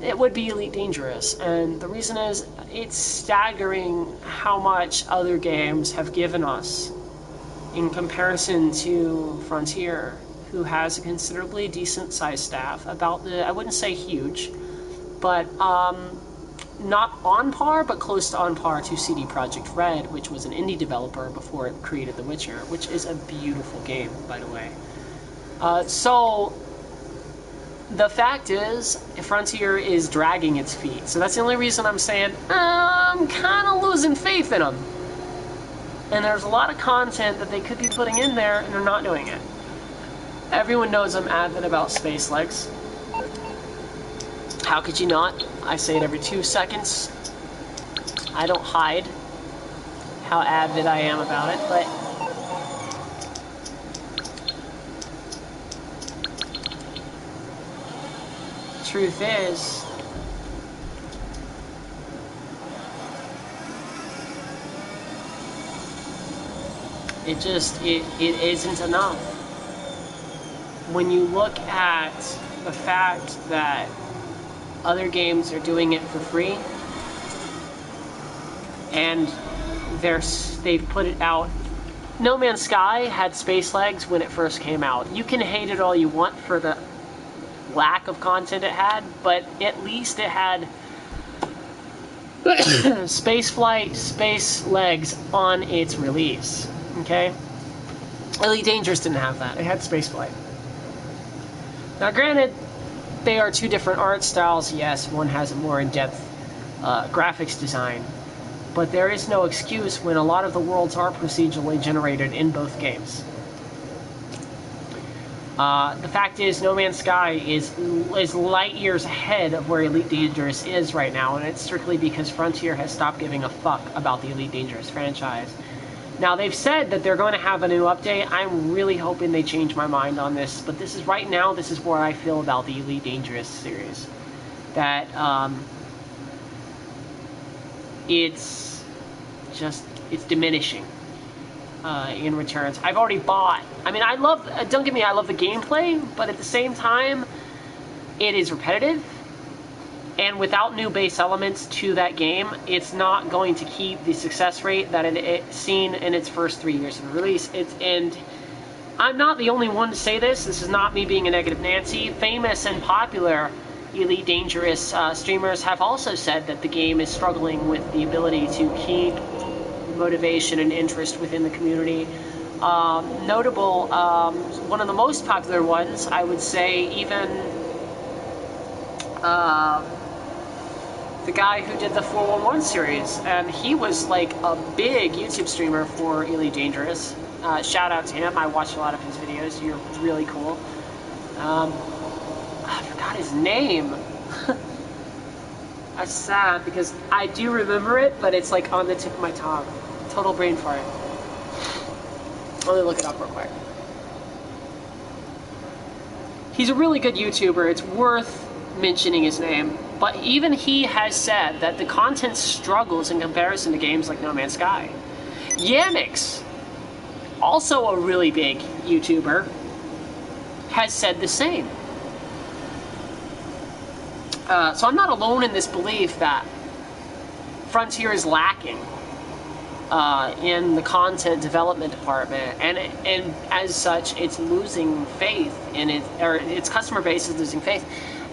it would be Elite Dangerous. And the reason is it's staggering how much other games have given us in comparison to Frontier, who has a considerably decent sized staff, I wouldn't say huge, but not on par, but close to on par to CD Projekt Red, which was an indie developer before it created The Witcher, which is a beautiful game, by the way. So the fact is, Frontier is dragging its feet. So that's the only reason I'm saying I'm kind of losing faith in them. And there's a lot of content that they could be putting in there, and they're not doing it. Everyone knows I'm avid about Space Legs. How could you not? I say it every 2 seconds. I don't hide how avid I am about it, but truth is, it isn't enough. When you look at the fact that other games are doing it for free, and they've put it out. No Man's Sky had Space Legs when it first came out. You can hate it all you want for the lack of content it had, but at least it had Spaceflight, Space Legs on its release. Okay? Elite Dangerous didn't have that. It had Spaceflight. Now, granted, they are two different art styles. Yes, one has a more in-depth graphics design, but there is no excuse when a lot of the worlds are procedurally generated in both games. The fact is, No Man's Sky is light years ahead of where Elite Dangerous is right now, and it's strictly because Frontier has stopped giving a fuck about the Elite Dangerous franchise. Now, they've said that they're going to have a new update. I'm really hoping they change my mind on this, but this is right now, this is where I feel about the Elite Dangerous series. That, it's diminishing in returns. I've already bought. I mean, don't get me, I love the gameplay, but at the same time, it is repetitive. And without new base elements to that game, it's not going to keep the success rate that it's seen in its first 3 years of release. And I'm not the only one to say this. This is not me being a negative Nancy. Famous and popular Elite Dangerous streamers have also said that the game is struggling with the ability to keep motivation and interest within the community. Notable, one of the most popular ones, I would say, even the guy who did the 411 series, and he was like a big YouTube streamer for Elite Dangerous. Shout out to him. I watched a lot of his videos. You're really cool. I forgot his name. That's sad because I do remember it, but it's like on the tip of my tongue. Total brain fart. Let me look it up real quick. He's a really good YouTuber. It's worth mentioning his name, but even he has said that the content struggles in comparison to games like No Man's Sky. Yamix, also a really big YouTuber, has said the same. So I'm not alone in this belief that Frontier is lacking in the content development department, and as such, it's losing faith in it, or its customer base is losing faith.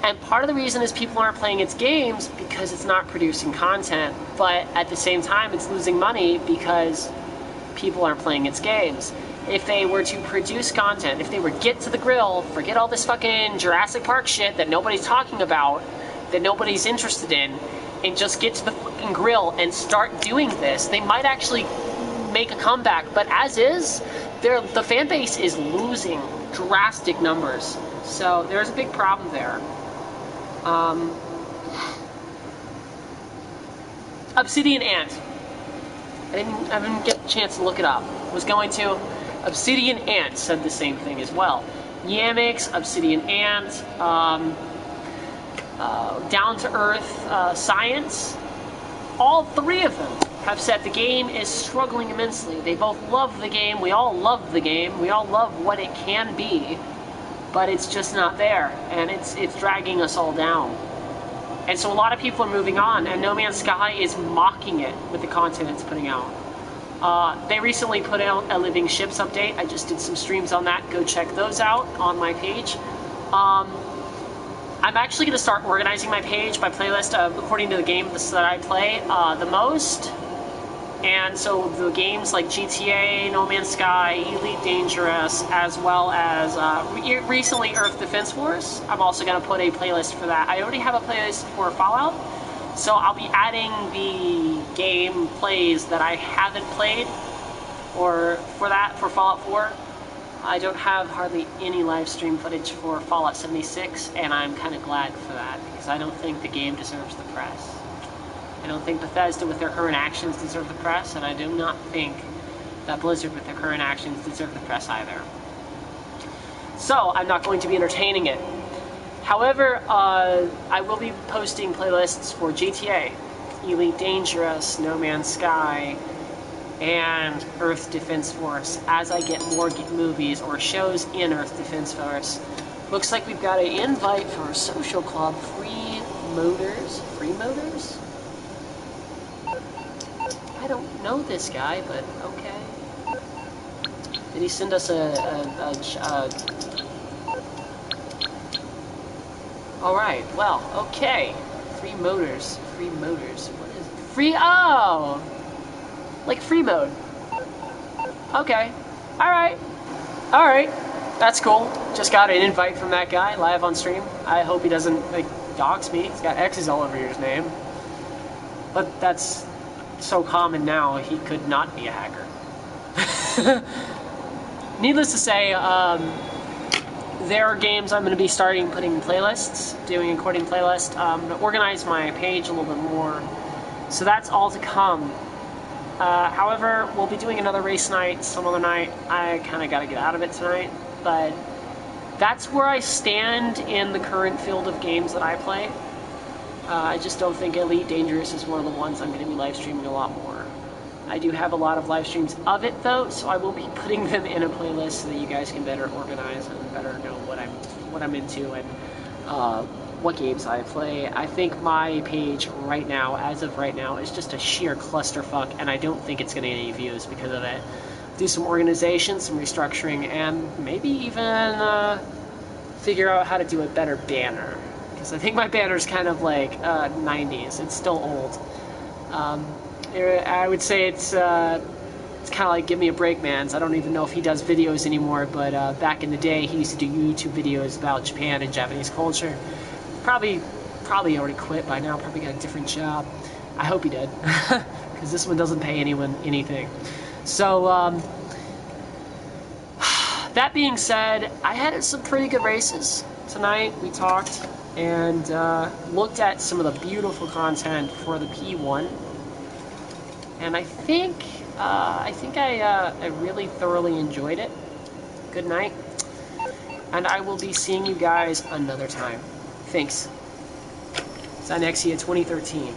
And part of the reason is people aren't playing its games because it's not producing content, but at the same time, it's losing money because people aren't playing its games. If they were to produce content, if they were get to the grill, forget all this fucking Jurassic Park shit that nobody's talking about, that nobody's interested in, and just get to the fucking grill and start doing this, they might actually make a comeback. But as is, the fan base is losing drastic numbers. So there's a big problem there. Obsidian Ant. I didn't get a chance to look it up. Was going to. Obsidian Ant said the same thing as well. Yamix, Obsidian Ant, Down to Earth Science. All three of them have said the game is struggling immensely. They both love the game. We all love the game. We all love what it can be, but it's just not there, and it's dragging us all down. And so a lot of people are moving on, and No Man's Sky is mocking it with the content it's putting out. They recently put out a Living Ships update. I just did some streams on that. Go check those out on my page. I'm actually going to start organizing my page by playlist according to the games that I play the most. And so the games like GTA, No Man's Sky, Elite Dangerous, as well as recently Earth Defense Force. I'm also going to put a playlist for that. I already have a playlist for Fallout, so I'll be adding the game plays that I haven't played or for Fallout 4. I don't have hardly any live stream footage for Fallout 76, and I'm kind of glad for that, because I don't think the game deserves the press. I don't think Bethesda with their current actions deserve the press, and I do not think that Blizzard with their current actions deserve the press either. So, I'm not going to be entertaining it. However, I will be posting playlists for GTA, Elite Dangerous, No Man's Sky, and Earth Defense Force as I get more movies or shows in Earth Defense Force. Looks like we've got an invite for a social club, Free Motors? I don't know this guy, but okay. Did he send us Alright, well, okay. Free Motors. What is it? Oh! Like free mode. Okay. Alright. Alright. That's cool. Just got an invite from that guy live on stream. I hope he doesn't, like, dox me. He's got X's all over his name. But that's so common now, he could not be a hacker. Needless to say, there are games I'm going to be starting putting in playlists, doing a recording playlist, to organize my page a little bit more. So that's all to come. However, we'll be doing another race night some other night. I kind of got to get out of it tonight, but that's where I stand in the current field of games that I play. I just don't think Elite Dangerous is one of the ones I'm going to be live streaming a lot more. I do have a lot of live streams of it though, so I will be putting them in a playlist so that you guys can better organize and better know what I'm into and what games I play. I think my page right now, as of right now, is just a sheer clusterfuck, and I don't think it's going to get any views because of it. Do some organization, some restructuring, and maybe even figure out how to do a better banner. Because I think my banner's kind of like 90s. It's still old. I would say it's kind of like Give Me a Break Man's. I don't even know if he does videos anymore, but back in the day he used to do YouTube videos about Japan and Japanese culture. Probably already quit by now, probably got a different job. I hope he did, because this one doesn't pay anyone anything. So, that being said, I had some pretty good races tonight. We talked and looked at some of the beautiful content for the P1. And I think I really thoroughly enjoyed it. Good night. And I will be seeing you guys another time. Thanks. Zynexia 2013,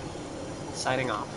signing off.